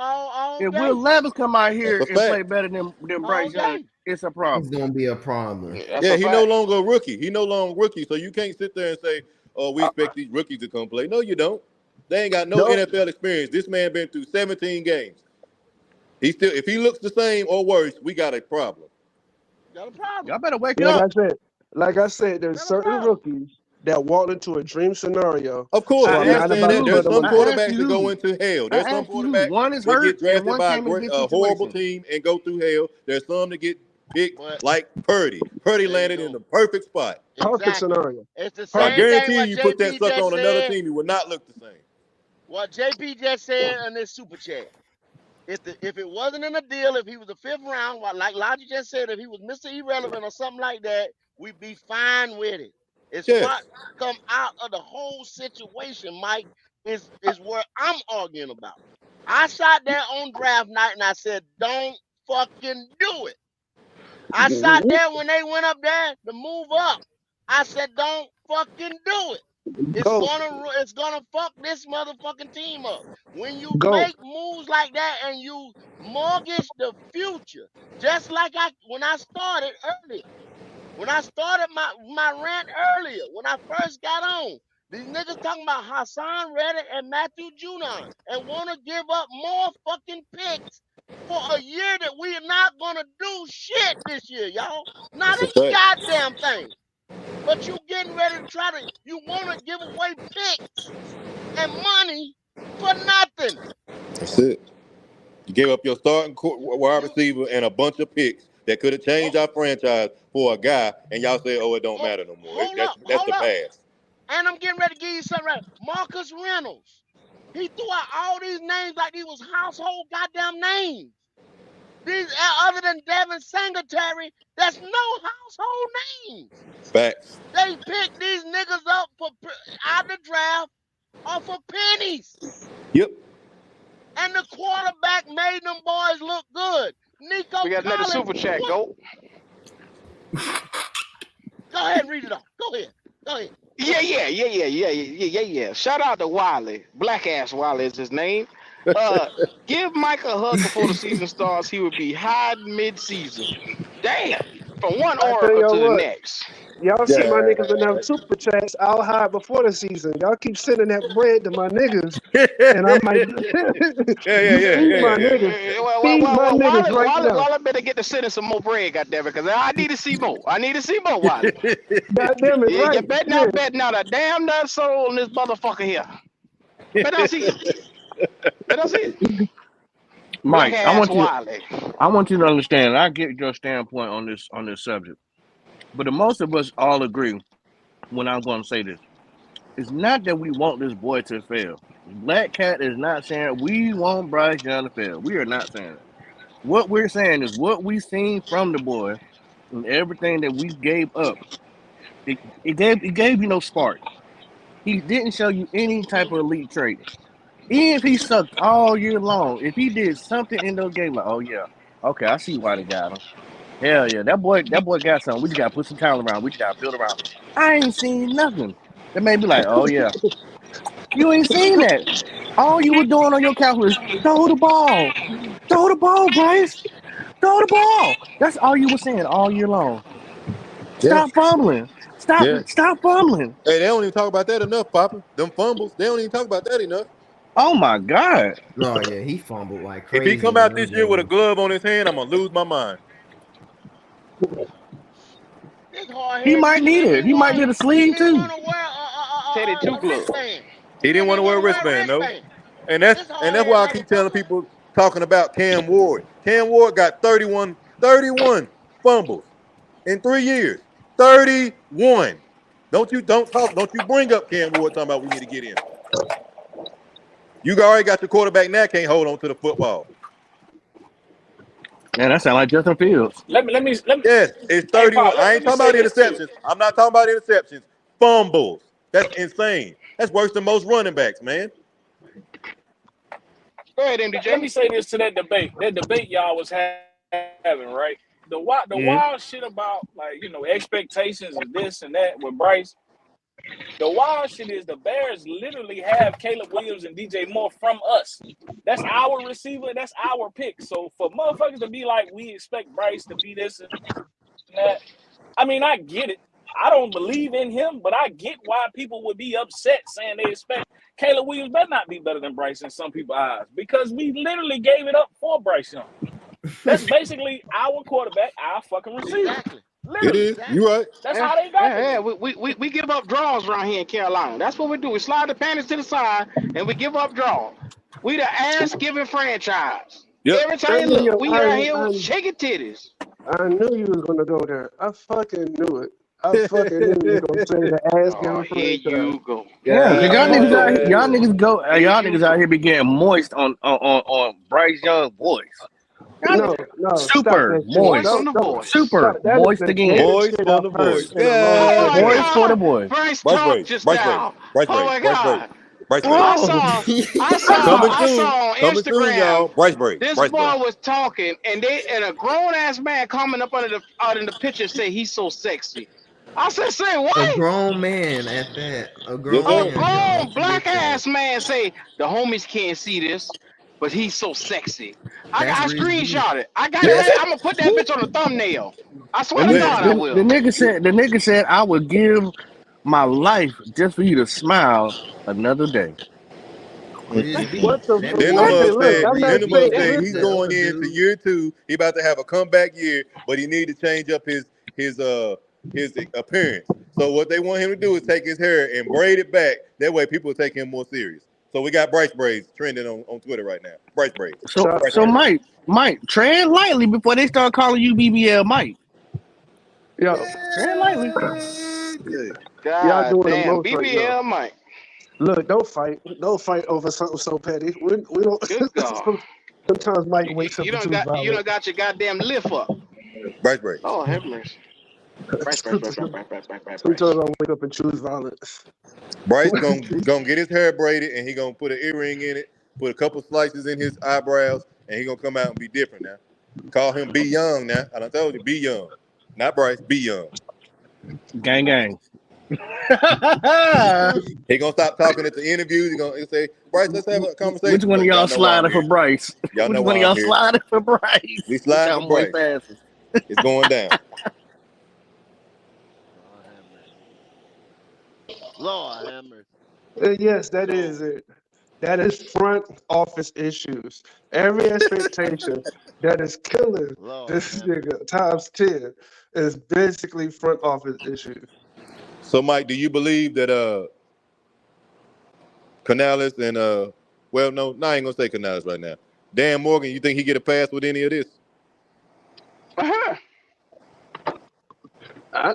and play better than Bryce Young, it's a problem. It's gonna be a problem. Yeah, he no longer a rookie. So you can't sit there and say, "Oh, we expect these rookies to come play." No, you don't. They ain't got no NFL experience. This man been through 17 games. If he looks the same or worse, we got a problem. Y'all better wake up. Like I said, there's certain rookies that walked into a dream scenario. Of course, I understand that. There's some quarterbacks that go into hell. There's some quarterbacks that get drafted by a horrible team and go through hell. There's some that get picked like Purdy. Purdy landed in the perfect spot. Perfect scenario. It's the same I guarantee thing you put that sucker on another team, he would not look the same. What JP just said in this super chat. If it wasn't in a deal, if he was a 5th round, like Logic just said, if he was Mr. Irrelevant or something like that, we'd be fine with it. It's what come out of the whole situation, Mike, is what I'm arguing about. I sat there on draft night and I said, don't fucking do it. I sat there when they went up there to move up. I said, don't fucking do it. It's gonna fuck this motherfucking team up. When you make moves like that and you mortgage the future, just like when I started earlier. When I started my rant earlier, when I first got on, these niggas talking about Hassan Reddick and Matthew Judon and want to give up more fucking picks for a year that we are not going to do shit this year, y'all. Not a goddamn thing. But you getting ready to you want to give away picks and money for nothing. That's it. You gave up your starting wide receiver and a bunch of picks that could have changed our franchise for a guy, and y'all say, "Oh, it don't matter no more." That's the past. And I'm getting ready to give you something right. Marcus Reynolds. He threw out all these names like these was household goddamn names. These other than Devin Singletary, that's no household names. Facts. They picked these niggas up out the draft off of pennies. Yep. And the quarterback made them boys look good. Nico we got another Collins, super chat. Go ahead and read it off. Go ahead. Yeah. Shout out to Wiley. Black ass Wiley is his name. Give Mike a hug before the season starts. He would be hiding mid-season. Damn. From one oracle to the next. Y'all see my niggas in them super chats. I'll hide before the season. Y'all keep sending that bread to my niggas, and I might. Feed my niggas right now. Wally better get to sending some more bread, goddammit, because I need to see more. Wally. Goddamn it, right? You bet not a damn nut soul in this motherfucker here. Bet I see it. Mike, I want you to understand. I get your standpoint on this subject, but the most of us all agree when I'm going to say this. It's not that we want this boy to fail. Black Cat is not saying we want Bryce Young to fail. We are not saying that. What we're saying is what we seen from the boy and everything that we gave up. It gave you no spark. He didn't show you any type of elite trait. Even if he sucked all year long, if he did something in those games, like, oh yeah, okay, I see why they got him. Hell yeah, that boy got something. We just gotta put some talent around. We just gotta build around. I ain't seen nothing. That made me like, oh yeah, you ain't seen that. All you were doing on your couch was throw the ball, Bryce, throw the ball. That's all you were saying all year long. Yeah, Stop fumbling. yeah. Stop fumbling. Hey, they don't even talk about that enough, Papa. Them fumbles, they don't even talk about that enough. Oh my god. Oh yeah, he fumbled like If he crazy come in out them this year with a games. glove on his hand, I'm gonna lose my mind. This hard He headed might nigga need didn't it. even He might want need a he sleeve didn't even want too. to wear Teddy Two a Gloves. wristband. He He didn't didn't want to even wear a want to wear a wristband, though. wristband. And that's This and hard that's headed why I nigga keep telling fumble. people talking about Cam Ward. Cam Ward got 31 fumbles in 3 years. 31. Don't you bring up Cam Ward talking about we need to get him. You already got your quarterback now, can't hold on to the football. Man, that sound like Justin Fields. Let me. Yes, it's Hey, 31. Paul, I let ain't me talking say about this too. interceptions. I'm not talking about interceptions. Fumbles. That's insane. That's worse than most running backs, man. Go ahead, Let MDJ. me say this to that debate. That debate y'all was having, right? The Mhm. wild shit about, like, expectations and this and that with Bryce. The wild shit is the Bears literally have Caleb Williams and DJ Moore from us. That's our receiver. That's our pick. So for motherfuckers to be like, we expect Bryce to be this and that. I mean, I get it. I don't believe in him, but I get why people would be upset saying they expect Caleb Williams better not be better than Bryce in some people's eyes because we literally gave it up for Bryce Young. That's basically our quarterback, our fucking receiver. Exactly. It Literally. is. You Exactly. right. That's Yeah, how they got yeah, the yeah. nigga. We give up draws around here in Carolina. That's what we do. We slide the panties to the side and we give up draws. We the ass giving franchise. Yep. Every time you look, Yo, we out here shaking titties. I knew you was gonna go there. I fucking knew it. I fucking knew you was gonna say the ass Oh, giving here franchise. you go. Yeah, Here cause you go. Here y'all you niggas out go. here be getting moist on Bryce Young voice. Y'all No, no, stop super that shit. Moist on moist, the Don't voice. stop. super That is moist the again. gayest Boys shit for I've the heard boys. in a long Oh my fucking Moist time. for the God. boys. Bryce Bryce talk Brace. just Bryce Brace. now. Bryce Oh Brace. my Bryce Brace. God. Bryce Brace. I Oh, saw Coming I soon. saw on Coming soon, y'all. Instagram Bryce Brace. this Bryce boy Brace. was talking and a grown ass man coming up under the out in the picture say he's so sexy. I said, say A what? grown man at that. A Yes, grown A sir. man, y'all. Don't grown black forget that. ass man say the homies can't see this, but he's so sexy. That's I Riz B. screenshot it. I got it That's right. I'm gonna put that bitch on the thumbnail. I the, swear to ni- God I listen. the will. nigga said I would give my life just for you to smile another day. Riz What B. the That fuck? Then the man What? Okay, mug is look, said, I'm Riz not then the B mug saying. said at he's Listen, going the into dude. year two. He about to have a comeback year, but he need to change up his appearance. So what they want him to do is take his hair and braid it back. That way people will take him more serious. So we got Bryce braids trending on Twitter right now. Bryce braids. So so Bryce so braids. Mike, tread lightly before they start calling you BBL Mike. yo, Tread lightly. Yeah. y'all God doing the damn. most right now. BBL Mike. Look, don't fight. Don't fight over something so petty. We don't. Good God. Sometimes Mike wakes up You and done choose got violence. your goddamn lift up. Bryce braids. Oh have mercy. Sometimes Bryce. I wake up and choose violence. Bryce gonna get his hair braided and he gonna put an earring in it, put a couple slices in his eyebrows, and he gonna come out and be different now. Call him Be Young now. I done told you, Be Young. Not Bryce, Be Young. Gang gang. He gonna stop talking at the interviews. He gonna say, Bryce, let's have a Which conversation. one of But y'all y'all know why I'm sliding for here. Bryce? Y'all Which know one of why I'm y'all here. sliding for Bryce? We With slide for y'all moist Bryce. asses. It's going down. Lord have mercy. Lord have mercy. Yes, that So is it. That is front office issues. Every expectation that is killing Lord this have mercy. nigga times 10 is basically front office issues. So, Mike, do you believe that Canales and well, no, I ain't gonna say Canales right now. Dan Morgan, you think he get a pass with any of this? Uh-huh. I,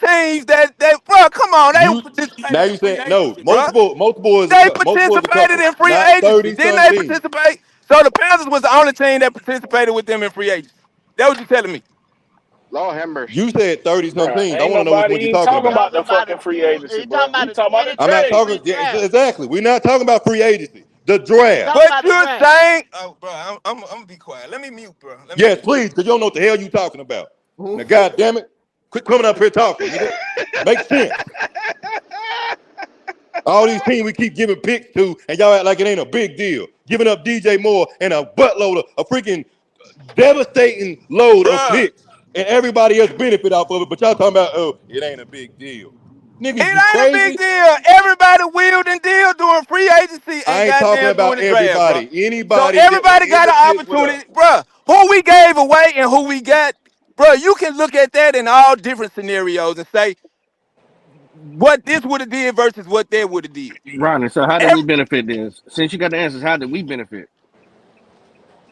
teams that bro, come on, they You participated now in you free saying no, agency, bro. multiple They is a participated couple, in free not agency. 30 Didn't some they teams. participate? So the Panthers was the only team that participated with them in free agency. That what you telling me? Lord have mercy. You said 30 some Bruh, teams. I ain't want to know which nobody one you're even talking He talking about. about talking the about the fucking free two. agency, He bro. talking about We the talking about the I'm not 2023 talking trade. draft. exactly. We're not talking about free agency. The He draft. talking But about the you're draft. saying, oh, bro, I'm gonna be quiet. Let me mute, bro. Let me Yes, mute. please, because you don't know what the hell you talking about. Now, Ooh. God damn it, quit coming up here talking, nigga. Make sense. All these teams we keep giving picks to, and y'all act like it ain't a big deal. Giving up DJ Moore and a buttload of a freaking devastating load of Bruh, picks, and everybody else benefit off of it. But y'all talking about, oh, it ain't a big deal. it Niggas, you ain't a big crazy? deal. Everybody wheeled and deal during free agency and I ain't talking goddamn about doing the draft, bro. everybody. So Anybody that was everybody in got the an picks with us. opportunity, bruh. Who we gave away and who we got, bruh. You can look at that in all different scenarios and say what this would have did versus what that would have did. Ronnie, so how did we Every, benefit this? Since you got the answers, how did we benefit?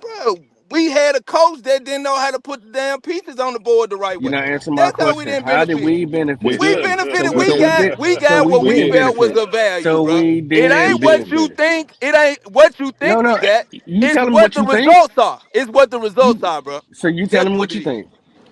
bro, we had a coach that didn't know how to put the damn pieces on the board the right You're way. not answering my That's how we question. didn't How did benefit. we We benefit? We didn't. benefited. So we did. We So got we what we didn't felt was benefit. of value, So bro. we It We didn't ain't what didn't. you benefit. think. It ain't what you No, think we no. got. You It's telling me what what the you think. results are. It's what the results You are, bro. so you That's telling me what what it you is. think.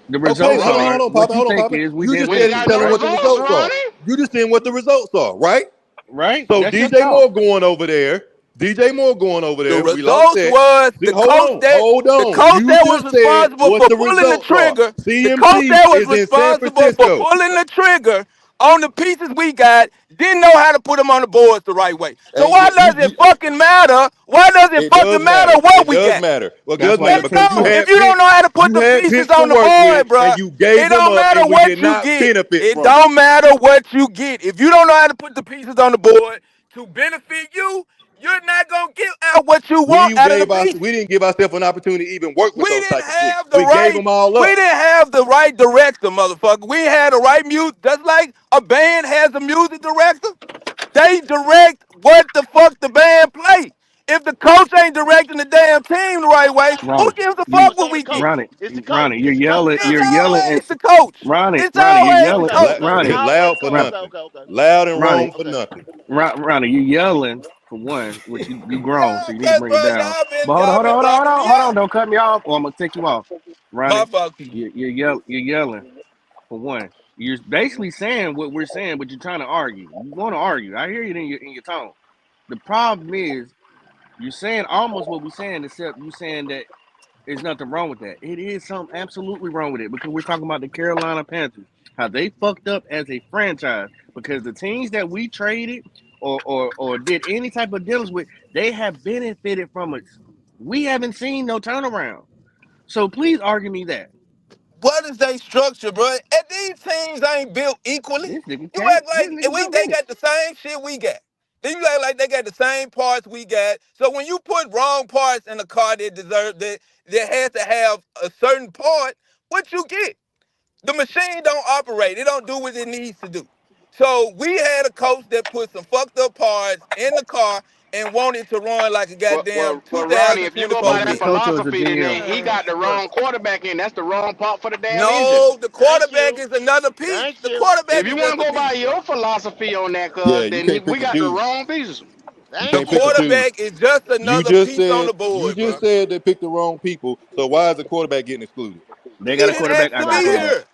The Okay, results hold on, are Poppy, what you hold on, think Poppy. is we You didn't just We ain't said you got benefit. telling no what the results, results are. Ronnie. You just saying what the results are, right? Right? So That's your DJ thought. Moore going over there. DJ Moore going over The there. We lost results that. was See, hold on, hold the on. coach You that was just said responsible what for the pulling the results are. trigger. The coach CMC that was is in San responsible for Francisco. pulling the trigger on the pieces we got didn't know how to put them on the boards the right way. So And why does it fucking matter? Why does it it does fucking matter matter. what It we does got? matter. Well, it That's does why matter you It took because you don't. Cook. If had you don't picks. know how to put You the had pieces picks to on the work with, board, and bruh, you gave it them don't up, matter and we what did you not get. benefit It from it. don't matter what you get. If you don't know how to put the pieces on the board to benefit you, you're not gonna get out what you want out of the pieces. We didn't give ourselves an opportunity to even work with We those didn't type of picks. have the We gave right. them all We up. didn't have the right director, motherfucker. We had the right music. Just like a band has a music director, they direct what the fuck the band play. If the coach ain't directing the damn team the right way, who Ronnie, gives a you fuck Who's what on the we get? coach? Ronnie, It's the coach. Ronnie, It's the coach It's you're now. yelling and always the coach. Ronnie, It's Ronnie, you're always the yelling. Okay, coach. La- okay. It's Ronnie, always loud for coach. Ron, Okay, nothing. okay, okay, Loud and Ronnie, wrong for okay. nothing. Ronnie, you yelling for one, which you grown, Yeah, so you need to cause bring it bro, down. But y'all been blocking me hold on, out. don't cut me off, or I'm gonna take you off. My Ronnie, fault. you're yelling for one. You're basically saying what we're saying, but you're trying to argue. You want to argue. I hear you in your tone. The problem is you're saying almost what we're saying, except you saying that there's nothing wrong with that. It is something absolutely wrong with it because we're talking about the Carolina Panthers, how they fucked up as a franchise because the teams that we traded or did any type of deals with, they have benefited from us. We haven't seen no turnaround. So please argue me that. What is they structure, bro? And these teams ain't built equally. This nigga You can't. act This like nigga don't they get it. got the same shit we got. Then you act like they got the same parts we got. So when you put wrong parts in a car that has to have a certain part, what you get? The machine don't operate. It don't do what it needs to do. So we had a coach that put some fucked up parts in the car and wanted to run like a goddamn Ronnie, if you go by Is it that the 2024 coach or is the philosophy, GM? then he got the wrong quarterback in. That's the wrong part for the damn engine. No, the Thank quarterback you. is another piece. Thank The you. If quarterback is you want just to a go by piece, bro. your philosophy on that, Yeah, cuz you then can't pick we and got the choose. wrong pieces. You The Thank can't pick and you. choose. quarterback is just You another just piece on said the board, bro. they picked the wrong people. So why is the quarterback getting excluded? They He got a didn't quarterback. ask I to got be a quarterback. here.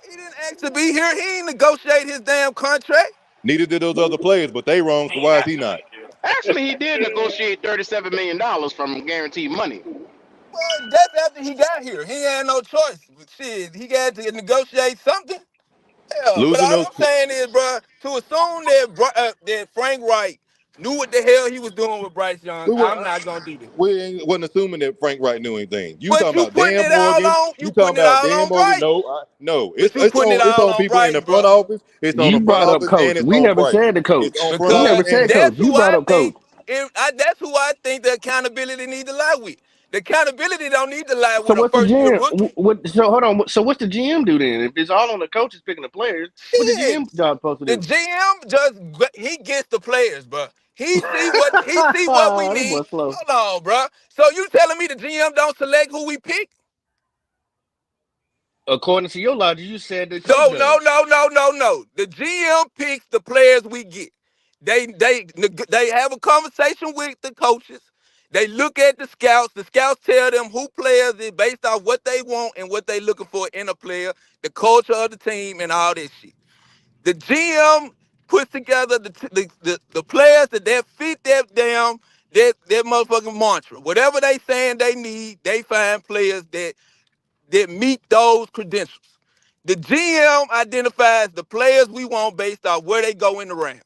He didn't ask to be here. He ain't negotiate his damn contract. Neither did those other players, but they wrong. So why is he not? Actually, he did negotiate $37 million from guaranteed money. Well, that's after he got here. He had no choice. But shit, he got to negotiate something. Yeah, but Losing all those. I'm saying is, bro, to assume that that Frank Wright knew what the hell he was doing with Bryce Young, We were I'm not gonna do that. wasn't assuming that Frank Wright knew anything. You But talking you about putting Dan it all Morgan? on, You talking about Dan Morgan? Wright. No. But you putting it It's all on on people in the Wright, front bro. office. It's on the You front brought up office, and coach. it's We on never Bryce. said the It's coach. on front We office never Because and said it's on coach. that's You who Bryce. brought I up coach. think. That's who I think the accountability need to lie with. The accountability don't need to lie So with a what's the first year GM? rookie. What? So hold on. So what's the GM do then? If it's all on the coaches picking the players, what the Shit, GM job supposed to the do? GM he gets the players, bro. He see what we That need. boy slow. Hold on, bro. So you telling me the GM don't select who we pick? According to your logic, you said the coach No, no, does. no, no, no, no. The GM picks the players we get. They have a conversation with the coaches. They look at the scouts. The scouts tell them who players is based off what they want and what they looking for in a player, the culture of the team, and all that shit. The GM puts together the players that fit that motherfucking mantra. Whatever they saying they need, they find players that meet those credentials. The GM identifies the players we want based off where they go in the round.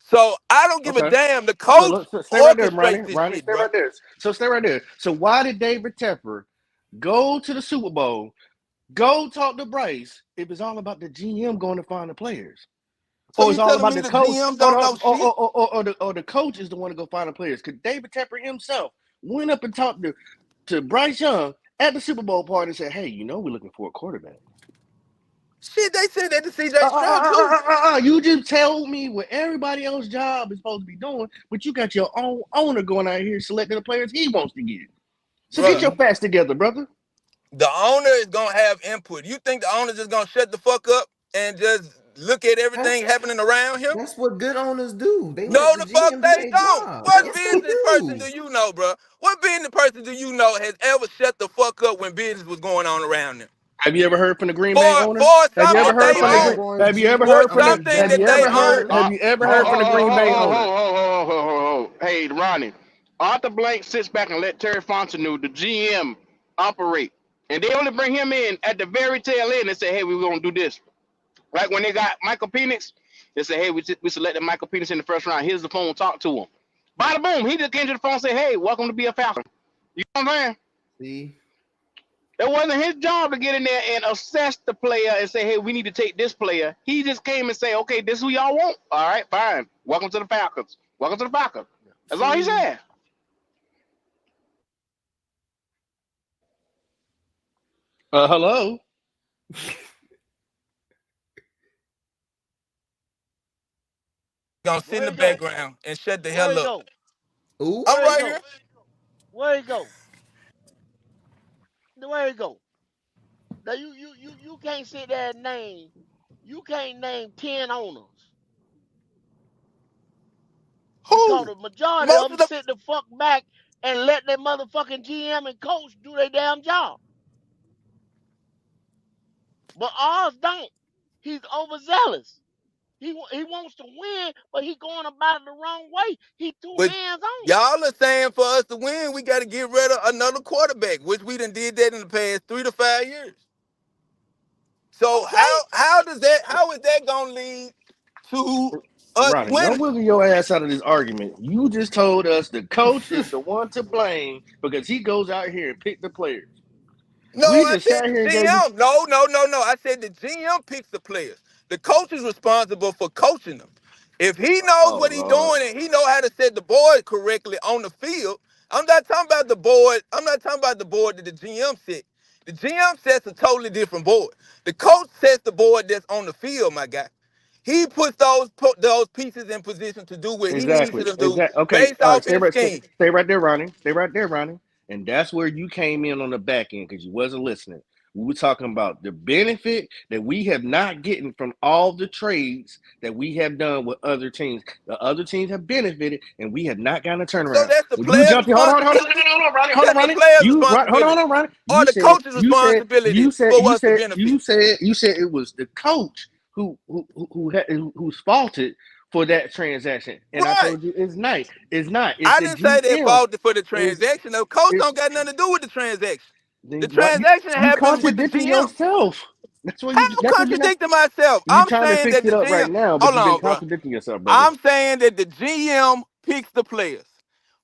So I don't give a Okay. damn. The So coach let's stay right there, Ronnie. orchestrates this Ronnie, shit, stay bro. right there. So stay right there. So why did David Tepper go to the Super Bowl, go talk to Bryce if it's all about the GM going to find the players? So Or you it's all telling about me the the coach? GM Hold don't on, know shit? or the coach is the one to go find the players. Because David Tepper himself went up and talked to Bryce Young at the Super Bowl party and said, "Hey, we're looking for a quarterback." Shit, they said that to CJ Stroud too. You just tell me what everybody else's job is supposed to be doing, but you got your own owner going out here selecting the players he wants to get. So get Bruh, your facts together, brother. the owner is gonna have input. You think the owner just gonna shut the fuck up and just look at everything That's happening around him? that's what good owners do. They let No, the the fuck GM do they their don't. job. What Yes, they business person do. do you know, bro? What business person do you know has ever shut the fuck up when business was going on around them? Have you ever heard from the Green Bay For owner? for Have you something ever that heard they from the own. Green? Jaguars Have you ever For heard GM. from the? something Have that you they ever own. heard? Have you ever heard from the Green Bay owner? Hey, Ronnie. Arthur Blank sits back and let Terry Fontenot, the GM, operate. And they only bring him in at the very tail end and say, hey, we're going to do this. Like when they got Michael Penix, they say, hey, we selected Michael Penix in the first round. Here's the phone, talk to him. Bada boom, he just came to the phone and said, hey, welcome to be a Falcon. You know what I'm saying? See, It wasn't his job to get in there and assess the player and say, hey, we need to take this player. He just came and say, okay, this is who y'all want. All right, fine. Welcome to the Falcons. Welcome to the Falcons. That's all he see, said. Hello. Gonna sit in Where the he go? background and shut the Where hell he up. go? ooh, I'm Where he right here. go? Where he go? Where he go? Now you can't sit there and name. You can't name 10 owners because Who? the majority of Most them of the sit the fuck back and let their motherfucking GM and coach do their damn job. But ours don't. He's overzealous. He wants to win, but he going about it the wrong way. He too but hands on. y'all are saying for us to win, we got to get rid of another quarterback, which we done did that in the past 3 to 5 years. So Okay. how is that gonna lead to us Ronnie, don't winning? wiggle your ass out of this argument. You just told us the coach is the one to blame because he goes out here and pick the players. No, We I just said sat the here and gave you. GM. No, no, no, no. I said the GM picks the players. The coach is responsible for coaching them. If he knows Oh what he's Lord. doing and he know how to set the board correctly on the field, I'm not talking about the board. I'm not talking about the board that the GM set. The GM sets a totally different board. The coach sets the board that's on the field, my guy. He puts those pieces in position to do what he needs Exactly. to do Exactly. Okay. based All right. off Stay his right. scheme. Stay right there, Ronnie. Stay right there, Ronnie. And that's where you came in on the back end because you wasn't listening. We were talking about the benefit that we have not getting from all the trades that we have done with other teams. The other teams have benefited, and we have not gotten a So turnaround. that's the When you player's jumped in, responsibility. hold on, That's the Ronnie. player's You right, responsibility. hold on, Ronnie. Or the coach's responsibility for what's the benefit. You said it was the coach who's faulted for that transaction. And I Right. told you it's not. It's not. It's I the didn't say they GM. faulted for the Is transaction. The coach it don't got nothing to do with the transaction. The then why transaction you happens with the contradicting GM. yourself? How I'm That's what you're not. contradicting myself? You I'm trying to saying fix that it the up right GM, now, but hold you've been on, bro. contradicting yourself, brother. I'm saying that the GM picks the players.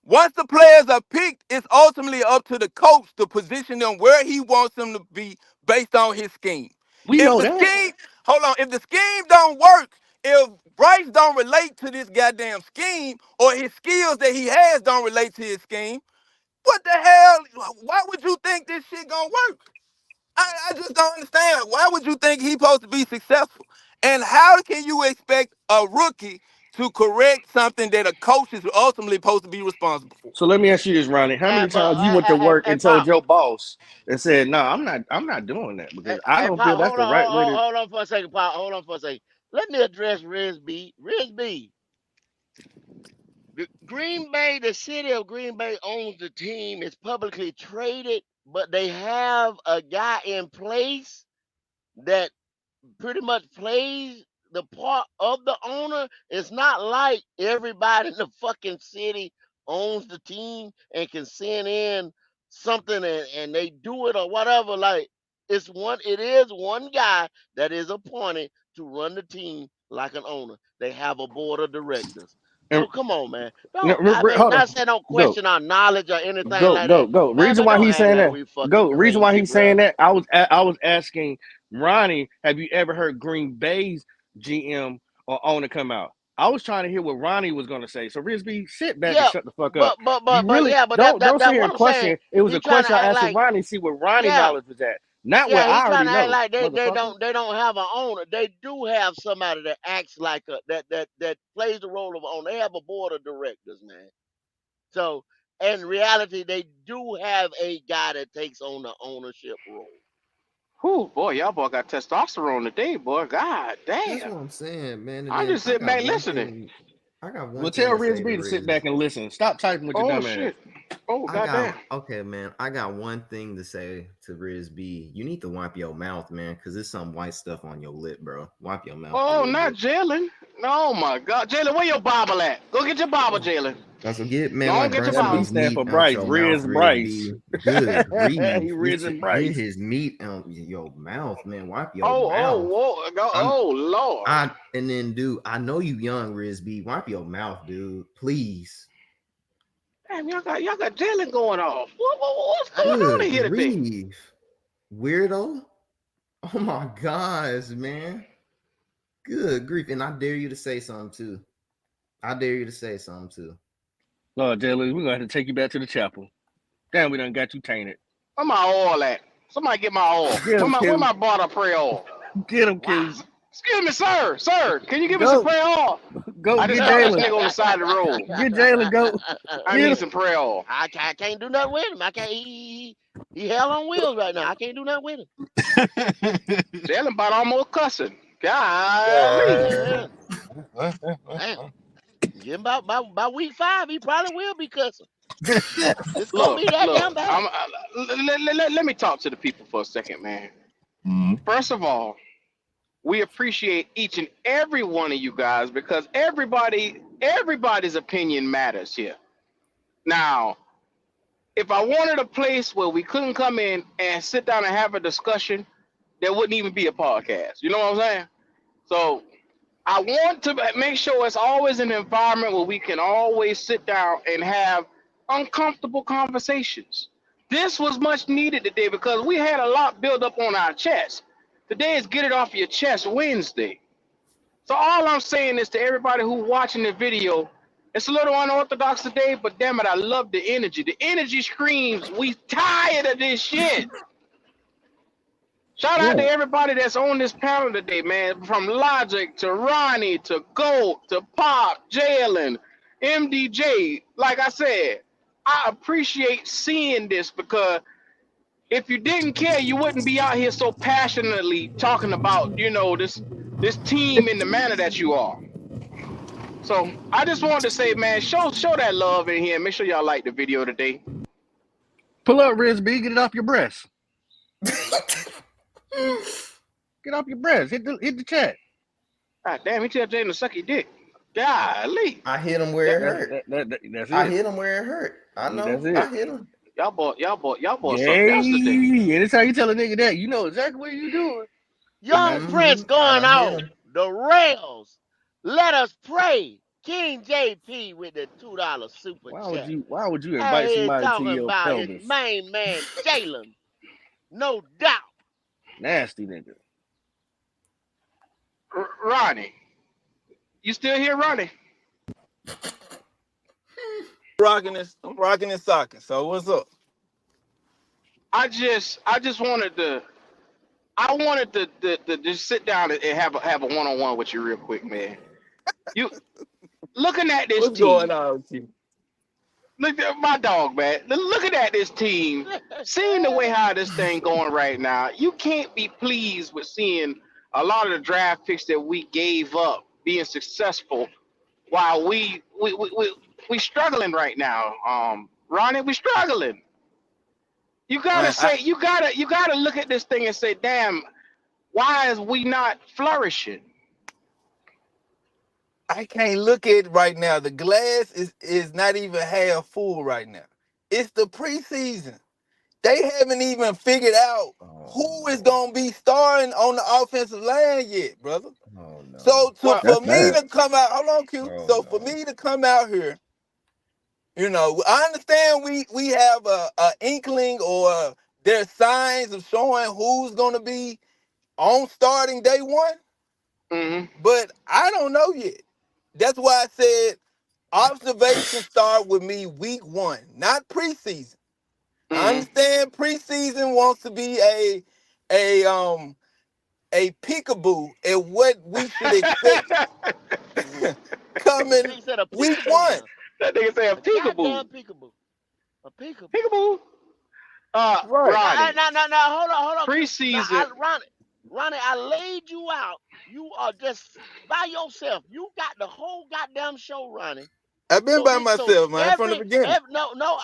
Once the players are picked, it's ultimately up to the coach to position them where he wants them to be based on his scheme. We If know the that. scheme, hold on, if the scheme don't work, if Bryce don't relate to this goddamn scheme or his skills that he has don't relate to his scheme, what the hell? Why would you think this shit gonna work? I just don't understand. Why would you think he's supposed to be successful? And how can you expect a rookie to correct something that a coach is ultimately supposed to be responsible for? So let me ask you this, Ronnie. How many But times you went to work hey, and told Pop. your boss and said, "No, I'm not doing that Hey, because I hey, don't Pop, feel that's the right way to." hold on for a second, Pop. Hold on for a second. Let me address Riz B. Riz B. Green Bay, the city of Green Bay owns the team. It's publicly traded, but they have a guy in place that pretty much plays the part of the owner. It's not like everybody in the fucking city owns the team and can send in something and they do it or whatever. Like it is one guy that is appointed to run the team like an owner. They have a board of directors. And So come on, man. no, I mean, hold on. not saying don't Go. question our knowledge or anything Go, like go, that, go. man. Reason But why don't he's act saying like that. we fucking Go. Reason why crazy, he's saying bro. that. I was asking Ronnie, have you ever heard Green Bay's GM or owner come out? I was trying to hear what Ronnie was gonna say. So Risby, sit back and Yeah, shut the fuck up. You but really yeah, but that don't sit that here what and I'm saying. question. It was He a trying to question I act asked like Ronnie, see what Ronnie yeah. knowledge was at. Not what Yeah, he I trying already to act know, like motherfucker. they don't have an owner. They do have somebody that acts like a that plays the role of an owner. They have a board of directors, man. So in reality, they do have a guy that takes on the ownership role. Whew, boy, y'all boy got testosterone today, boy. God That's damn. what I'm saying, man. And I'm then just sitting back listening. I got Well, one tell thing to say to Risby to sit back Riz. and listen. Stop typing with your Oh dumb ass. shit. Oh I goddamn. got okay, man. I got one thing to say to Riz B. You need to wipe your mouth, man, because there's some white stuff on your lip, bro. Wipe your mouth a Oh, little not bit. Jalen. Oh my God, Jalen, where your Bible at? Go get your Bible, Jalen. Now, so get Go man on, like get your That B Bible. Bryce's stand meat for out Bryce. your mouth, Riz Riz Bryce. B. Good grief. He Riz and Get Bryce. his meat out your mouth, man. Wipe your Oh, oh, mouth. whoa, go, I'm oh Lord. and then dude, I know you young, Riz B. Wipe your mouth, dude. Please. Damn, y'all got Jalen going off. What's going on in Good here today? grief. Weirdo. Oh my gosh, man. Good grief. And I dare you to say something too. I dare you to say something too. Lord, Jalen, we're gonna have to take you back to the chapel. Damn, we done got you tainted. Where my oil at? Somebody get my oil. Get him, Where Q. my bottle of prayer oil? Get him, Wow. Q. Excuse me, sir. Sir, can you give me some Go. prayer oil? Go I just get stopped this Jalen. nigga on the side of the road. Get Jalen. Go. I Get need him. some prayer oil. I can't do nothing with him. I can't. He hell on wheels right now. I can't do nothing with him. Jalen about almost cussing. Golly. Yeah, damn. Give him about week 5, he probably will be cussing. It's gonna Look, be that look. damn bad. Let me talk to the people for a second, man. Mhm. First of all, we appreciate each and every one of you guys because everybody's opinion matters here. Now, if I wanted a place where we couldn't come in and sit down and have a discussion, there wouldn't even be a podcast. You know what I'm saying? So I want to make sure it's always an environment where we can always sit down and have uncomfortable conversations. This was much needed today because we had a lot built up on our chest. Today is Get It Off Your Chest Wednesday. So all I'm saying is to everybody who watching the video, it's a little unorthodox today, but damn it, I love the energy. The energy screams, we tired of this shit. Shout out to Yeah. everybody that's on this panel today, man. From Logic to Ronnie to Goat to Pop, Jalen, MDJ. Like I said, I appreciate seeing this because if you didn't care, you wouldn't be out here so passionately talking about, this team in the manner that you are. So I just wanted to say, man, show that love in here. Make sure y'all like the video today. Pull up, Riz B. Get it off your breast. Get off your breast. Hit the chat. God damn, he tell Jalen to suck your dick. Golly. I hit him where it That's hurt. that's I it. hit him where it hurt. I know. That's it. I hit him. Y'all boy something else today. Yay. Anytime you tell a nigga that, you know exactly what you doing. Young Prince I going done hit off him. the rails. Let us pray. King JP with the $2 super chat. Why would you Out invite here somebody to talking your about his pelvis? main man Jalen. No doubt. Nasty nigga. Ronnie. You still here, Ronnie? I'm rocking this socket. So what's up? I just wanted to just sit down and have a one-on-one with you real quick, man. You looking at this What's going team. on with you? Look at my dog, man. Looking at this team, seeing the way how this thing going right now, you can't be pleased with seeing a lot of the draft picks that we gave up being successful while we struggling right now. Ronnie, we struggling. You gotta Man, say, you gotta look at this thing and say, damn, why is we not flourishing? I can't look at it right now. The glass is not even half full right now. It's the preseason. They haven't even figured out Oh who is no. gonna be starring on the offensive line yet, brother. Oh no. So Well, for That's me bad. to come out, hold on, Q. Oh So for no. me to come out here, I understand we have a inkling or there's signs of showing who's gonna be on starting day one, Hmm. but I don't know yet. That's why I said observation start with me week one, not preseason. I Hmm. understand preseason wants to be a peekaboo at what we should expect coming nigga said a week peekaboo one. now. That nigga say a A goddamn peekaboo. peekaboo. A peekaboo. Peekaboo. Right. Ronnie, Now, hold on. Now, preseason. Ronnie, I laid you out. You are just by yourself. You got the whole goddamn show, Ronnie. I've been by myself, man, from the beginning. No,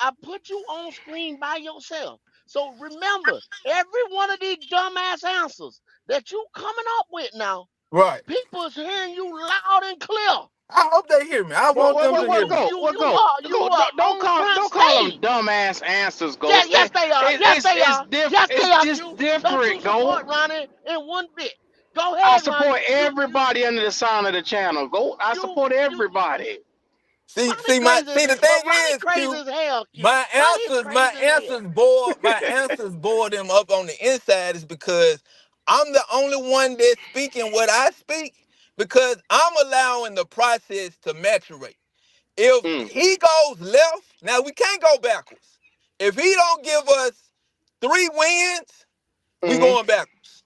I put you on screen by yourself. So remember, every one of these dumbass answers that you coming up with now, Right. people's hearing you loud and clear. I hope they hear me. I want them to hear What me. go? What go? You Go. are Don't on front don't call them stage. dumbass answers, Yeah, Ghost. yes they are. Yes they are. Yes they It's are. just Q. Don't you different, support Go. Ronnie in one bit? Go I ahead, Ronnie. support everybody under the sound of the channel. Go. I support You everybody. Ronnie crazy as See the it, but thing Ronnie is, crazy Q, as hell. Q. my Ronnie's answers, my crazy as hell. answers bore my answers bore them up on the inside is because I'm the only one that's speaking what I speak because I'm allowing the process to maturate. If Mm. he goes left, now we can't go backwards. If he don't give us 3 wins, we Hmm. going backwards.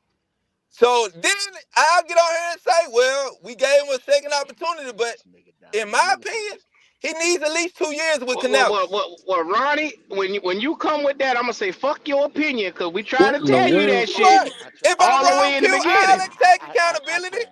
So then I'll get on here and say, well, we gave him a second opportunity, but This nigga in down. my Look at opinion, this. he needs at least 2 years with Canales. Ronnie, when you come with that, I'm gonna say fuck your opinion, cause we tried What to in the tell you world? that shit Right. I try. If I'm all the wrong, way in the Q, beginning. I'll take I accountability. tried.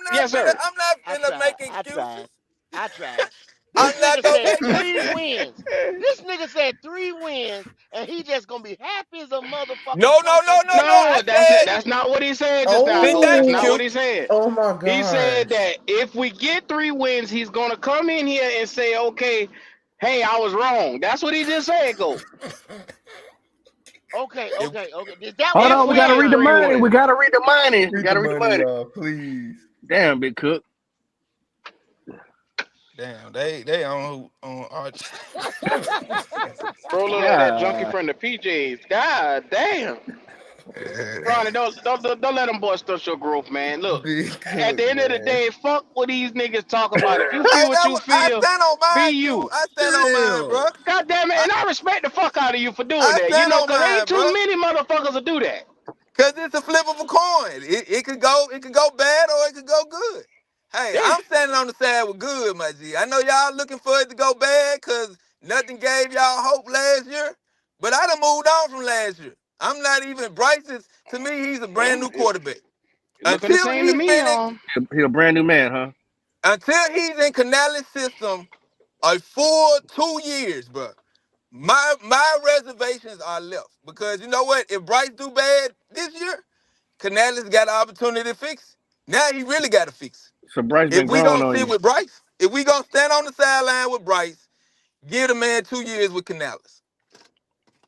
Yes, sir. I'm not I gonna tried. make excuses. I tried. This I'm not nigga gonna said make 3 wins. excuses. This nigga said 3 wins, and he just gonna be happy as a motherfucker No, no, come no, no, no. September. I No, said, that's not what he said just now, see, Ghost. thank That's you, not Oh, what Q. he said. oh my He said gosh. that if we get 3 wins, he's gonna come in here and say, okay, hey, I was wrong. That's what he just said, Ghost. If, Okay. Is that Hold what he If on, we we gotta said? get read the three money. We wins. gotta read the money. We Read the gotta read the money, money. y'all, please. Damn, big cook. damn, they on Arch. Bro, look like that junkie Yeah. from the PJs. God damn. Ronnie, don't let them boys stunt your growth, man. Look, Big at Cook, the end of the man. day, fuck what these niggas talk about. If you Hey, feel what you I feel, stand on be mine, Q. you. I stand on mine, bro. Damn. God damn it, I, and I respect the fuck out of you for doing I that. You stand know, on cause ain't mine, too bro. many motherfuckers will do that. Cause it's a flip of a coin. It could go bad or it could go good. Hey, Yeah. I'm standing on the side with good, my G. I know y'all looking for it to go bad cause nothing gave y'all hope last year. But I done moved on from last year. I'm not even Bryce is to me, he's a brand Yeah, new quarterback. it looking the Until same to he's me, been in y'all. He a brand new man, huh? until he's in Canales' system a full 2 years, bro. My reservations are left. Because you know what? If Bryce do bad this year, Canales got an opportunity to fix it. Now he really got to fix So Bryce it. If been we growing gonna on sit you. with Bryce, if we gonna stand on the sideline with Bryce, give the man 2 years with Canales.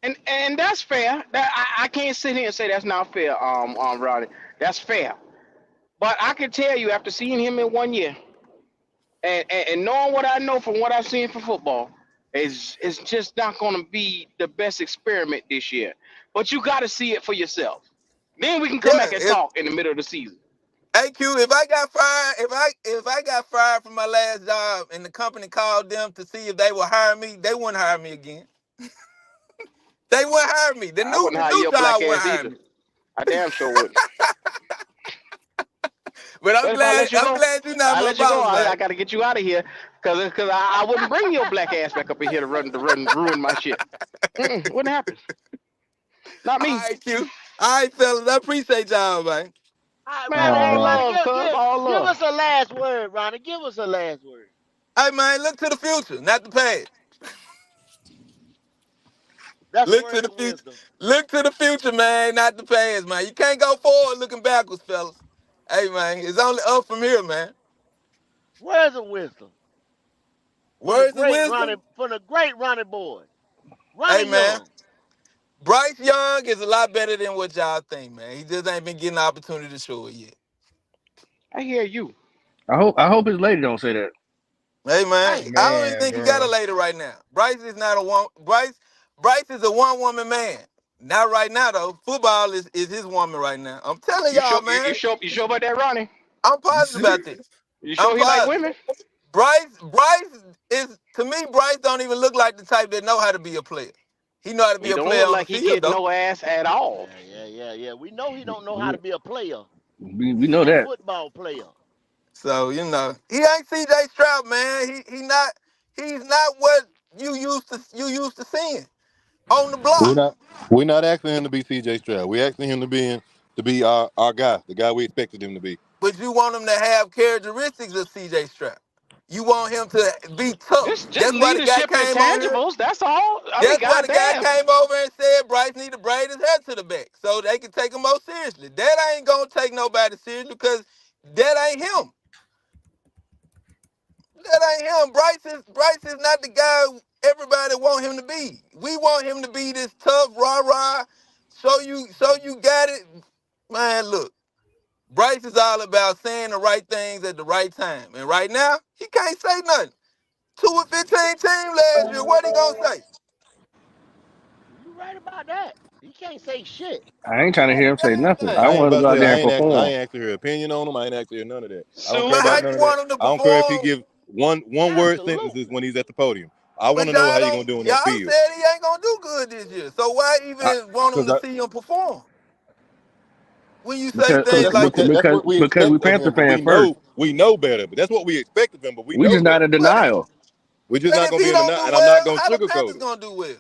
And that's fair. That I can't sit here and say that's not fair, Roddy. That's fair. But I can tell you after seeing him in 1 year and knowing what I know from what I've seen for football, it's just not gonna be the best experiment this year. But you gotta see it for yourself. Then we can come Yeah, back and if talk in the middle of the season. AQ, if I got fired, if I got fired from my last job and the company called them to see if they would hire me, they wouldn't hire me again. They wouldn't hire me. The I new wouldn't the hire new your black job wouldn't ass hire either. me. I damn sure wouldn't. But But if I let you I'm go, glad you're not I my let you go. boss, I man. got to get you out of here because I wouldn't bring your black ass back up in here to ruin my shit. Wouldn't happen. Not All me. right, Q. All right, fellas. I appreciate y'all, man. All right, Man, all Ronnie, love, cuz. All give love. us a last word, Ronnie. Give us a last word. Hey, man, look to the future, not the past. That's Look to words the of future. wisdom. Look to the future, man, not the past, man. You can't go forward looking backwards, fellas. Hey, man, it's only up from here, man. Words of wisdom Words of wisdom. From the great Ronnie boy, Hey, Ronnie man, Young. Bryce Young is a lot better than what y'all think, man. He just ain't been getting the opportunity to show it yet. I hear you. I hope his lady don't say that. Hey man, Damn. I don't even Man, think he got a bro. lady right now. Bryce is not a one. Bryce is a one woman man. Not right now though. Football is his woman right now. I'm telling You y'all, sure? man. You sure about that, Ronnie? I'm positive about this. You I'm sure he like positive. women? Bryce is to me. Bryce don't even look like the type that know how to be a player. He know how to be He a don't player look on the like he field get though. no ass at all. Yeah. We know he don't know how to be a player, We know a that. football player. So he ain't C.J. Stroud, man. He's not what you used to seeing on the We're block. not we're not asking him to be C.J. Stroud. We're asking him to be our guy, the guy we expected him to be. But you want him to have characteristics of C.J. Stroud. You want him to be tough. Just That's why the guy leadership came on here. intangibles. That's all. I mean, That's why the guy goddamn. came over and said Bryce need to braid his hair to the back so they can take him more seriously. That ain't gonna take nobody seriously because that ain't him. That ain't him. Bryce is not the guy everybody want him to be. We want him to be this tough, rah-rah, so you got it. Man, look, Bryce is all about saying the right things at the right time. And right now, he can't say nothing. 2-15 team last year. What he gonna say? You right about that. He can't say shit. I ain't trying to hear him say nothing. I I ain't want him to about go to out say there I and ain't asked I perform. ain't asked her opinion on him. I ain't asked her none of that. I don't care But Suit how about up. none you of that. want him to I don't care if he perform? give one word sentences Absolutely. when he's at the podium. I want But to know y'all how he gonna don't. do on that Y'all field. said he ain't gonna do good this year. So why even want him Because to see him perform when you say Because things like that? that's because what we because we expect of Panther him. But fan first. we know better. But that's what we expect of him. But we We know just not better. in But denial. We're just but not if gonna be he able to don't not, do and I'm not well, gonna how the sugarcoat Panthers it. gonna do well?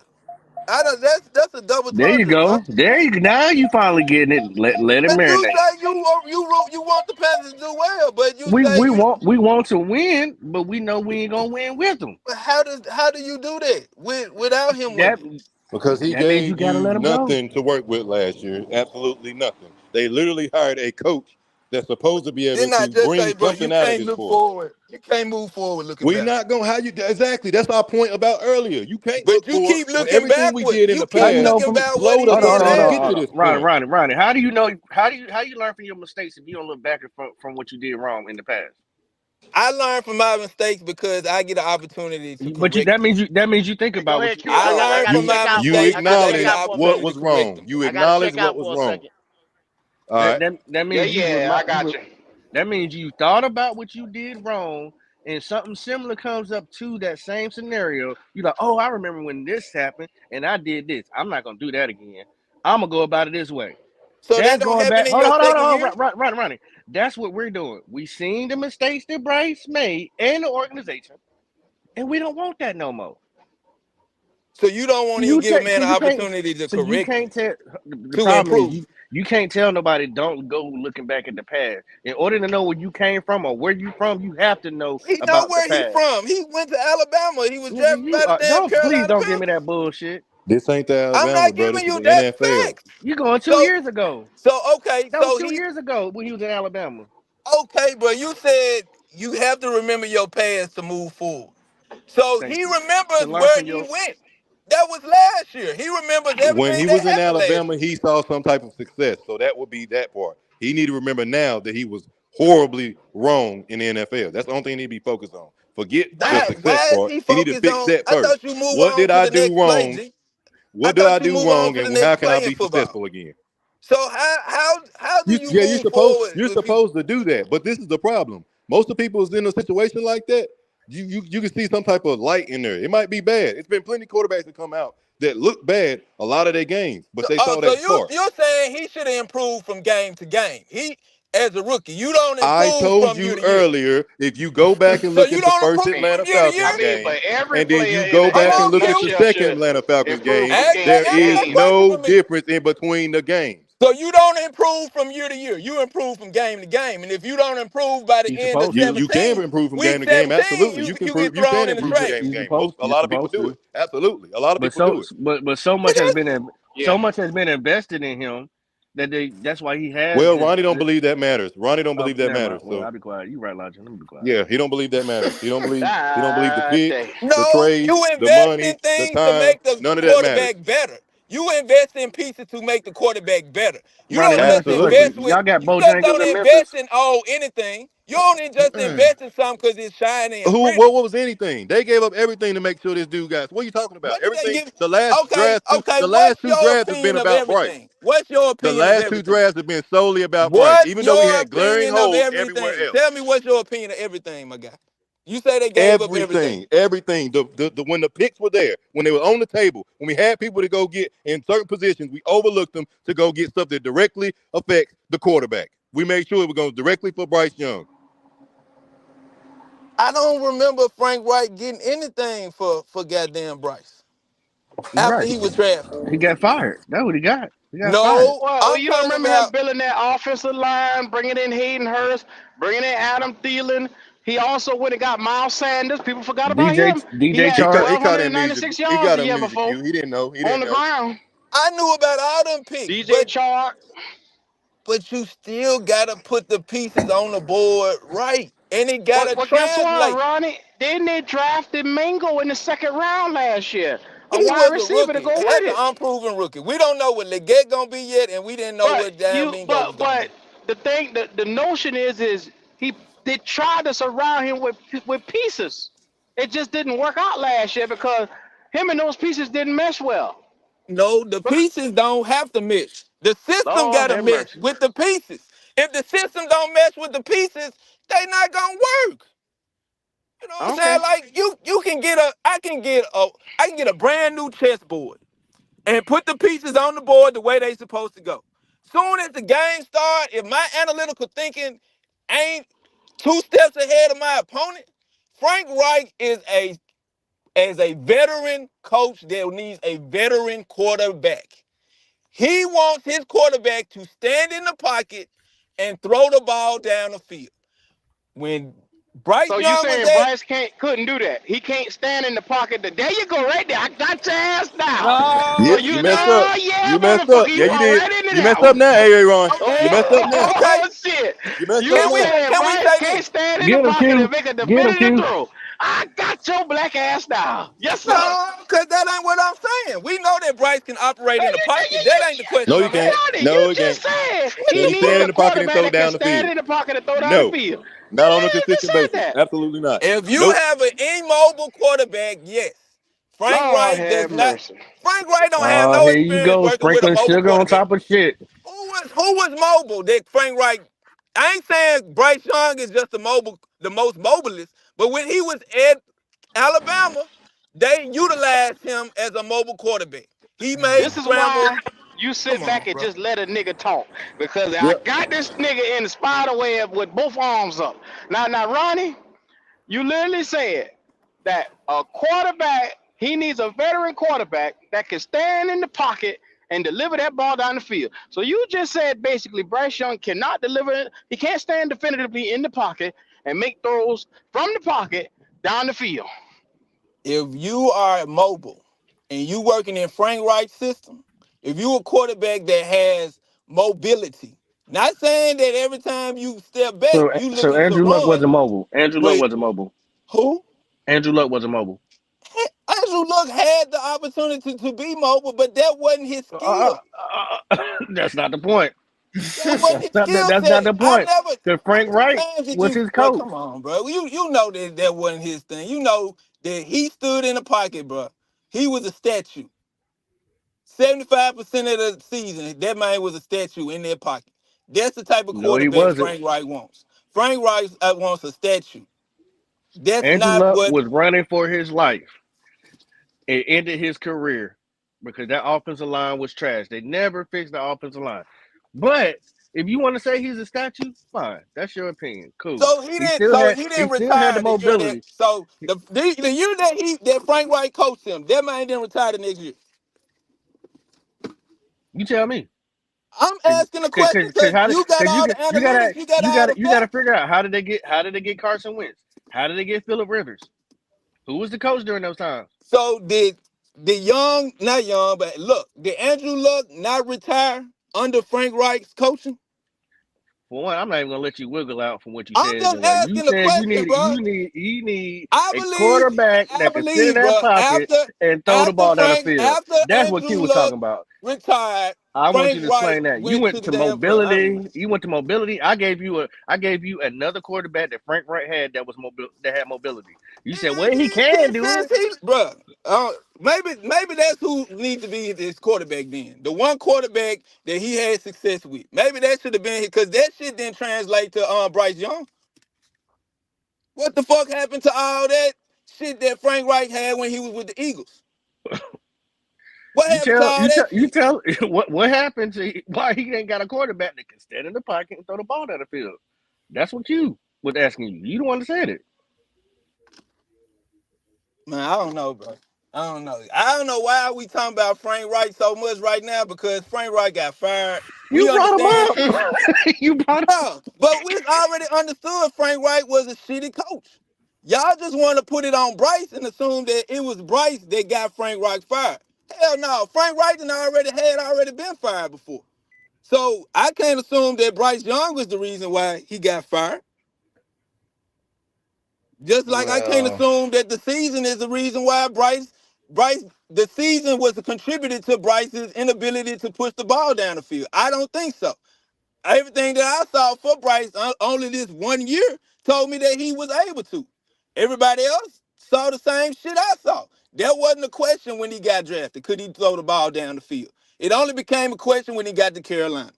I don't, that's a double There you entendre, bro. go. There you now you finally getting it. Let it But you marinate. say you want the Panthers to do well, but you We say we you. want we want to win, but we know we ain't gonna win with them. But how do you do that without him That winning? Because he that means you gave gotta you let them go. nothing to work with last year. Absolutely nothing. They literally hired a coach that's supposed to be able Didn't I to just bring say, bro, you something out of can't this look boy. forward. You can't move forward looking We back. not gonna how you exactly. That's our point about earlier. You can't But look you for keep when looking everything we backward. did in You the How keep you past know looking from about what he slowed us hold on, did hold to on, hold even on, get last to hold on. year. this Ronnie, point. Ronnie, Ronnie. How you learn from your mistakes if you don't look back from what you did wrong in the past? I learned from my mistakes because I get an opportunity to But you correct them. that means you think Hey, go about what ahead, you Q. did I wrong, I right? learned gotta from You check my out. you mistakes I gotta because I check get an acknowledge out for a what opportunity second. to was correct wrong. them. You I gotta check acknowledge what out was for a wrong. second. All right. That Yeah, means yeah, I got you. that means you thought about what you did wrong, and something similar comes up to that same scenario. You're like, oh, I remember when this happened, and I did this. I'm not gonna do that again. I'm gonna go about it this way. So that That's don't going happen back. in your second Hold year. on, right. That's what we're doing. We seen the mistakes that Bryce made and the organization, and we don't want that no more. So you don't So want to you give a take, so man an you can't, opportunity to so you correct them, can't tell. The to problem is improve. you can't tell nobody don't go looking back at the past. In order to know where you came from or where you from, you have to know He know about the where he past. from. He went to Alabama. He was Nigga, drafted you by the damn don't please Carolina don't give me Panthers. that bullshit. This ain't the I'm Alabama, not bro. This giving is the you that NFL. facts. You going So 2 years ago? so okay. That was So 2 years ago when he was in Alabama. okay, but you said you have to remember your past to move forward. So Thank he you. To remembers learn where from he your went. That was last year. He remembers When everything he that was in happened last Alabama, year. he saw some type of success. So that would be that part. He need to remember now that he was horribly wrong in the NFL. That's the only thing he need to be focused on. Forget the success Why is part. he He need to focused fix on? that I first. thought you move What on did to I the do next play, wrong? G. I What did thought I you do move on wrong? to the And how next can I play in be football. successful again? So how do you Yeah, move forward you're if you supposed to do that. But this is the problem. Most of the people is in a situation like that. You can see some type of light in there. It might be bad. It's been plenty of quarterbacks that come out that look bad a lot of their games, but they oh saw so that spark. you're saying he should have improved from game to game. He as a rookie, you don't I improve told from year you to year. earlier, if you go back and So look you at the don't first improve Atlanta from year to Falcons I year? mean, but game, every and then player you in the go Hold back and on, look at Q. the NFL second should Atlanta Falcons improve game, from game there to Answer is that game. question no for me. difference in between the games. So you don't improve from year to year. You improve from game to game. And if you don't improve by the you end of supposed to. You can 17, improve from week game to game, 17, absolutely. you you get thrown in the Improve from trash game to You can. game. supposed A you lot of people supposed do to. it, absolutely. A lot of people do it. But so But much has that's been Yeah. invested in him that that's why he has Well, this. Ronnie don't believe that matters. Ronnie don't believe that Never mind. matters. Well, So I'll be quiet. You right, Logic. Let me be quiet. yeah, he don't believe that matters. He don't believe the Ah, picks, day. the no, trades, you the invest money, in the things to time. make the None of that matters. quarterback better. You invest in pieces to make the quarterback better. You Ronnie, don't let me ask just you a question. Absolutely. invest with. Y'all got You just Bojangles don't in invest Memphis? in anything. You only just invest in something because it's shiny and Who? pretty. What was anything? They gave up everything to make sure this dude got. What are you talking about? What did they Everything. give? The last Okay, draft, two, okay. the last What's two your drafts has been opinion of about Bryce. everything? What's your The opinion of last two everything? drafts have been solely about Bryce, What's even though we your had glaring opinion of holes everywhere everything? else. Tell me what's your opinion of everything, my guy. You say they gave up everything. Everything. The when the picks were there, when they were on the table, when we had people to go get in certain positions, we overlooked them to go get stuff that directly affects the quarterback. We made sure it was going directly for Bryce Young. I don't remember Frank Wright getting anything for goddamn Bryce after Right. he was drafted. He got fired. That's what he got. He got fired. No, Well, I'm you don't talking remember him about building that offensive line, bringing in Hayden Hurst, bringing in Adam Thielen. He also went and got Miles Sanders. People forgot about DJ him. He DJ had Chark. He caught amnesia. 1,296 He yards got the year amnesia. before Q. He didn't know. He on didn't the know. ground. I knew about all them picks, DJ Chark. but you still gotta put the pieces on the board right, and it gotta But guess what, translate. Ronnie? Then they drafted Mingo in the second round last year, a He wide was a receiver to rookie. go with That's an it. unproven rookie. We don't know what Leggett gonna be yet, and we didn't know what Mingo was gonna But be. the thing, the notion is he they tried to surround him with pieces. It just didn't work out last year because him and those pieces didn't mesh well. No, the Look, pieces don't have to mesh. The system Lord gotta have mesh mercy. with the pieces. If the system don't mesh with the pieces, they not gonna work. You know what I'm saying? Okay. Like you can get I can get a brand new chessboard and put the pieces on the board the way they supposed to go. Soon as the game start, if my analytical thinking ain't 2 steps ahead of my opponent, Frank Reich is a veteran coach that needs a veteran quarterback. He wants his quarterback to stand in the pocket and throw the ball down the field. When Bryce So you Young was saying at Bryce couldn't do that? He can't stand in the pocket. There you go, right there. I got your ass now. So no, Yeah, you, you you messed not. up. oh yeah, You messed up. motherfucker, Yeah, you you fall did. right into You that messed up one. now, A. Ron. You Okay, messed up now. okay. Oh shit! You messed You up Can we now. saying can we Bryce say can't this? stand in the Get him, pocket Q. and make a Get him, definitive Q. throw? I got your black ass now. Yes, sir. No, because that ain't what I'm saying. We know that Bryce can operate in the pocket. That ain't the question No, you I'm can't. asking. Ronnie, No, you he just can't. said What Can he the he stand needs in a the fuck? pocket and quarterback throw that can down the stand field? in the pocket and throw down the No, field. not on a Man, you just consistent said basis. that. Absolutely not. If you Nope. have an immobile quarterback, yes. Frank Lord Wright does have not. mercy. Frank Wright don't have no Here you experience go, working with a sprinkling mobile sugar on quarterback. top of shit. Who was mobile that Frank Wright? I ain't saying Bryce Young is just the most mobilest, but when he was at Alabama, they utilized him as a mobile quarterback. He made This is scrambles. why you Come sit back on, and bro. just let a nigga talk. Because I Yep. got this nigga in the spider web with both arms up. Now, Ronnie, you literally said that a quarterback, he needs a veteran quarterback that can stand in the pocket and deliver that ball down the field. So you just said basically Bryce Young cannot deliver it. He can't stand definitively in the pocket and make throws from the pocket down the field. If you are mobile and you working in Frank Wright's system, if you a quarterback that has mobility, not saying that every time you step back, you So looking to Andrew Luck run, wasn't mobile. Andrew Luck but wasn't mobile. who? Andrew Luck wasn't mobile. Andrew Luck had the opportunity to be mobile, but that wasn't his skill. That's not the point. That wasn't his skill That's not set. the point. Because How Frank many Wright times did was you, his bro? coach. Come on, bro. You know that wasn't his thing. You know that he stood in the pocket, bro. He was a statue. 75% of the season, that man was a statue in their pocket. That's the type of No, he quarterback wasn't. Frank Wright wants. Frank Wright wants a statue. That's Andrew not Luck what. was running for his life. It ended his career because that offensive line was trash. They never fixed the offensive line. But if you want to say he's a statue, fine. That's your opinion. Cool. So he He didn't. still So had he he didn't still had the retire the year that. mobility. So the year that Frank Wright coached him, that man didn't retire the next year. You tell me. I'm asking a question Cause because how did you got cause all the analytics, you got all the you gotta facts. figure out how did they get Carson Wentz? How did they get Phillip Rivers? Who was the coach during those times? So did the young, not young, but look, did Andrew Luck not retire under Frank Reich's coaching? for one, I'm not even gonna let you wiggle out from what you I'm said. just Anyway, you asking the said question, bro. you need I a believe, quarterback I that can sit in believe, that bro. pocket and throw the ball down the field. After That's what Q Andrew was talking Luck about. retired, I want you Frank to Wright explain that. You went to went the to damn field. mobility. You went to mobility. I gave you another quarterback that Frank Wright had that was that had mobility. You said, well, he can do it. Bro, maybe that's who needs to be his quarterback then. The one quarterback that he had success with. Maybe that should have been because that shit didn't translate to Bryce Young. What the fuck happened to all that shit that Frank Reich had when he was with the Eagles? What happened to all that You shit? tell what happened to why he ain't got a quarterback that can stand in the pocket and throw the ball down the field. That's what you was asking you. You the one that said it. Man, I don't know, bro. I don't know why we talking about Frank Reich so much right now because Frank Reich got fired. We You brought him understand, up. You brought him. bro, but we already understood Frank Reich was a shitty coach. Y'all just want to put it on Bryce and assume that it was Bryce that got Frank Reich fired. Hell no, Frank Reich already been fired before. So I can't assume that Bryce Young was the reason why he got fired. Just like I can't Well, assume that the season is the reason why the season was a contributor to Bryce's inability to push the ball down the field. I don't think so. Everything that I saw for Bryce only this 1 year told me that he was able to. Everybody else saw the same shit I saw. That wasn't a question when he got drafted. Could he throw the ball down the field? It only became a question when he got to Carolina.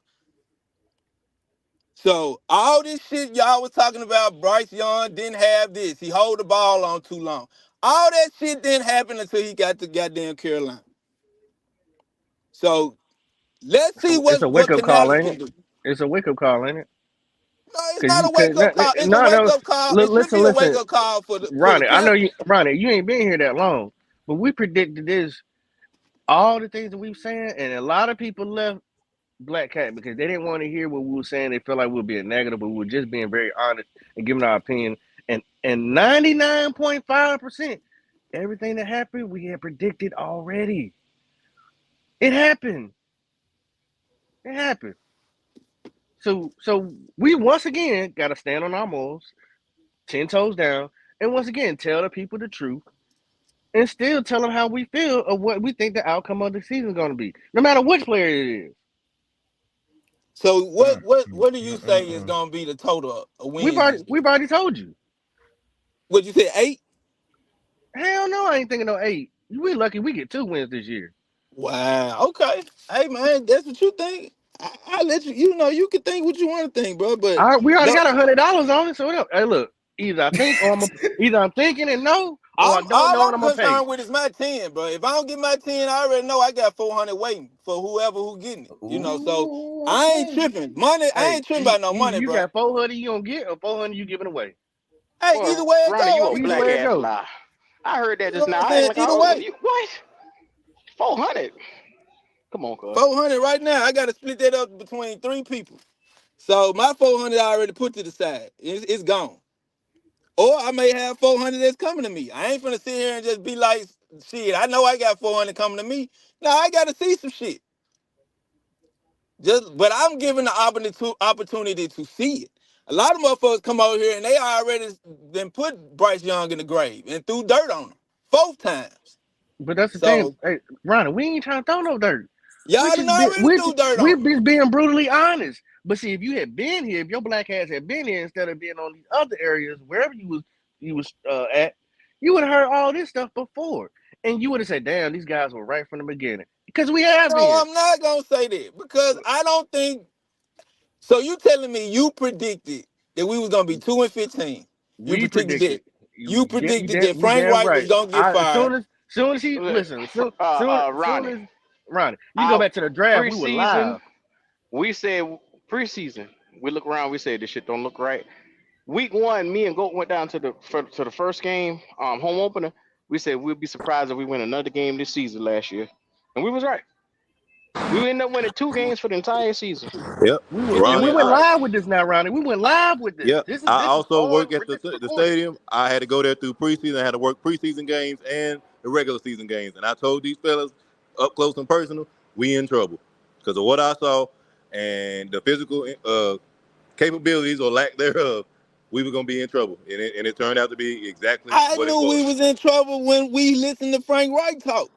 So all this shit y'all was talking about, Bryce Young didn't have this. He hold the ball on too long. All that shit didn't happen until he got to goddamn Carolina. So let's see It's a wake what up call, Canales ain't can it? do. It's a wake up call, ain't it? No, it's Because not you a said wake up call. It's a no, wake no. up call. It should be a wake Listen, up call for the Ronnie. I know Panthers. you, Ronnie. You ain't been here that long, but we predicted this. All the things that we've saying, and a lot of people left Black Cat because they didn't want to hear what we were saying. They felt like we were being negative, but we were just being very honest and giving our opinion. And 99.5%, everything that happened, we had predicted already. It happened. It happened. So we once again got to stand on our morals, 10 toes down, and once again tell the people the truth, and still tell them how we feel of what we think the outcome of the season is going to be, no matter which player it is. So mm, what do you say is mm. gonna be the total of We've wins already this year? we've already told you. What you say, 8? Hell no, I ain't thinking no 8. We lucky we get 2 wins this year. Wow. Okay. Hey man, that's what you think. I let you. You know, you can think what you want to think, bro. But We already no, got $100 on it. So what up? Hey, look, either I'm thinking and no, or I don't know all and I'm I'm gonna pay. concerned with is my 10, bro. If I don't get my 10, I already know I got 400 waiting for whoever who getting it. You know, so Ooh, I ain't okay. tripping. Money, I Hey, ain't tripping about no money, you bro. got 400 you gonna get or 400 you giving away. Hey, either Well, way it Ronnie, go, you I'm a gonna Either get black way it. it ass go. lie. I heard that You just know what now. I'm I act saying? like Either I way, you what? 400. Come on, cuz. 400 right now. I got to split that up between 3 people. So my 400 I already put to the side. It's gone. Or I may have 400 that's coming to me. I ain't finna sit here and just be like, shit, I know I got 400 coming to me. No, I gotta see some shit. But I'm given the opportunity to see it. A lot of motherfuckers come over here and they already then put Bryce Young in the grave and threw dirt on him 4 times. But that's the thing. So Hey, Ronnie, we ain't trying to throw no dirt. y'all done already threw dirt We're on him. just being brutally honest. But see, if you had been here, if your black ass had been here instead of being on these other areas, wherever you was at, you would have heard all this stuff before, and you would have said, "Damn, these guys were right from the beginning." Because we have No, been. I'm not gonna say that because I don't think so. You telling me you predicted that we was gonna be 2-15? You We predicted that. predicted. You predicted that You Frank damn Wright was right. gonna get As fired. soon as he listen, soon Ronnie, as Ronnie, you can go our back to the draft. We were preseason, live. we said preseason. We look around. We said this shit don't look right. Week 1, me and Goat went down to the first game, home opener. We said we'd be surprised if we win another game this season last year, and we was right. We ended up winning 2 games for the entire season, Yep, and We Ronnie. we was went right. live with this now, Ronnie. We went live with this. Yep. This is I this is also all work at this is the recorded. stadium. I had to go there through preseason. I had to work preseason games and the regular season games. And I told these fellas up close and personal, we in trouble because of what I saw and the physical capabilities or lack thereof, we were going to be in trouble. And it turned out to be exactly I what it knew we was. was in trouble when we listened to Frank Wright talk.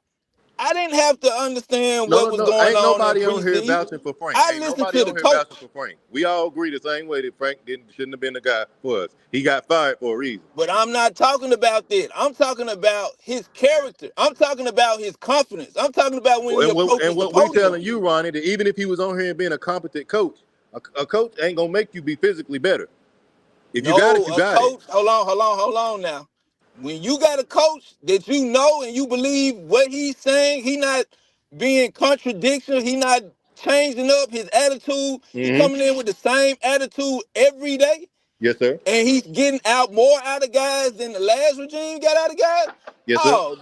I didn't have to understand what was No. going Ain't on in nobody on here preseason. vouching for Frank. I Ain't listened nobody to on the here vouching for coach. Frank. We all agree the same way that Frank shouldn't have been the guy for us. He got fired for a reason. But I'm not talking about that. I'm talking about his character. I'm talking about his confidence. I'm talking about when he And approaches the what we podium. telling you, Ronnie, that even if he was on here and being a competent coach, a coach ain't gonna make you be physically better. If you got it, No, you a got it. coach. Hold on now. When you got a coach that you know and you believe what he's saying, he not being contradiction, he not changing up his attitude. He Mm-hmm. coming in with the same attitude every day, Yes, sir. and he's getting out more out of guys than the last regime got out of guys. Yes, sir. Oh,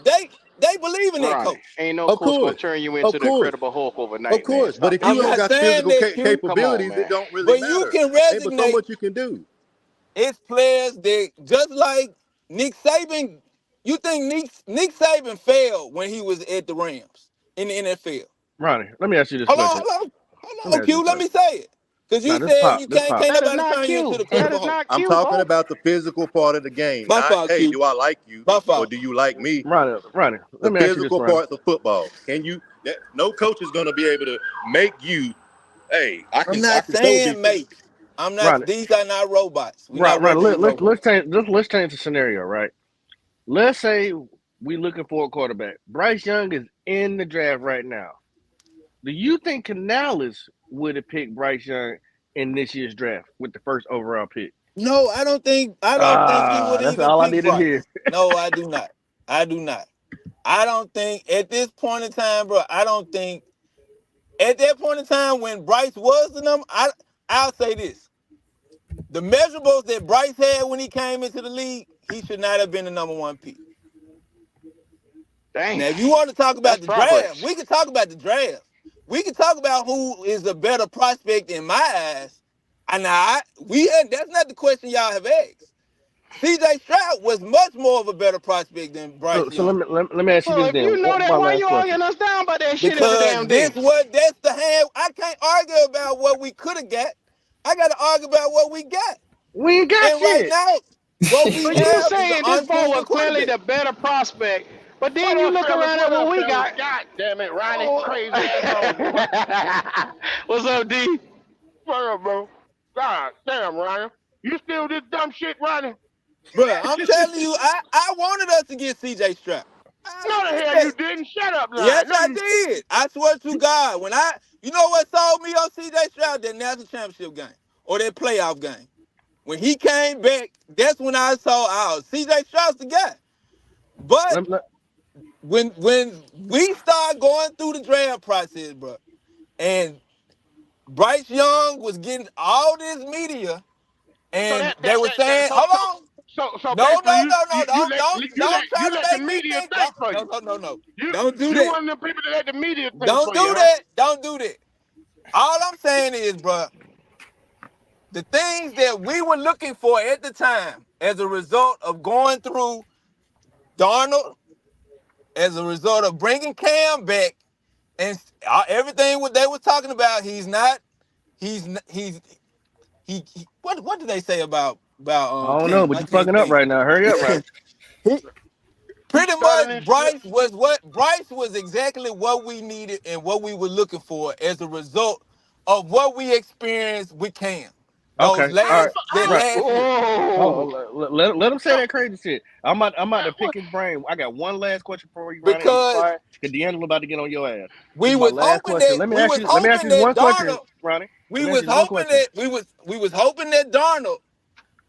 they believe in that Ronnie, coach. ain't no Of coach gonna course. turn you Of into the course. Incredible Hulk Of overnight, man. course. But Stop if that you I'm don't shit. not got saying physical that, Q, Come on, capabilities, it man. don't really but you matter. can Ain't but so resonate. much you can do. It's players that just like Nick Saban. You think Nick Saban failed when he was at the Rams in the NFL? Ronnie, let me ask you this Hold on, question. hold on, Let hold me on, ask you Q. this Let me question. say it, because Now you this said pop, you this can't pop. can't That is nobody not turn you into the Q. That Incredible is Hulk. not I'm Q, talking bro. about the physical part of the game, My not, fault, hey, Q. do I like you My or fault. do you like me? Ronnie, The let me ask you this, physical Ronnie. parts of football. No coach is going to be able to make you, hey, I'm I not can go saying defense. make. I'm not. Ronnie, These are not robots. We're not Ronnie, regular robots. let's change the scenario, right? Let's say we looking for a quarterback. Bryce Young is in the draft right now. Do you think Canales would have picked Bryce Young in this year's draft with the first overall pick? No, I don't think. I don't think he Ah, would that's even all I pick needed to hear. Bryce. No, I do not. I do not. I don't think at this point in time, bro. I don't think at that point in time when Bryce was the number. I'll say this: the measurables that Bryce had when he came into the league, he should not have been the number one pick. Dang. Now, if you want to talk That's about the draft, progress. we can talk about the draft. We can talk about who is the better prospect in my eyes. And that's not the question y'all have asked. C.J. Stroud was much more of a better prospect than Bryce So Young. let me ask you So this if then. you know that, My why last you question. arguing us down about that shit every Because damn day? that's the hand. I can't argue about what we could have got. I got to argue about what we got. We ain't got And right shit. now, what we So you have is an saying this boy was unproven clearly quarterback. the better prospect, but then What you up, look fellas? around at What what up, we fellas? got. God damn it, Ronnie. Oh. Crazy asshole, boy. What's up, D? What up, bro? God damn, Ronnie. You still this dumb shit, Ronnie? Bruh, I'm telling you, I wanted us to get C.J. Stroud. I No, the said hell that. you didn't. Shut up now. Yes, No, I you did. I swear to God. You know what sold me on C.J. Stroud? That national championship game or that playoff game. When he came back, that's when I saw, C.J. Stroud's the guy. But Let, let, when we start going through the draft process, bro, and Bryce Young was getting all this media, so and that they that were that, that saying, so "Hold so on, so no, basically no, you no, you, no, you let don't try you to let the make me media think, think for no, you. no, no, no, don't do You that, one of them people that let the media think don't for you, do huh? that, don't do that." All I'm saying is, bro, the things that we were looking for at the time as a result of going through Darnold, as a result of bringing Cam back, and everything what they were talking about, what did they say about I don't know, Cam? but I you can't fucking up think. right now. Hurry up, Ronnie. He, He's pretty stuttering much and shit. Bryce was exactly what we needed and what we were looking for as a result of what we experienced with Cam. Okay, all right, That right. last year. Oh, Oh, let him say so that crazy shit. I'm about to what? pick his brain. I got one last question for you, Ronnie, and be Because quiet. Cause D'Angelo about to get on your ass. This we is my was last hoping question. that we was Let me ask hoping you this that one question, Darnold Ronnie. Let we me ask was you this one hoping question. that we was hoping that Darnold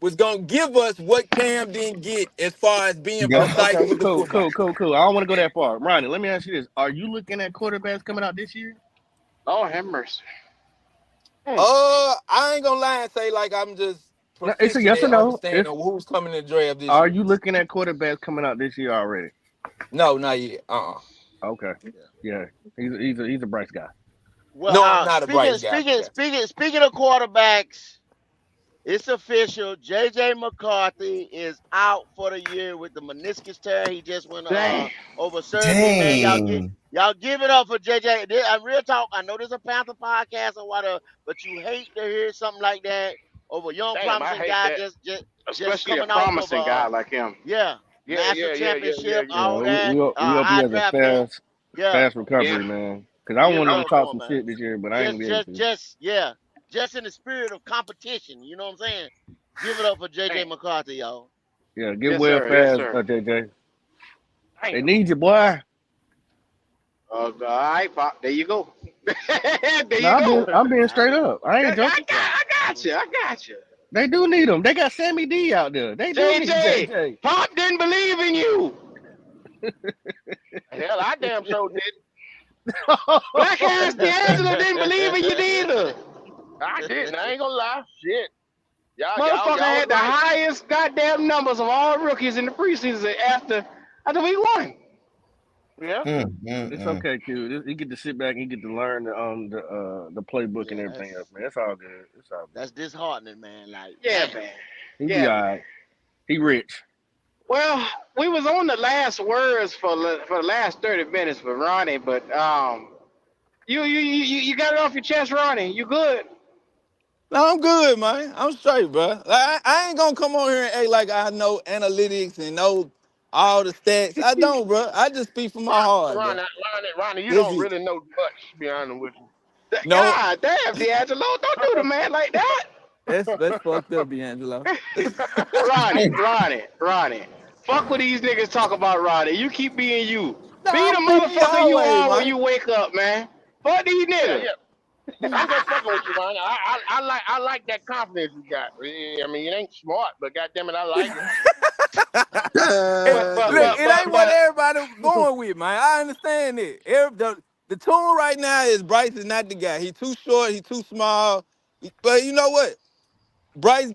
was gonna give us what Cam didn't get as far as being Yep. precise Okay, with the football. cool. I don't want to go that far, Ronnie. Let me ask you this: are you looking at quarterbacks coming out this year? Lord have mercy. I ain't gonna lie and say like I'm just No, it's a proficient yes or at no. understanding It's who's coming in the draft this are year. you looking at quarterbacks coming out this year already? No, not yet. Okay, yeah, he's a Bryce guy. Well, No, I'm not a speaking Bryce guy. speaking speaking speaking of quarterbacks, it's official. J.J. McCarthy is out for the year with the meniscus tear. He just went Dang. over surgery. Man, Dang. y'all give it up for J.J. Real talk. I know this is a Panther podcast or whatever, but you hate to hear something like that. over a young Damn, I promising hate guy that. just Especially a coming off of promising guy like him. yeah, Yeah, national yeah, yeah, yeah, yeah, championship, yeah. Yeah, all that, we hope he high has a draft pick. Yeah, fast Yeah. recovery, man. Because I give it wanted to up talk for him, some man. shit this year, but I ain't Just gonna be able just to. just yeah, just in the spirit of competition. You know what I'm saying? Give it up for Damn. JJ McCarthy, y'all. Yeah, get Yes, well sir. Yes, fast, sir. JJ. They Damn. need you, boy. All right, Pop. There you go. There No, you go. I'm being I straight mean, up. I I, ain't I, joking. got, yeah. I got Mhm. you. I got you. They do need him. They got Sammy D out there. They do need JJ, JJ. Pop didn't believe in you. Hell, I damn so did. Black ass D'Angelo didn't believe in you neither. I didn't. I ain't gonna lie. Shit. Motherfucker Y'all was had the right. highest goddamn numbers of all rookies in the preseason after week one. Yeah. It's Mm. okay, Q. He get to sit back and he get to learn the playbook and Yeah, everything else, man. It's all good. It's all good. that's disheartening, man. Like, Yeah, damn. man. He be Yeah, all man. right. He rich. Well, we was on the last words for the last 30 minutes with Ronnie, but you got it off your chest, Ronnie. You good? No, I'm good, man. I'm straight, bro. Like, I ain't gonna come on here and act like I know analytics and know all the stats. I don't, bro. I just speak from my heart, bro. Ronnie, you This don't is really know much, to be honest with you. no. God damn, D'Angelo, don't do the man like that. That's fucked up, D'Angelo. Ronnie. Fuck what these niggas talk about, Ronnie. You keep being you. No, Be the I'm gonna be me motherfucker you always, are when man. you wake up, man. Fuck these niggas. Yeah. I'm just fucking with you, Ronnie. I like that confidence you got. I mean, it ain't smart, but goddamn it, I like it. But Look, but Yeah. but it but ain't what but everybody going with, man. I understand it. The tune right now is Bryce is not the guy. He too short. He too small. But you know what? Bryce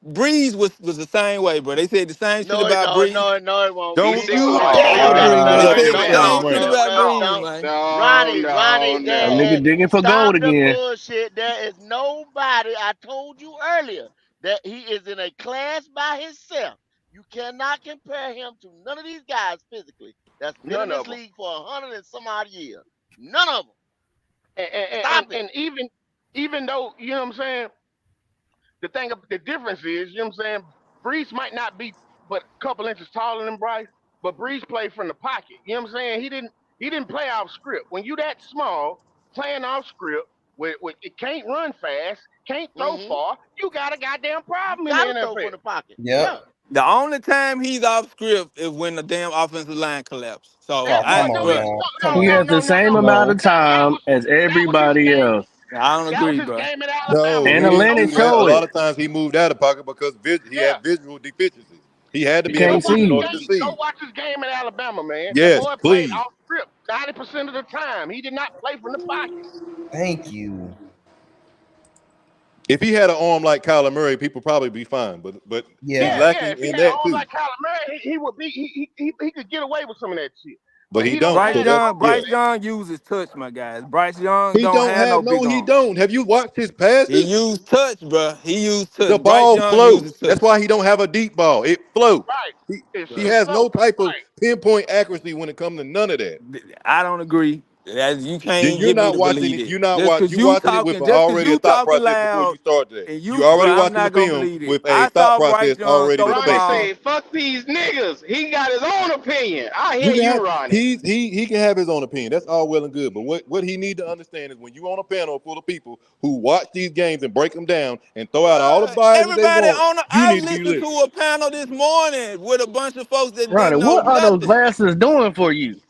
Breeze was the same way, bro. They said the same shit No, it about don't. Breeze. No, no, it won't. he's Don't It six don't. you one. Yes, No, agree, no, they man. no, said the Come no, on, same Don't. shit man. No, about no, Breeze, don't. man. no, Ronnie, no, That no. nigga there. digging for Stop gold the again. bullshit. There is nobody. I told you earlier that he is in a class by himself. You cannot compare him to none of these guys physically that's been in None this of them. league for 100 and some odd years. None of them. And Stop it. even though you know what I'm saying, the difference is, you know what I'm saying, Brees might not be but a couple inches taller than Bryce, but Brees played from the pocket. You know what I'm saying? He didn't play off script. When you that small, playing off script, with it can't run fast, can't throw Hmm. far, you got a goddamn You problem in the gotta throw NFL. from the pocket. Yep. Yeah. The only time he's off script is when the damn offensive line collapse. So Oh, No, I, come no, on, he bro, y'all. Come no, He no, on. has no, the no, same no. Come amount on. of That time was as that was his everybody game. else. I don't That was agree, his bro. game in No, Alabama. And he the He didn't no Lennox do that. A show lot it. of times he moved out of pocket because he yeah. had visual deficiencies. He had to He be able Go to can't see watch in his see. order to game. Go see. watch his game in Alabama, man. That Yes, boy played please. off script 90% of the time. He did not play from the pocket. Thank you. If he had an arm like Kyler Murray, people probably be fine. But he's Yeah. Yeah. lacking If he in had an that arm too. like Kyler Murray, he would be. He could get away with some of that shit. But But he he don't don't. Bryce So have that that's Young, arm, yeah. Bryce man. Young uses touch, my guys. Bryce Young He don't don't have have no no. big He arm. don't. Have you watched his He passes? used touch, bro. He used The touch. Bryce ball Young uses floats. That's touch. why he don't have a deep ball. It floats. Right. He His he Bro. shit has no float. type of Right. pinpoint accuracy when it comes to none of that. I don't agree. You Then can't you're get me not to watching believe it. it. You're not watch. You watching it with Just cause already a you thought talking process before you loud, start that. and You you, bro, already I'm watching the not gonna film believe it. with a I thought saw Bryce process Young already throw the Ronnie expected. ball. say, "Fuck these niggas." He got his own opinion. I You hear can you, have Ronnie. he can have his own opinion. That's all well and good. But what he need to understand is when you on a panel full of people who watch these games and break them down and throw out all the biases they Everybody want, on you I need to be listened to listening. a panel this morning with a bunch of folks that Ronnie, didn't know what are those nothing. glasses doing for you?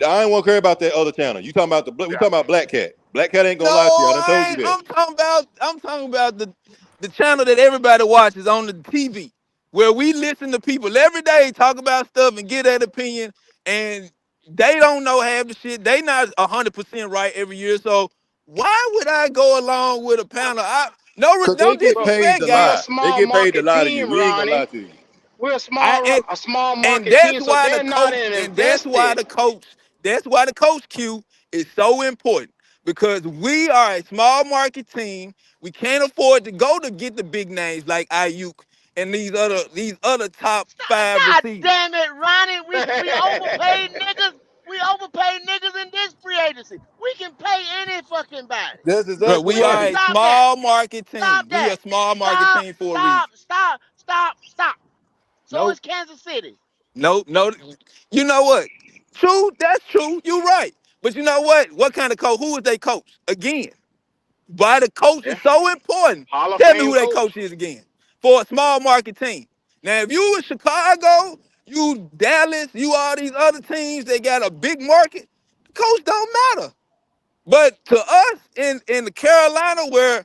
I ain't want to care about that other channel. You talking about we talking about Black Cat. Black Cat ain't No, gonna lie to you. I done told I you ain't. that. I'm talking about the channel that everybody watches on the TV, where we listen to people every day talk about stuff and get that opinion, and they don't know half the shit. They not 100% right every year. So why would I go along with a panel? Cause No they get But paid disrespect, to we're a lie. guys. They small get paid to market lie to you. team, We ain't gonna lie Ronnie. to you. We're I a small and market that's team, so why the they're not coach, in and that's why invested. the coach, that's why the coach Q is so important because we are a small market team. We can't afford to go to get the big names like Ayuk and these other top Stop, five God receivers. damn it, Ronnie. We overpaid niggas. We we overpaid niggas in this free agency. We can pay any fucking body. That's Bro, exactly we are right. a Stop that. small market Stop team. We that. a small market Stop. team for a reason. Stop. Stop. Stop. Stop. So Nope. is Kansas City. No, no. You know what? True, that's true. You're right. But you know what? What kind of coach? Who is they coach? Again, why the coach is Yeah, so important. Hall of Tell me Fame who they coach. coach is again. For a small market team. Now, if you in Chicago, you Dallas, you all these other teams, they got a big market, the coach don't matter. But to us in the Carolina where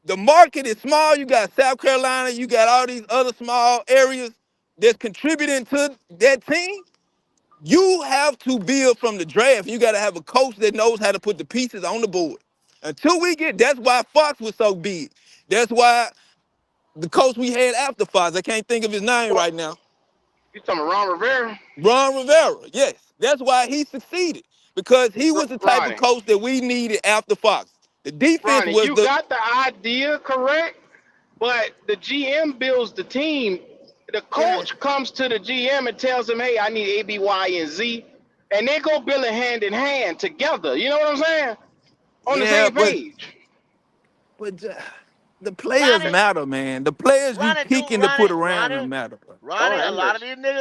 the market is small, you got South Carolina, you got all these other small areas that's contributing to that team. You have to build from the draft. You got to have a coach that knows how to put the pieces on the board. Until we get, that's why Fox was so big. That's why the coach we had after Fox, I can't think of his name What? right now, You talking about Ron Rivera? Ron Rivera. Yes, that's why he succeeded because he was the type of Ronnie. coach that we needed after Fox. The defense Ronnie, was you the got the idea correct, but the GM builds the team. The Yeah. coach comes to the GM and tells him, "Hey, I need A, B, Y, and Z," and they go building hand in hand together. You know what I'm saying? On the yeah, same but page. but the players Ronnie. matter, man. The players you Ronnie do picking to put Ronnie. around Ronnie. them matter. Bro. Ronnie. Lord have mercy.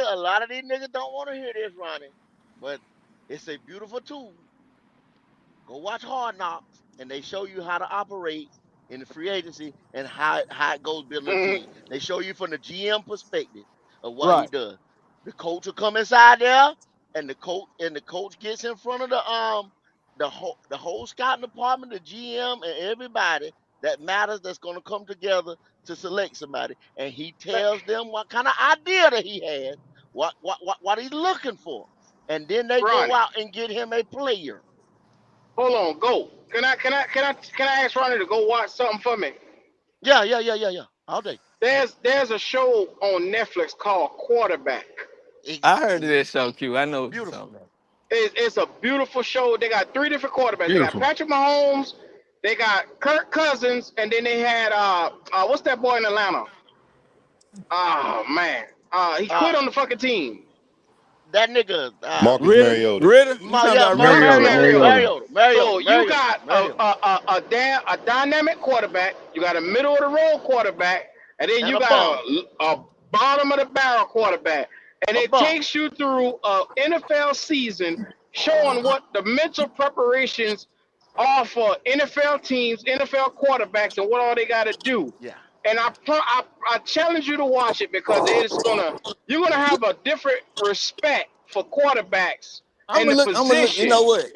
A lot of these niggas don't want to hear this, Ronnie. But it's a beautiful tool. Go watch Hard Knocks, and they show you how to operate in the free agency and how it goes building a Mhm. team. They show you from the GM perspective of what he Right. does. The coach will come inside there, and the coach gets in front of the whole scouting department, the GM, and everybody that matters that's going to come together to select somebody, and he tells them what kind of idea that he has, what he's looking for, and then they go Ronnie, out and get him a player. hold on, go. Can I ask Ronnie to go watch something for me? Yeah. All day. There's a show on Netflix called Quarterback. I heard of Mhm. that show, Q. I know what you're Beautiful. talking about. It's a beautiful show. They got three different quarterbacks. They got Beautiful. Patrick Mahomes, they got Kirk Cousins, and then they had what's that boy in Atlanta? Oh man, he Uh, quit on the fucking team. that nigga. Marcus Ritter? Mariota. Ritter? You talking Yeah, about Ritter? Marcus Mariota. Mariota. Mariota. Mariota. So you Mariota. got Mariota. a dynamic quarterback. You got a middle of the road quarterback, and then And you a got bum. a bottom of the barrel quarterback. And A it bum. takes you through a NFL season, showing what the mental preparations are for NFL teams, NFL quarterbacks, and what all they got to do. Yeah. And I challenge you to watch it because you're gonna have a different respect for quarterbacks I'm and gonna the look. I'm gonna look. You know position. what?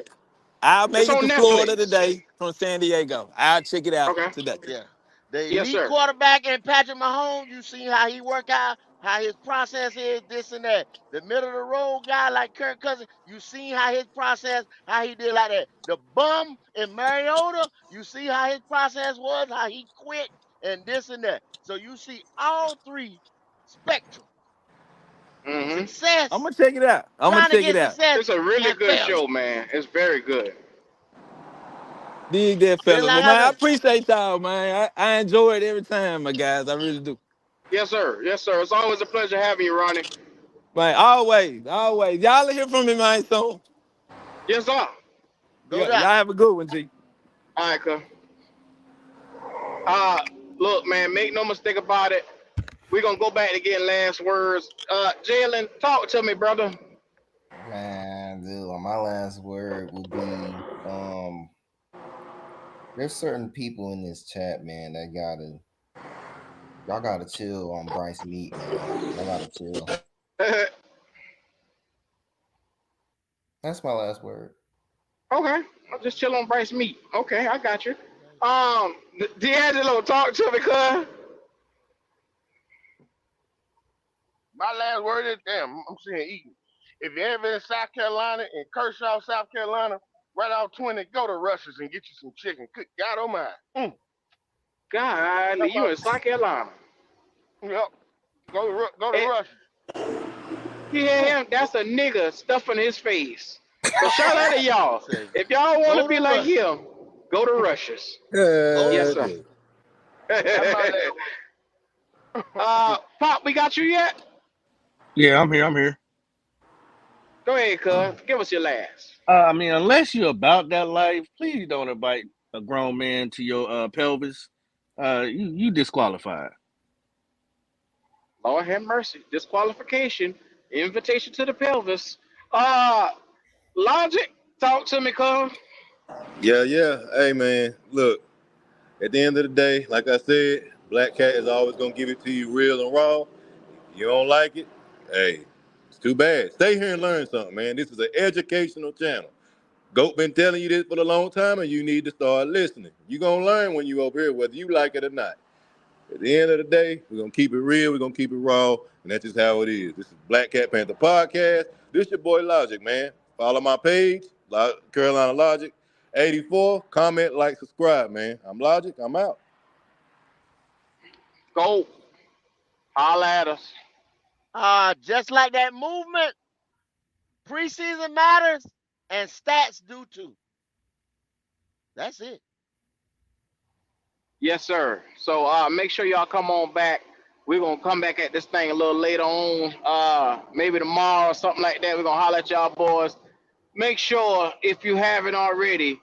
I'll It's make it on to Florida Netflix. today from San Diego. I'll check it out Okay. today. Yeah. The Yes, elite sir. quarterback in Patrick Mahomes, you see how he work out, how his process is, this and that. The middle of the road guy like Kirk Cousins, you see how his process, how he did like that. The bum in Mariota, you see how his process was, how he quit, and this and that. So you see all three spectrum. Hmm. I'm Success, gonna check it out. I'm gonna trying to check get it out. success, It's a really and good failure. show, man. It's very good. Dig that, Just fellas. Well, like I man, I said, appreciate y'all, man. I enjoy it every time, my guys. I really do. Yes, sir. Yes, sir. It's always a pleasure having you, Ronnie. Man, always, always. Y'all will hear from me, man. So, Yes, sir. no y'all doubt. have a good one, G. All right, cuz. Uh, look, man, make no mistake about it. We're gonna go back to getting last words. Jalen, talk to me, brother. Man, dude, my last word will be there's certain people in this chat, man, that y'all gotta chill on Bryce Meat, man. Y'all gotta chill. That's my last word. Okay, I'll just chill on Bryce meat. Okay, I got you. D'Angelo, talk to me, cuz. My last word is damn. I'm saying eating. If you're ever in South Carolina, in Kershaw, South Carolina, right off 20, go to Rush's and get you some chicken. Good God Almighty. God, That's you all. in South Carolina. Yep. Go to And Rush's. you hear Mm. him? That's a nigga stuffing his face. So shout out to He y'all. said, If y'all want to go be to like Russian. him, go to Rush's. Go to Yes, God sir. Russian. damn. That's my last word. Pop, we got you yet? Yeah, I'm here. I'm here. Go ahead, cuz. Give us your last. I mean, unless you're about that life, please don't invite a grown man to your pelvis. You disqualified. Lord have mercy. Disqualification. Invitation to the pelvis. Uh, Logic, talk to me, cuz. Yeah, yeah. Hey, man, look. At the end of the day, like I said, Black Cat is always gonna give it to you real and raw. You don't like it? Hey, it's too bad. Stay here and learn something, man. This is an educational channel. Goat been telling you this for a long time, and you need to start listening. You gonna learn when you over here, whether you like it or not. At the end of the day, we're gonna keep it real, we're gonna keep it raw, and that's just how it is. This is Black Cat Panther Podcast. This your boy Logic, man. Follow my page, Carolina Logic 84. Comment, like, subscribe, man. I'm Logic, I'm out. Go. Holla at us. Just like that movement, preseason matters and stats do too. That's it. Yes, sir. So make sure y'all come on back. We're gonna come back at this thing a little later on. Maybe tomorrow or something like that. We're gonna holler at y'all boys. Make sure if you haven't already,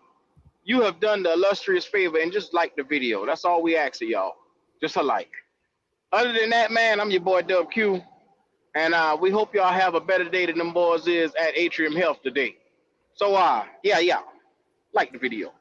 you have done the illustrious favor and just like the video. That's all we ask of y'all. Just a like. Other than that, man, I'm your boy Dub Q. And we hope y'all have a better day than them boys is at Atrium Health today. So yeah, like the video.